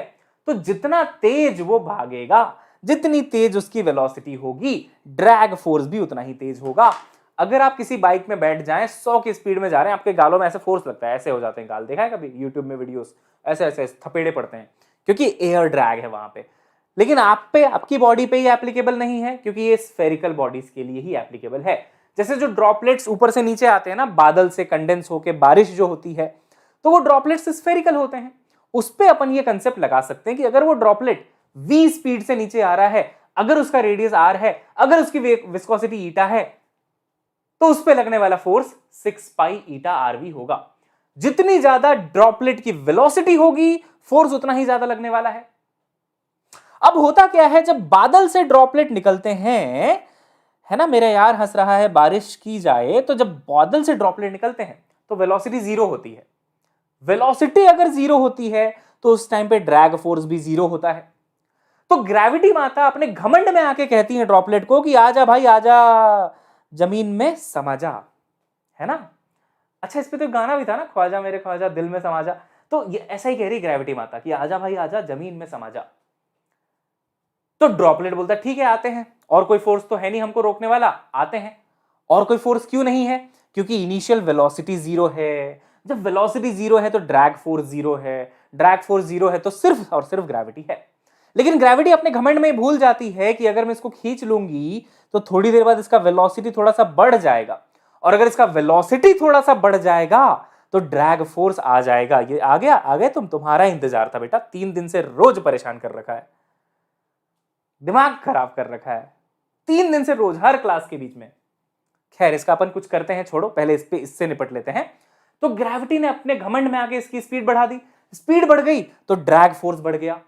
तो जितना तेज वो भागेगा, जितनी तेज उसकी वेलोसिटी होगी, ड्रैग फोर्स भी उतना ही तेज होगा। अगर आप किसी बाइक में बैठ जाएं, 100 की स्पीड में जा रहे हैं, आपके गालों में ऐसे फोर्स लगता है, ऐसे हो जाते हैं गाल, देखा है कभी यूट्यूब में वीडियोस, ऐसे ऐसे थपेड़े पड़ते हैं, क्योंकि एयर ड्रैग है वहां पे। लेकिन आप पे, आपकी बॉडी पे ही एप्लीकेबल नहीं है, क्योंकि ये स्फेरिकल बॉडीज के लिए ही एप्लीकेबल है। जैसे जो ड्रॉपलेट्स ऊपर से नीचे आते हैं ना, बादल से कंडेंस होके बारिश जो होती है, तो वो ड्रॉपलेट्स स्फेरिकल होते हैं। उस पे अपन ये कंसेप्ट लगा सकते हैं कि अगर वो ड्रॉपलेट v स्पीड से नीचे आ रहा है, अगर उसका रेडियस r है, अगर उसकी विस्कोसिटी ईटा है, तो उस पे लगने वाला फोर्स 6 पाई ईटा rv होगा। जितनी ज्यादा ड्रॉपलेट की वेलोसिटी होगी, फोर्स उतना ही ज्यादा लगने वाला है। अब होता क्या है, जब बादल से ड्रॉपलेट निकलते हैं, है ना, मेरा यार हंस रहा है, बारिश की जाए तो जब बादल से ड्रॉपलेट निकलते हैं तो वेलोसिटी जीरो होती है। वेलोसिटी अगर जीरो होती है तो उस टाइम पे ड्रैग फोर्स भी जीरो होता है। तो ग्रेविटी माता अपने घमंड में आके कहती है ड्रॉपलेट को कि आजा भाई आजा, जमीन में समा जा, है ना। अच्छा, इस पे तो गाना भी था ना, ख्वाजा मेरे ख्वाजा दिल में समा जा। तो ये ऐसा ही कह रही ग्रेविटी माता कि आजा भाई आजा, जमीन में समा जा। तो ड्रॉपलेट बोलता ठीक है आते हैं, और कोई फोर्स तो है नहीं हमको रोकने वाला, आते हैं। और कोई फोर्स क्यों नहीं है? क्योंकि इनिशियल वेलोसिटी जीरो है। जब वेलोसिटी जीरो है तो ड्रैग फोर्स जीरो है, ड्रैग फोर्स जीरो है तो सिर्फ और सिर्फ ग्रेविटी है। लेकिन ग्रेविटी अपने घमंड में भूल जाती है कि अगर मैं इसको खींच लूंगी तो थोड़ी देर बाद इसका वेलोसिटी थोड़ा सा बढ़ जाएगा, और अगर इसका वेलोसिटी थोड़ा सा बढ़ जाएगा तो ड्रैग फोर्स आ जाएगा। ये आ गया, आ गए तुम, तुम्हारा इंतजार था बेटा, 3 दिन से रोज परेशान कर रखा है, दिमाग खराब कर रखा है 3 दिन से रोज हर क्लास के बीच में। खैर, इसका अपन कुछ करते हैं, छोड़ो, पहले इससे निपट लेते हैं। तो ग्रेविटी ने अपने घमंड में आके इसकी स्पीड बढ़ा दी, स्पीड बढ़ गई तो ड्रैग फोर्स बढ़ गया।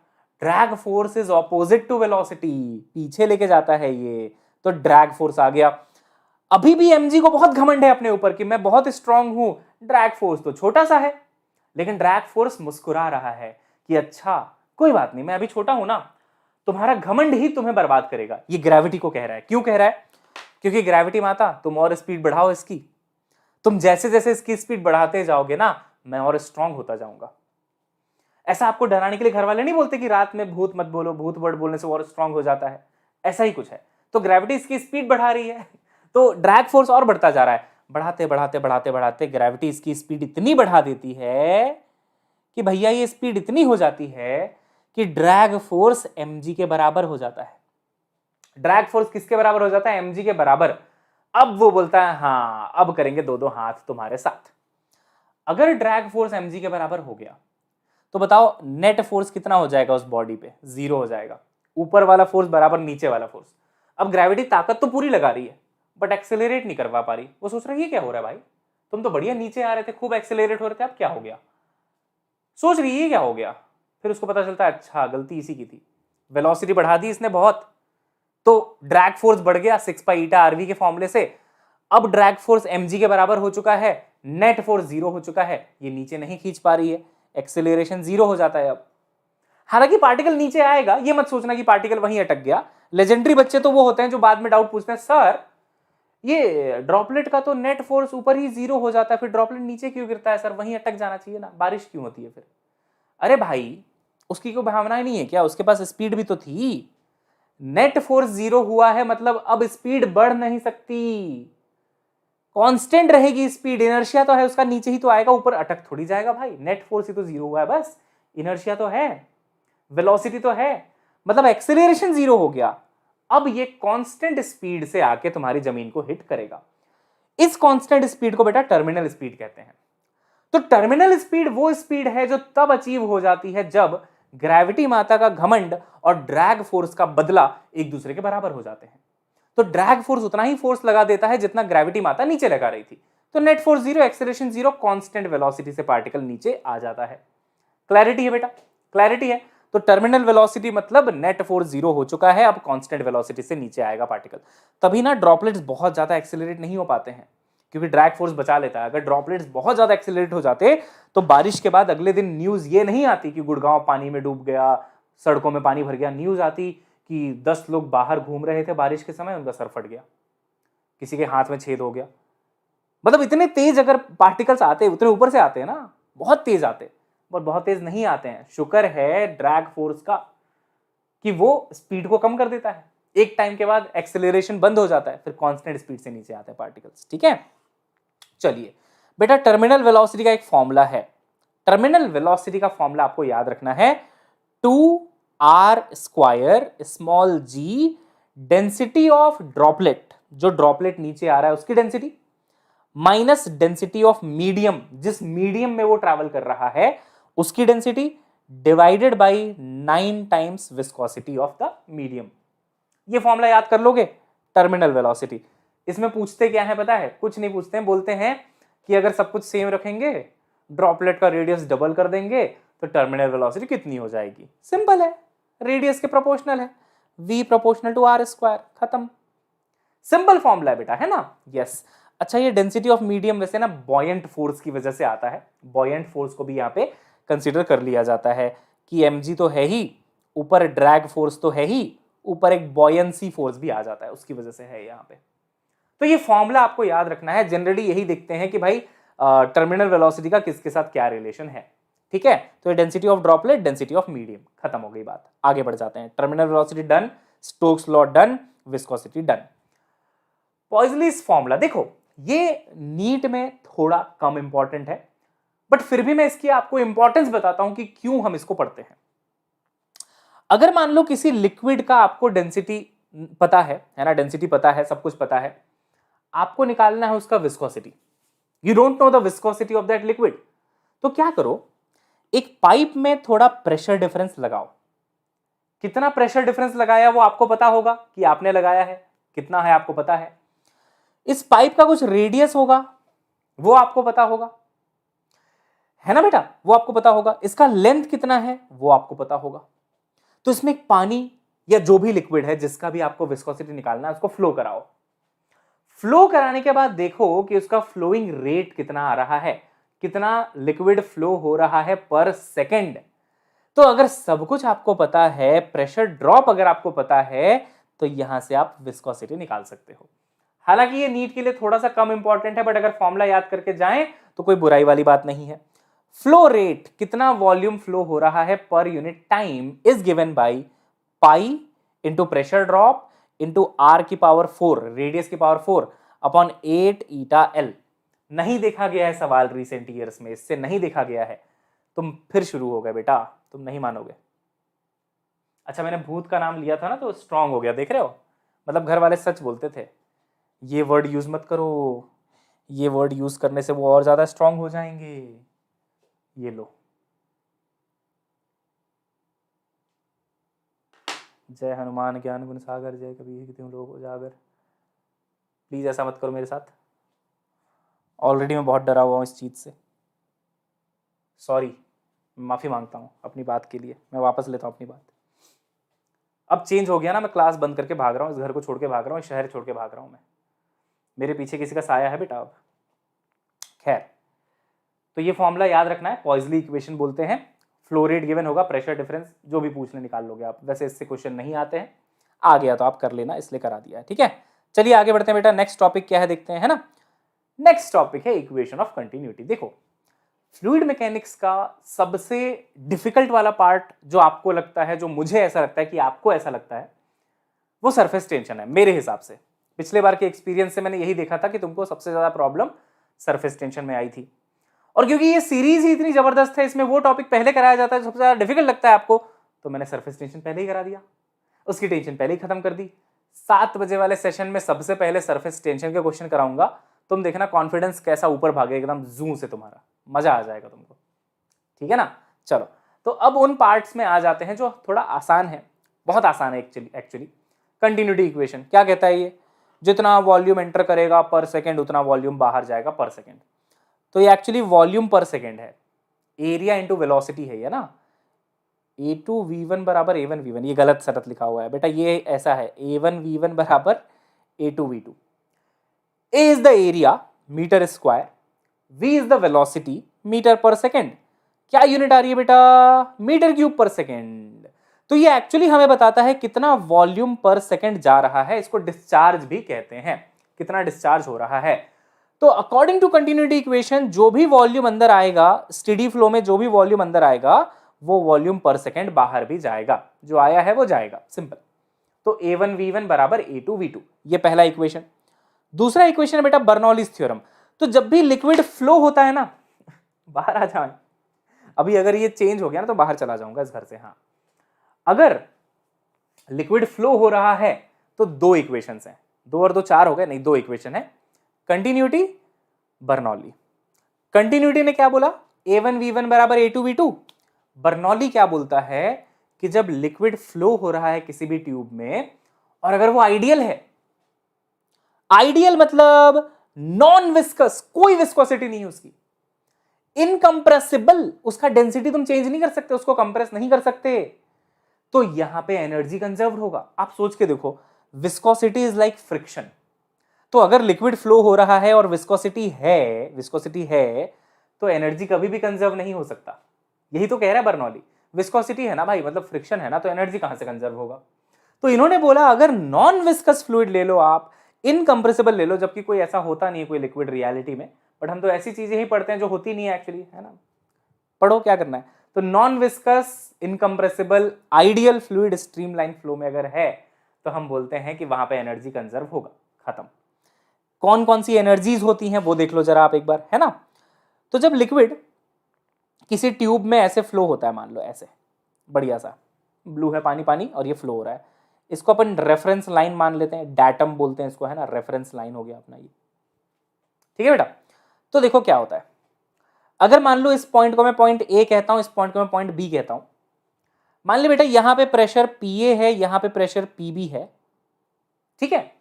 Drag force is opposite to velocity, पीछे लेके जाता है ये, तो ड्रैग फोर्स आ गया। अभी भी mg को बहुत घमंड है अपने ऊपर कि मैं बहुत स्ट्रांग हूं, ड्रैग फोर्स तो छोटा सा है। लेकिन ड्रैग फोर्स मुस्कुरा रहा है कि अच्छा कोई बात नहीं, मैं अभी छोटा हूं ना, तुम्हारा घमंड ही तुम्हें बर्बाद करेगा। ये ग्रेविटी को कह रहा है। क्यों कह रहा है? क्योंकि ग्रेविटी माता, तुम और स्पीड बढ़ाओ इसकी, तुम जैसे जैसे इसकी स्पीड बढ़ाते जाओगे ना, मैं और स्ट्रांग होता जाऊंगा। ऐसा आपको डराने के लिए घर वाले नहीं बोलते कि रात में भूत मत बोलो, भूत वर्ड बोलने से और स्ट्रांग हो जाता है, ऐसा ही कुछ है। तो ग्रेविटी इसकी स्पीड बढ़ा रही है, तो ड्रैग फोर्स और बढ़ता जा रहा है। बढ़ाते बढ़ाते बढ़ाते बढ़ाते ग्रेविटी इसकी स्पीड इतनी बढ़ा देती है कि भैया ये स्पीड इतनी हो जाती है कि ड्रैग फोर्स mg के बराबर हो जाता है। ड्रैग फोर्स किसके बराबर हो जाता है? mg के बराबर। अब वो बोलता है हाँ, अब करेंगे दो दो हाथ तुम्हारे साथ। अगर ड्रैग फोर्स mg के बराबर हो गया तो बताओ नेट फोर्स कितना हो जाएगा उस बॉडी पे? जीरो हो जाएगा। ऊपर वाला फोर्स बराबर नीचे वाला फोर्स। अब ग्रेविटी ताकत तो पूरी लगा रही है बट एक्सेलरेट नहीं करवा पा रही। वो सोच रही है क्या हो रहा है भाई, तुम तो बढ़िया नीचे आ रहे थे, खूब एक्सेलरेट हो रहे थे, अब क्या हो गया? सोच रही है क्या हो गया। फिर उसको पता चलता है अच्छा गलती इसी की थी, वेलोसिटी बढ़ा दी इसने बहुत, तो ड्रैग फोर्स बढ़ गया 6 पाई ईटा आरवी के फॉर्मूले से। अब ड्रैग फोर्स mg के बराबर हो चुका है, नेट फोर्स जीरो हो चुका है, ये नीचे नहीं खींच पा रही है, एक्सेलरेशन जीरो हो जाता है। अब हालांकि पार्टिकल नीचे आएगा, ये मत सोचना कि पार्टिकल वहीं अटक गया। लेजेंडरी बच्चे तो वो होते हैं जो बाद में डाउट पूछते हैं, सर ये ड्रॉपलेट का तो नेट फोर्स ऊपर ही जीरो हो जाता है, फिर ड्रॉपलेट नीचे क्यों गिरता है? सर वहीं अटक जाना चाहिए ना, बारिश क्यों होती है फिर? अरे भाई, उसकी कोई भावना नहीं है क्या? उसके पास स्पीड भी तो थी। नेट फोर्स जीरो हुआ है मतलब अब स्पीड बढ़ नहीं सकती, कांस्टेंट रहेगी स्पीड। इनर्शिया तो है उसका, नीचे ही तो आएगा, ऊपर अटक थोड़ी जाएगा भाई। नेट फोर्स ही तो जीरो हुआ है, बस इनर्शिया तो है, वेलोसिटी तो है, मतलब एक्सेलरेशन जीरो हो गया। अब ये कांस्टेंट स्पीड से आके तुम्हारी जमीन को हिट करेगा। इस कांस्टेंट स्पीड को बेटा टर्मिनल स्पीड कहते हैं। तो टर्मिनल स्पीड वो स्पीड है जो तब अचीव हो जाती है जब ग्रेविटी माता का घमंड और ड्रैग फोर्स का बदला एक दूसरे के बराबर हो जाते हैं। तो ड्रैग फोर्स उतना ही फोर्स लगा देता है जितना ग्रेविटी माता नीचे लगा रही थी। तो net force zero, acceleration zero, constant velocity से पार्टिकल नीचे आ जाता है। क्लैरिटी है बेटा? क्लैरिटी है। तो टर्मिनल वेलोसिटी मतलब नेट फोर्स जीरो हो चुका है, अब कांस्टेंट वेलोसिटी से नीचे आएगा पार्टिकल। तभी ना ड्रॉपलेट्स बहुत ज्यादा एक्सेलरेट नहीं हो पाते हैं, क्योंकि ड्रैग फोर्स बचा लेता है। अगर ड्रॉपलेट्स बहुत ज्यादा एक्सेलरेट हो जाते तो बारिश के बाद अगले दिन न्यूज ये नहीं आती कि गुड़गांव पानी में डूब गया, सड़कों में पानी भर गया। न्यूज आती कि 10 लोग बाहर घूम रहे थे बारिश के समय, उनका सर फट गया, किसी के हाथ में छेद हो गया। मतलब इतने तेज अगर पार्टिकल्स आते, उतने ऊपर से आते हैं ना, बहुत तेज आते, और बहुत तेज नहीं आते हैं। शुक्र है ड्रैग फोर्स का कि वो स्पीड को कम कर देता है। एक टाइम के बाद एक्सेलरेशन बंद हो जाता है, फिर कांस्टेंट स्पीड से नीचे आते हैं पार्टिकल्स। ठीक है, चलिए बेटा, टर्मिनल वेलोसिटी का एक फॉर्मूला है। टर्मिनल वेलोसिटी का फॉर्मूला आपको याद रखना है, 2r² small g density of droplet जो ड्रॉपलेट नीचे आ रहा है उसकी density, minus density of medium, जिस मीडियम में वो ट्रैवल कर रहा है उसकी density, divided by 9 times viscosity of the medium. ये फॉर्मूला याद कर लोगे, टर्मिनल वेलोसिटी। इसमें पूछते क्या है पता है? कुछ नहीं पूछते हैं, बोलते हैं कि अगर सब कुछ सेम रखेंगे, ड्रॉपलेट का रेडियस डबल कर देंगे तो टर्मिनल वेलोसिटी कितनी हो जाएगी? सिंपल है, रेडियस के प्रोपोर्शनल है, v proportional to r square, खत्म। सिंपल फॉर्मूला है बेटा, है ना? यस। अच्छा, ये डेंसिटी ऑफ मीडियम वैसे ना बॉयंट फोर्स की वजह से आता है, बॉयंट फोर्स को भी यहाँ पे कंसीडर कर लिया जाता है कि mg तो है ही, ऊपर ड्रैग फोर्स तो है ही, ऊपर एक बॉयंसी फोर्स भी आ जाता है, उसकी वजह से है यहाँ पे। तो ये फॉर्मूला आपको याद रखना है। जनरली यही देखते हैं कि भाई टर्मिनल वेलोसिटी का किसके साथ क्या रिलेशन है, ठीक है? तो ये density of droplet, density of medium, खत्म हो गई बात। आगे बढ़ जाते हैं। Terminal velocity done, Stokes law done, viscosity done. Poiseuille's formula देखो, ये नीट में थोड़ा कम इंपॉर्टेंट है, बट फिर भी मैं इसकी आपको इंपॉर्टेंस बताता हूं कि क्यों हम इसको पढ़ते हैं। अगर मान लो किसी लिक्विड का आपको डेंसिटी पता है ना, डेंसिटी पता है, सब कुछ पता है, आपको निकालना है उसका viscosity. You don't know the viscosity of that liquid, तो क्या करो, एक पाइप में थोड़ा प्रेशर डिफरेंस लगाओ। कितना प्रेशर डिफरेंस लगाया वो आपको पता होगा कि आपने लगाया है, कितना है आपको पता है। इस पाइप का कुछ रेडियस होगा, वो आपको पता होगा, है ना बेटा? वो आपको पता होगा। इसका लेंथ कितना है वो आपको पता होगा। तो इसमें एक पानी या जो भी लिक्विड है जिसका भी आपको विस्कोसिटी निकालना है, उसको फ्लो कराओ। फ्लो कराने के बाद देखो कि उसका फ्लोइंग रेट कितना आ रहा है, कितना लिक्विड फ्लो हो रहा है पर सेकंड। तो अगर सब कुछ आपको पता है, प्रेशर ड्रॉप अगर आपको पता है, तो यहां से आप विस्कोसिटी निकाल सकते हो। हालांकि ये नीट के लिए थोड़ा सा कम इंपॉर्टेंट है, बट अगर फॉर्मूला याद करके जाएं तो कोई बुराई वाली बात नहीं है। फ्लो रेट, कितना वॉल्यूम फ्लो हो रहा है पर unit time, is given by pi into pressure drop into r की पावर 4, रेडियस की पावर 4 अपॉन 8 ईटा एल। नहीं देखा गया है सवाल रिसेंट ईयर्स में, इससे नहीं देखा गया है। तुम फिर शुरू हो गए बेटा, तुम नहीं मानोगे। अच्छा, मैंने भूत का नाम लिया था ना तो स्ट्रांग हो गया, देख रहे हो? मतलब घर वाले सच बोलते थे, ये वर्ड यूज मत करो, ये वर्ड यूज करने से वो और ज्यादा स्ट्रांग हो जाएंगे। ये लो, जय हनुमान ज्ञान गुण सागर, जय कबीर तुम लोग उजागर। प्लीज ऐसा मत करो मेरे साथ, ऑलरेडी मैं बहुत डरा हुआ हूँ इस चीज से। सॉरी, माफी मांगता हूँ अपनी बात के लिए, मैं वापस लेता हूँ अपनी बात। अब चेंज हो गया ना, मैं क्लास बंद करके भाग रहा हूँ, इस घर को छोड़ के भाग रहा हूँ, शहर छोड़ के भाग रहा हूँ मैं। मेरे पीछे किसी का साया है बेटा अब। खैर, तो ये फॉर्मूला याद रखना है, पॉइजली इक्वेशन बोलते हैं। फ्लो रेट गिवन होगा, प्रेशर डिफरेंस जो भी पूछने निकाल लोगे आप। वैसे इससे क्वेश्चन नहीं आते हैं, आ गया तो आप कर लेना, इसलिए करा दिया है, ठीक है? चलिए आगे बढ़ते हैं बेटा। नेक्स्ट टॉपिक क्या है देखते हैं, है ना? नेक्स्ट टॉपिक है इक्वेशन ऑफ कंटिन्यूटी। देखो, फ्लूइड मैकेनिक्स का सबसे डिफिकल्ट वाला पार्ट जो आपको लगता है, जो मुझे ऐसा लगता है कि आपको ऐसा लगता है, वो सरफेस टेंशन है मेरे हिसाब से। पिछले बार के एक्सपीरियंस से मैंने यही देखा था कि तुमको सबसे ज्यादा प्रॉब्लम सरफेस टेंशन में आई थी। और क्योंकि ये सीरीज ही इतनी जबरदस्त है, इसमें वो टॉपिक पहले कराया जाता है सबसे ज्यादा डिफिकल्ट लगता है आपको, तो मैंने सरफेस टेंशन पहले ही करा दिया, उसकी टेंशन पहले ही खत्म कर दी। 7 बजे वाले सेशन में सबसे पहले सरफेस टेंशन के क्वेश्चन कराऊंगा, तुम देखना कॉन्फिडेंस कैसा ऊपर भागे एकदम जू से, तुम्हारा मजा आ जाएगा तुमको, ठीक है ना? चलो, तो अब उन पार्ट्स में आ जाते हैं जो थोड़ा आसान है, बहुत आसान है एक्चुअली। कंटिन्यूटी इक्वेशन क्या कहता है? ये जितना वॉल्यूम एंटर करेगा पर सेकेंड उतना वॉल्यूम बाहर जाएगा पर सेकेंड। तो ये एक्चुअली वॉल्यूम पर सेकेंड है, एरिया इंटू वेलोसिटी है ये ना। A2V1 बराबर A1V1, ये गलत शरत लिखा हुआ है बेटा, ये ऐसा है A1V1 बराबर A2V2। A is the area metre square, V is the velocity metre पर सेकेंड। क्या यूनिट आ रही है बेटा? मीटर क्यूब पर सेकेंड। तो ये एक्चुअली हमें बताता है कितना वॉल्यूम पर सेकेंड जा रहा है, इसको डिस्चार्ज भी कहते हैं, कितना डिस्चार्ज हो रहा है। तो अकॉर्डिंग टू कंटिन्यूटी इक्वेशन, जो भी वॉल्यूम अंदर आएगा स्टेडी फ्लो में, जो भी वॉल्यूम अंदर आएगा वो वॉल्यूम पर सेकेंड बाहर भी जाएगा, जो आया है वो जाएगा, सिंपल। तो A1V1 बराबर A2V2, ये पहला इक्वेशन। दूसरा इक्वेशन है बेटा बर्नौलीज थ्योरम। तो जब भी लिक्विड फ्लो होता है ना, बाहर आ जाए, अभी अगर ये चेंज हो गया ना तो बाहर चला जाऊंगा इस घर से। हाँ, अगर लिक्विड फ्लो हो रहा है तो दो इक्वेशंस हैं, 2 और 2 4 हो गए, नहीं 2 इक्वेशन है। Continuity, Bernoulli. कंटिन्यूटी ने क्या बोला, A1V1 बराबर A2V2। बर्नौली क्या बोलता है कि जब लिक्विड फ्लो हो रहा है किसी भी ट्यूब में और अगर वो आइडियल है, आइडियल मतलब नॉन विस्कस, कोई विस्कोसिटी नहीं है उसकी, इनकंप्रेसिबल, उसका डेंसिटी तुम चेंज नहीं कर सकते, उसको कंप्रेस नहीं कर सकते, तो यहां पे एनर्जी कंजर्व होगा। आप सोच के देखो, विस्कोसिटी इज लाइक फ्रिक्शन। तो अगर लिक्विड फ्लो हो रहा है और विस्कोसिटी है तो एनर्जी कभी भी कंजर्व नहीं हो सकता। यही तो कह रहा है बर्नौली, विस्कोसिटी है ना भाई, मतलब फ्रिक्शन है ना, तो एनर्जी कहां से कंजर्व होगा। तो इन्होंने बोला अगर नॉन विस्कस फ्लूइड ले लो आप, इनकंप्रेसिबल ले लो, जबकि कोई ऐसा होता नहीं है कोई लिक्विड रियलिटी में, बट हम तो ऐसी चीजें ही पढ़ते हैं जो होती नहीं है एक्चुअली, है ना, पढ़ो क्या करना है। तो non viscous, incompressible, ideal fluid streamline flow में अगर है तो हम बोलते हैं कि वहां पे एनर्जी कंजर्व होगा। खत्म। कौन कौन सी एनर्जीज होती हैं वो देख लो जरा आप एक बार, है ना। तो जब लिक्विड किसी ट्यूब में ऐसे फ्लो होता है, मान लो ऐसे बढ़िया सा ब्लू है पानी पानी और ये फ्लो हो रहा है, इसको अपन रेफरेंस लाइन मान लेते हैं, डैटम बोलते हैं इसको, है ना, रेफरेंस लाइन हो गया अपना ये, ठीक है बेटा। तो देखो क्या होता है, अगर मान लो इस पॉइंट को मैं पॉइंट ए कहता हूं, इस पॉइंट को मैं पॉइंट बी कहता हूं, मान लो बेटा यहां पे प्रेशर पीए है, यहां पे प्रेशर पीबी है, ठीक है।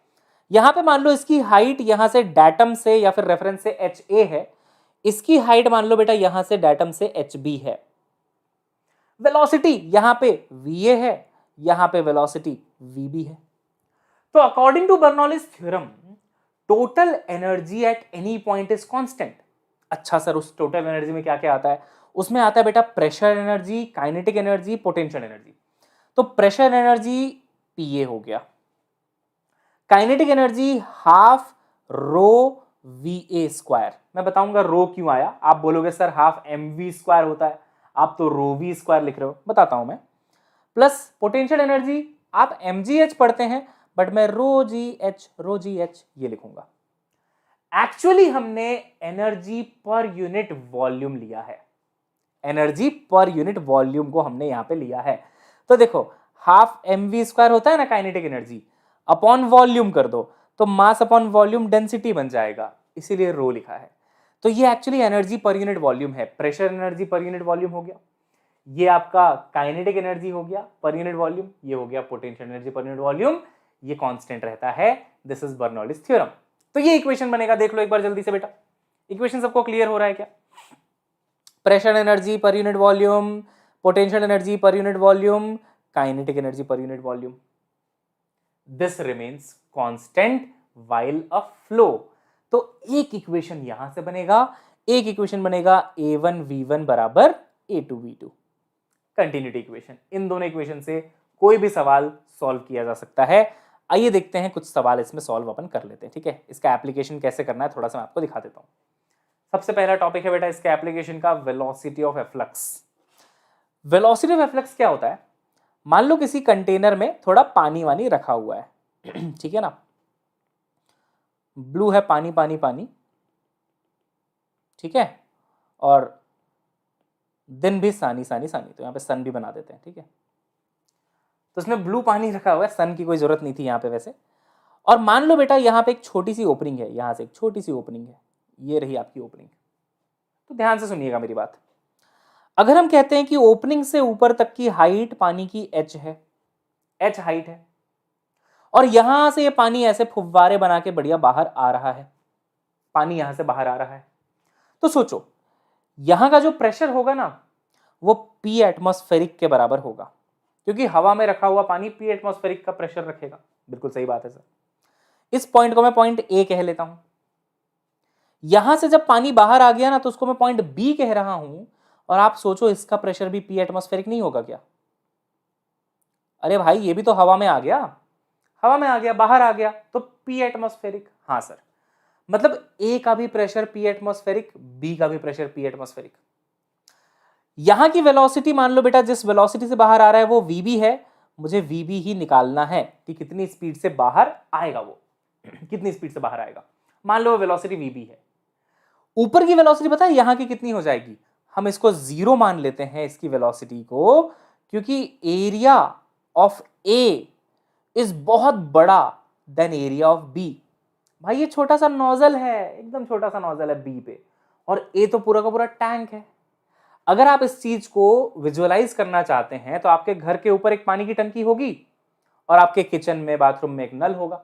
यहां पे मान लो इसकी हाइट यहां से डैटम से या फिर रेफरेंस से एच ए है, इसकी हाइट मान लो बेटा यहां से डैटम से एच बी है। वेलोसिटी यहां पे वी ए है, यहां पे वेलोसिटी वी बी है। तो according to Bernoulli's theorem, total energy at any point is constant. अच्छा सर, उस टोटल एनर्जी में क्या क्या आता है, उसमें आता है बेटा pressure energy, kinetic energy, potential energy. तो प्रेशर एनर्जी पीए हो गया, kinetic energy half rho v a square. मैं बताऊंगा रो क्यों आया, आप बोलोगे sir half m v square होता है, आप तो रो वी स्क्वायर लिख रहे हो, बताता हूं मैं। प्लस पोटेंशियल एनर्जी आप एम जी एच पढ़ते हैं, बट मैं रो जी एच ये लिखूंगा। एक्चुअली हमने एनर्जी पर यूनिट वॉल्यूम लिया है, एनर्जी पर यूनिट वॉल्यूम को हमने यहां पे लिया है। तो देखो हाफ एम वी स्क्वायर होता है ना काइनेटिक एनर्जी, अपॉन वॉल्यूम कर दो तो मास अपॉन वॉल्यूम डेंसिटी बन जाएगा, इसीलिए रो लिखा है। तो ये actually energy per unit volume है, pressure energy per unit volume हो गया, ये आपका काइनेटिक एनर्जी हो गया पर यूनिट वॉल्यूम, ये हो गया potential energy per unit volume, ये कांस्टेंट रहता है। This is Bernoulli's theorem. तो ये इक्वेशन बनेगा, देख लो एक बार जल्दी से बेटा, इक्वेशन सबको क्लियर हो रहा है क्या। Pressure energy per unit volume, potential energy per unit volume, kinetic energy per unit volume, this remains constant while a flow. तो एक इक्वेशन यहां से बनेगा, एक इक्वेशन बनेगा A1V1 बराबर A2V2, कंटिन्यूटी इक्वेशन। इन दोनों इक्वेशन से कोई भी सवाल सॉल्व किया जा सकता है। आइए देखते हैं कुछ सवाल इसमें सॉल्व अपन कर लेते हैं, ठीक है। इसका एप्लीकेशन कैसे करना है थोड़ा सा मैं आपको दिखा देता हूं। सबसे पहला टॉपिक है बेटा इसके एप्लीकेशन का, velocity of efflux. Velocity of efflux क्या होता है, मान लो किसी कंटेनर में थोड़ा पानी वानी रखा हुआ है ठीक है ना, ब्लू है पानी पानी पानी, ठीक है, और दिन भी सानी सानी सानी, तो यहाँ पे सन भी बना देते हैं, ठीक है। तो इसमें ब्लू पानी रखा हुआ है, सन की कोई जरूरत नहीं थी यहाँ पे वैसे। और मान लो बेटा यहाँ पे एक छोटी सी ओपनिंग है, यहाँ से एक छोटी सी ओपनिंग है, ये रही आपकी ओपनिंग। तो ध्यान से सुनिएगा मेरी बात, अगर हम कहते हैं कि ओपनिंग से ऊपर तक की हाइट पानी की h है, h हाइट है, और यहां से ये पानी ऐसे फुव्वारे बना के बढ़िया बाहर आ रहा है, पानी यहां से बाहर आ रहा है, तो सोचो यहां का जो प्रेशर होगा ना वो P एटमॉस्फेरिक के बराबर होगा, क्योंकि हवा में रखा हुआ पानी P एटमॉस्फेरिक का प्रेशर रखेगा। बिल्कुल सही बात है सर। इस पॉइंट को मैं पॉइंट ए कह लेता हूं, यहां से जब पानी बाहर आ गया ना तो उसको मैं पॉइंट बी कह रहा हूं, और आप सोचो इसका प्रेशर भी P एटमॉस्फेरिक नहीं होगा क्या। अरे भाई ये भी तो हवा में आ गया, हवा में आ गया, बाहर आ गया, तो P एटमॉस्फेरिक। हाँ सर, मतलब ए का भी प्रेशर P एटमॉस्फेरिक, बी का भी प्रेशर P एटमॉस्फेरिक। यहां की वेलोसिटी मान लो बेटा जिस वेलोसिटी से बाहर आ रहा है वो VB है, मुझे VB ही निकालना है कि कितनी स्पीड से बाहर आएगा वो कितनी स्पीड से बाहर आएगा। मान लो वेलोसिटी VB है, ऊपर की वेलोसिटी पता है यहां की कितनी हो जाएगी, हम इसको 0 मान लेते हैं इसकी वेलोसिटी को, क्योंकि एरिया ऑफ ए इज बहुत बड़ा देन एरिया ऑफ बी। भाई ये छोटा सा नोजल है, एकदम छोटा सा नोजल है बी पे, और ए तो पूरा का पूरा टैंक है। अगर आप इस चीज को विजुअलाइज करना चाहते हैं तो आपके घर के ऊपर एक पानी की टंकी होगी और आपके किचन में बाथरूम में एक नल होगा।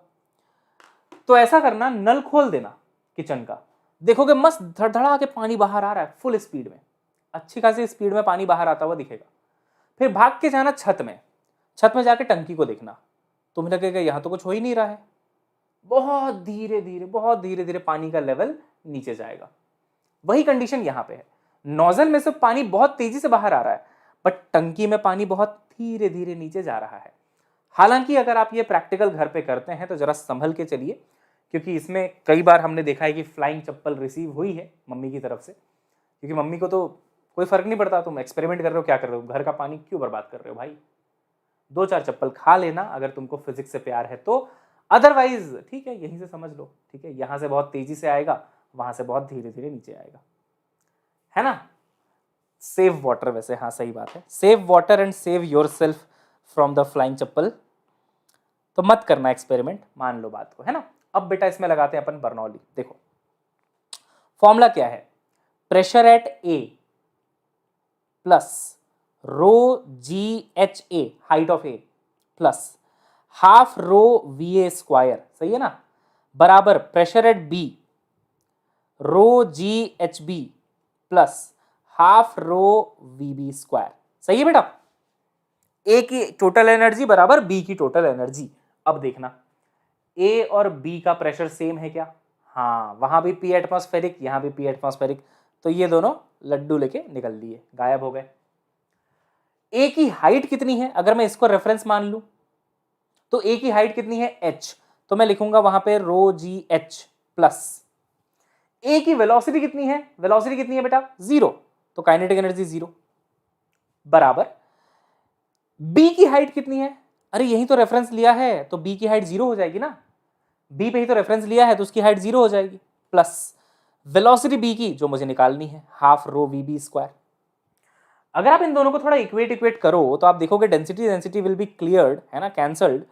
तो ऐसा करना, नल खोल देना किचन का, देखोगे मस्त धड़धड़ा के पानी बाहर आ रहा है फुल स्पीड में, अच्छी खासी स्पीड में पानी बाहर आता हुआ दिखेगा। फिर भाग के जाना छत में, छत में जाके टंकी को देखना, तुम्हें लगेगा यहां तो कुछ हो ही नहीं रहा है। बहुत धीरे धीरे पानी का लेवल नीचे जाएगा। वही कंडीशन यहां पे है, नोजल में से पानी बहुत तेजी से बाहर आ रहा है, बट टंकी में पानी बहुत धीरे धीरे नीचे जा रहा है। हालांकि अगर आप ये प्रैक्टिकल घर पे करते हैं तो जरा संभल के चलिए, क्योंकि इसमें कई बार हमने देखा है कि फ्लाइंग चप्पल रिसीव हुई है मम्मी की तरफ से, क्योंकि मम्मी को तो कोई फर्क नहीं पड़ता तुम एक्सपेरिमेंट कर रहे हो क्या कर रहे हो, घर का पानी क्यों बर्बाद कर रहे हो भाई, 2-4 चप्पल खा लेना अगर तुमको फिजिक्स से प्यार है तो, अदरवाइज ठीक है यहीं से समझ लो, ठीक है यहां से बहुत तेजी से आएगा, वहां से बहुत धीरे धीरे नीचे आएगा, है ना। सेव वाटर, वैसे हाँ सही बात है, save water and save yourself from the flying chappal. तो मत करना एक्सपेरिमेंट, मान लो बात को, है ना। अब बेटा इसमें लगाते हैं अपन बर्नौली। देखो फॉर्मूला क्या है, pressure at a plus rho g h a, height of a, plus half rho v a square, सही है ना, बराबर pressure at b rho g h b plus half rho v b square, सही है बेटा। A की total energy बराबर b की टोटल एनर्जी। अब देखना ए और बी का प्रेशर सेम है क्या, हाँ वहां भी पी एटमॉस्फेरिक, यहां भी पी एटमॉस्फेरिक, तो ये दोनों लड्डू लेके निकल लिए, गायब हो गए। ए की हाइट कितनी है, अगर मैं इसको रेफरेंस मान लूं तो ए की हाइट कितनी है एच, तो मैं लिखूंगा वहां पे रो जी एच प्लस ए की वेलोसिटी कितनी है, वेलोसिटी कितनी है बेटा 0, तो काइनेटिक एनर्जी 0, बराबर बी की हाइट कितनी है, अरे यही तो रेफरेंस लिया है तो बी की हाइट 0 हो जाएगी ना, बी पे ही तो रेफरेंस लिया है तो उसकी हाइट 0 हो जाएगी, प्लस वेलोसिटी बी की जो मुझे निकालनी है half rho v b square. अगर आप इन दोनों को थोड़ा इक्वेट करो तो आप देखोगे density density will be cleared, है ना, कैंसल्ड,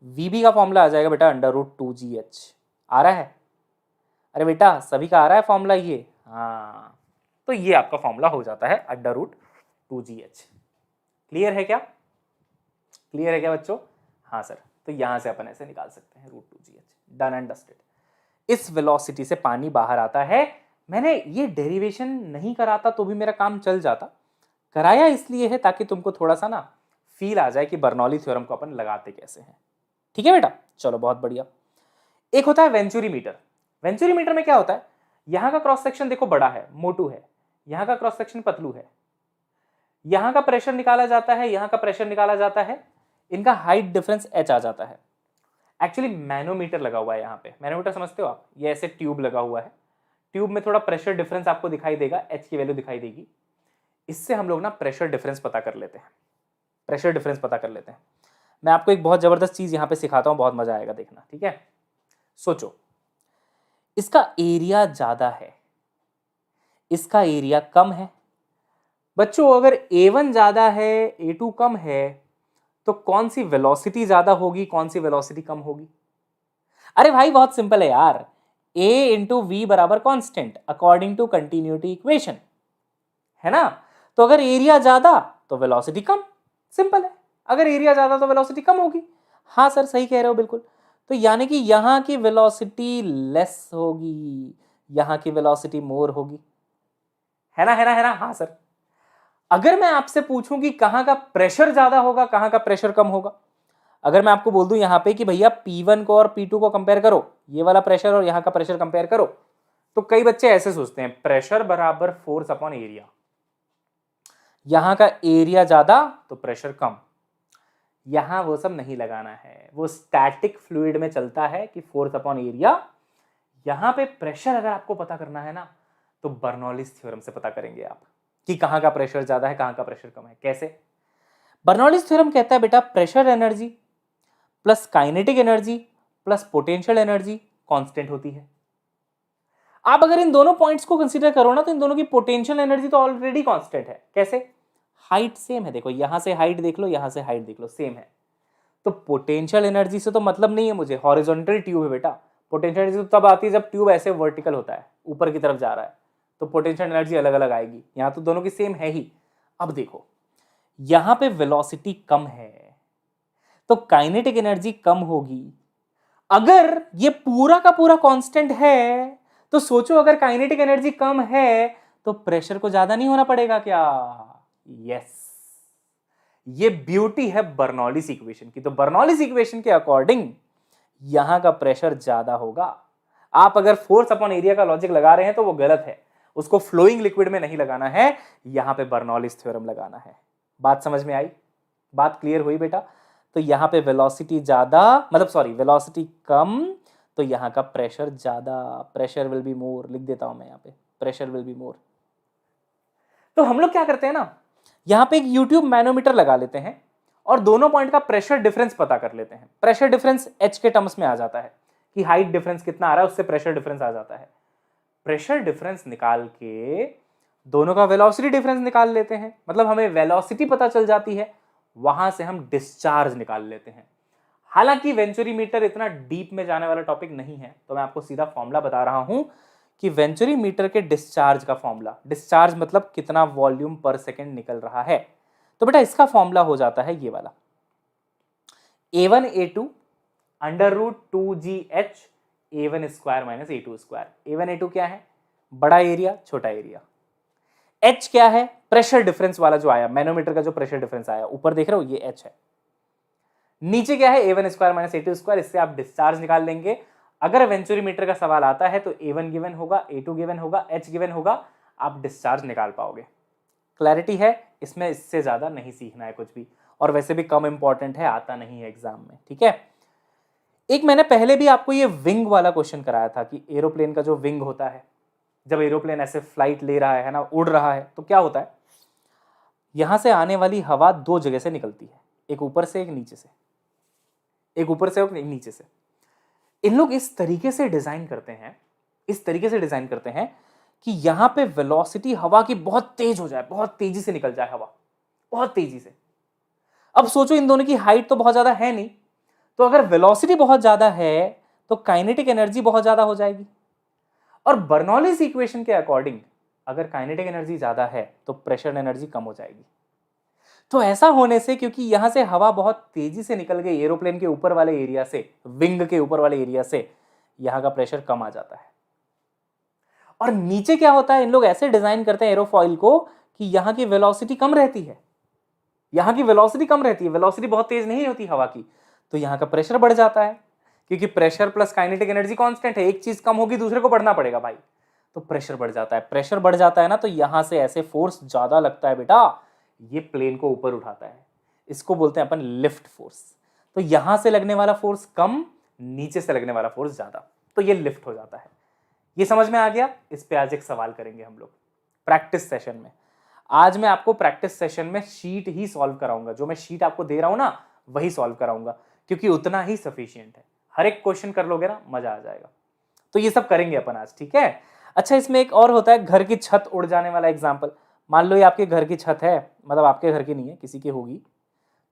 वीबी का फॉर्मूला आ जाएगा बेटा √2gh। आ रहा है, अरे बेटा सभी का आ रहा है फॉर्मूला ये, हाँ तो ये आपका फॉर्मूला हो जाता है √2gh। क्लियर है क्या, क्लियर है क्या बच्चों, हाँ सर, तो यहां से अपन ऐसे निकाल सकते हैं √2gh, डन एंड डस्टेड। इस वेलोसिटी से पानी बाहर आता है। मैंने ये डेरिवेशन नहीं कराता तो भी मेरा काम चल जाता, कराया इसलिए है ताकि तुमको थोड़ा सा ना फील आ जाए कि बर्नौली थ्योरम को अपन लगाते कैसे हैं, ठीक है बेटा, चलो बहुत बढ़िया। एक होता है वेंचुरी मीटर। वेंचुरी मीटर में क्या होता है, यहां का क्रॉस सेक्शन देखो बड़ा है, मोटू है, यहां का क्रॉस सेक्शन पतलू है, यहां का प्रेशर निकाला जाता है, यहां का प्रेशर निकाला जाता है, इनका हाइट डिफरेंस h आ जाता है। एक्चुअली मैनोमीटर लगा हुआ है यहाँ पे, मैनोमीटर समझते हो आप, ये ऐसे ट्यूब लगा हुआ है, ट्यूब में थोड़ा प्रेशर डिफरेंस आपको दिखाई देगा, h की वैल्यू दिखाई देगी, इससे हम लोग ना प्रेशर डिफरेंस पता कर लेते हैं, प्रेशर डिफरेंस पता कर लेते हैं। मैं आपको एक बहुत जबरदस्त चीज यहाँ पे सिखाता हूँ, बहुत मजा आएगा देखना, ठीक है। सोचो इसका एरिया ज्यादा है, इसका एरिया कम है। बच्चों अगर A1 ज्यादा है A2 कम है तो कौन सी वेलोसिटी ज्यादा होगी, कौन सी वेलोसिटी कम होगी। अरे भाई बहुत सिंपल है यार, A इंटू वी बराबर constant according to continuity equation, है ना। तो अगर एरिया ज्यादा तो वेलोसिटी कम, सिंपल है, अगर एरिया ज्यादा तो वेलोसिटी कम होगी। हाँ सर सही कह रहे हो बिल्कुल, तो यानी कि यहां की वेलोसिटी लेस होगी, यहां की वेलोसिटी मोर होगी, है ना, है ना, है ना, हाँ सर। अगर मैं आपसे पूछूं कि कहां का प्रेशर ज्यादा होगा, कहां का प्रेशर कम होगा, अगर मैं आपको बोल दूं यहां पे कि भैया P1 को और P2 को कंपेयर करो, ये वाला प्रेशर और यहां का प्रेशर कंपेयर करो, तो कई बच्चे ऐसे सोचते हैं प्रेशर बराबर फोर्स अपॉन एरिया, यहां का एरिया ज्यादा तो प्रेशर कम। यहां वो सब नहीं लगाना है, वो स्टैटिक फ्लूइड में चलता है कि फोर्स अपॉन एरिया। यहां पे प्रेशर अगर आपको पता करना है ना तो बर्नौलीज थ्योरम से पता करेंगे आप कि कहां का प्रेशर ज्यादा है, कहां का प्रेशर कम है। कैसे, बर्नौलीज थ्योरम कहता है बेटा pressure energy plus kinetic energy plus potential energy constant होती है। आप अगर इन दोनों पॉइंट्स को कंसीडर करो ना तो इन दोनों की पोटेंशियल एनर्जी तो ऑलरेडी कांस्टेंट है। कैसे, हाइट सेम है, देखो यहां से हाइट देख लो, यहां से हाइट देख लो, सेम है, तो पोटेंशियल एनर्जी से तो मतलब नहीं है मुझे, हॉरिजॉन्टल ट्यूब है बेटा। पोटेंशियल एनर्जी तो तब आती है जब ट्यूब ऐसे वर्टिकल होता है, ऊपर की तरफ जा रहा है, तो पोटेंशियल एनर्जी अलग अलग आएगी। यहां तो दोनों की सेम है ही। अब देखो यहां पे वेलोसिटी कम है तो काइनेटिक एनर्जी कम होगी। अगर ये पूरा का पूरा कांस्टेंट है तो सोचो अगर काइनेटिक एनर्जी कम है तो प्रेशर को ज्यादा नहीं होना पड़ेगा क्या? यस, ये ब्यूटी है बर्नौलीज इक्वेशन की। तो बर्नौलीज इक्वेशन के अकॉर्डिंग यहां का प्रेशर ज्यादा होगा। आप अगर फोर्स अपॉन एरिया का लॉजिक लगा रहे हैं तो वो गलत है, उसको फ्लोइंग लिक्विड में नहीं लगाना है, यहां पे बर्नौलीज थ्योरम लगाना है। बात समझ में आई? बात क्लियर हुई बेटा? तो यहां पे वेलोसिटी ज्यादा, मतलब सॉरी वेलोसिटी कम, तो यहां का प्रेशर ज्यादा, प्रेशर विल बी मोर। लिख देता हूं मैं यहां पे, प्रेशर विल बी मोर। तो हम लोग क्या करते हैं ना, यहां पे एक यूट्यूब मैनोमीटर लगा लेते हैं और दोनों पॉइंट का प्रेशर डिफरेंस पता कर लेते हैं। प्रेशर डिफरेंस एच के टर्म्स में आ जाता है कि हाइट डिफरेंस कितना आ रहा है, उससे प्रेशर डिफरेंस आ जाता है। प्रेशर डिफरेंस निकाल के दोनों का वेलोसिटी डिफरेंस निकाल लेते हैं, मतलब हमें वेलोसिटी पता चल जाती है, वहां से हम डिस्चार्ज निकाल लेते हैं। हालांकि वेंचुरीमीटर इतना डीप में जाने वाला टॉपिक नहीं है, तो मैं आपको सीधा फॉर्मूला बता रहा हूं कि वेंचुरीमीटर के डिस्चार्ज का फॉर्मूला, डिस्चार्ज मतलब कितना वॉल्यूम पर सेकेंड निकल रहा है, तो बेटा इसका फॉर्मूला हो जाता है ये वाला, A1A2 under root 2GH A1 square minus A2 square. A1 A2 क्या है? बड़ा एरिया छोटा एरिया। H क्या है? प्रेशर डिफरेंस वाला जो आया, मैनोमीटर का जो प्रेशर डिफरेंस आया, ऊपर देख रहे हो ये H है। नीचे क्या है? A1 square minus A2 square. इससे आप डिस्चार्ज निकाल लेंगे। अगर वेंचुरीमीटर का सवाल आता है तो A1 गिवन होगा, A2 गिवन होगा, H गिवन होगा, आप डिस्चार्ज निकाल पाओगे। क्लैरिटी है? इसमें इससे ज्यादा नहीं सीखना है कुछ भी, और वैसे भी कम इंपॉर्टेंट है, आता नहीं है एग्जाम में, ठीक है। एक मैंने पहले भी आपको ये विंग वाला क्वेश्चन कराया था कि एरोप्लेन का जो विंग होता है, जब एरोप्लेन ऐसे फ्लाइट ले रहा है ना, उड़ रहा है, तो क्या होता है, यहां से आने वाली हवा दो जगह से निकलती है, एक ऊपर से एक नीचे से, एक ऊपर से और एक नीचे से। इन लोग इस तरीके से डिजाइन करते हैं, इस तरीके से डिजाइन करते हैं कि यहां पे वेलोसिटी हवा की बहुत तेज हो जाए, बहुत तेजी से निकल जाए हवा, बहुत तेजी से। अब सोचो इन दोनों की हाइट तो बहुत ज्यादा है नहीं, तो अगर वेलोसिटी बहुत ज्यादा है तो काइनेटिक एनर्जी बहुत ज्यादा हो जाएगी। और बर्नौलीज इक्वेशन के अकॉर्डिंग अगर काइनेटिक एनर्जी ज्यादा है तो प्रेशर एनर्जी कम हो जाएगी। तो ऐसा होने से, क्योंकि यहां से हवा बहुत तेजी से निकल गई एरोप्लेन के ऊपर वाले एरिया से, विंग के ऊपर वाले एरिया से, यहां का प्रेशर कम आ जाता है। और नीचे क्या होता है, इन लोग ऐसे डिजाइन करते हैं एरोफॉइल को कि यहां की वेलोसिटी कम रहती है, यहां की वेलोसिटी कम रहती है, वेलोसिटी बहुत तेज नहीं होती हवा की, तो यहां का प्रेशर बढ़ जाता है, क्योंकि pressure plus kinetic energy constant है, एक चीज कम होगी दूसरे को बढ़ना पड़ेगा भाई, तो प्रेशर बढ़ जाता है। प्रेशर बढ़ जाता है ना, तो यहां से ऐसे फोर्स ज्यादा लगता है बेटा, ये प्लेन को ऊपर उठाता है, इसको बोलते हैं अपन लिफ्ट फोर्स। तो यहां से लगने वाला फोर्स कम, नीचे से लगने वाला फोर्स ज्यादा, तो ये लिफ्ट हो जाता है। ये समझ में आ गया? इस पे आज एक सवाल करेंगे हम लोग प्रैक्टिस सेशन में। आज मैं आपको प्रैक्टिस सेशन में शीट ही सॉल्व कराऊंगा, जो मैं शीट आपको दे रहा हूं ना वही सॉल्व कराऊंगा, क्योंकि उतना ही सफिशिएंट है। हर एक क्वेश्चन कर लोगे ना, मजा आ जाएगा। तो ये सब करेंगे अपन आज, ठीक है। अच्छा, इसमें एक और होता है घर की छत उड़ जाने वाला एग्जाम्पल। मान लो ये आपके घर की छत है, मतलब आपके घर की नहीं है, किसी की होगी,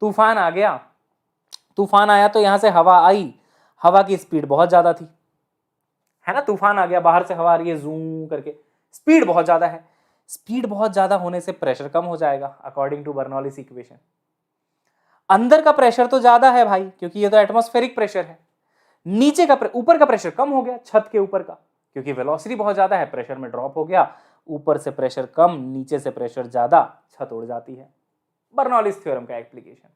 तूफान आ गया, तूफान आया तो यहां से हवा आई, हवा की स्पीड बहुत ज्यादा थी, है ना, तूफान आ गया, बाहर से हवा आ रही है जूम करके, स्पीड बहुत ज्यादा है। स्पीड बहुत ज्यादा होने से प्रेशर कम हो जाएगा अकॉर्डिंग टू बर्नौलीज इक्वेशन। अंदर का प्रेशर तो ज्यादा है भाई, क्योंकि ये तो एटमॉस्फेरिक प्रेशर है। नीचे का ऊपर का प्रेशर कम हो गया, छत के ऊपर का, क्योंकि वेलोसिटी बहुत ज्यादा है, प्रेशर में ड्रॉप हो गया, ऊपर से प्रेशर कम, नीचे से प्रेशर ज्यादा, छत उड़ जाती है। बर्नौलीज थ्योरम का एप्लीकेशन।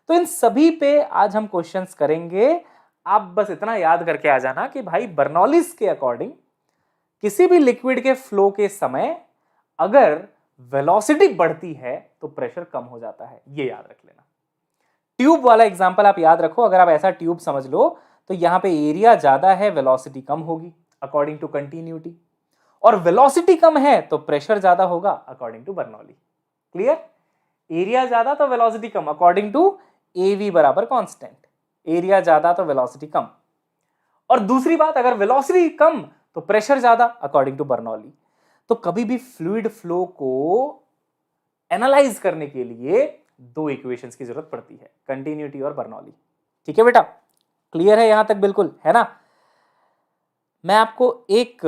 तो इन सभी पे आज हम क्वेश्चंस करेंगे। आप बस इतना याद करके आ जाना कि भाई बर्नौलीज के अकॉर्डिंग किसी भी लिक्विड के फ्लो के समय अगर वेलोसिटी बढ़ती है तो प्रेशर कम हो जाता है, ये याद रख लेना। ट्यूब वाला एग्जांपल आप याद रखो, अगर आप ऐसा ट्यूब समझ लो तो यहां पे एरिया ज्यादा है, वेलोसिटी कम होगी अकॉर्डिंग टू कंटिन्यूटी, और वेलोसिटी कम है तो प्रेशर ज्यादा होगा according to Bernoulli. Clear? Area ज्यादा तो वेलोसिटी कम अकॉर्डिंग टू AV बराबर कांस्टेंट, एरिया ज्यादा तो वेलोसिटी कम। और दूसरी बात, अगर वेलोसिटी कम तो प्रेशर ज्यादा अकॉर्डिंग टू बर्नौली। तो कभी भी फ्लूइड फ्लो को एनालाइज करने के लिए दो इक्वेशंस की जरूरत पड़ती है, कंटिन्यूटी और बर्नौली। ठीक है बेटा, क्लियर है यहां तक, बिल्कुल है ना। मैं आपको एक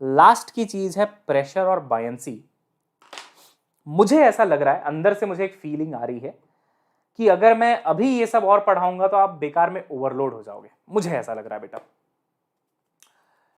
लास्ट की चीज है प्रेशर और बायंसी। मुझे ऐसा लग रहा है, अंदर से मुझे एक फीलिंग आ रही है कि अगर मैं अभी ये सब और पढ़ाऊंगा तो आप बेकार में ओवरलोड हो जाओगे, मुझे ऐसा लग रहा है बेटा।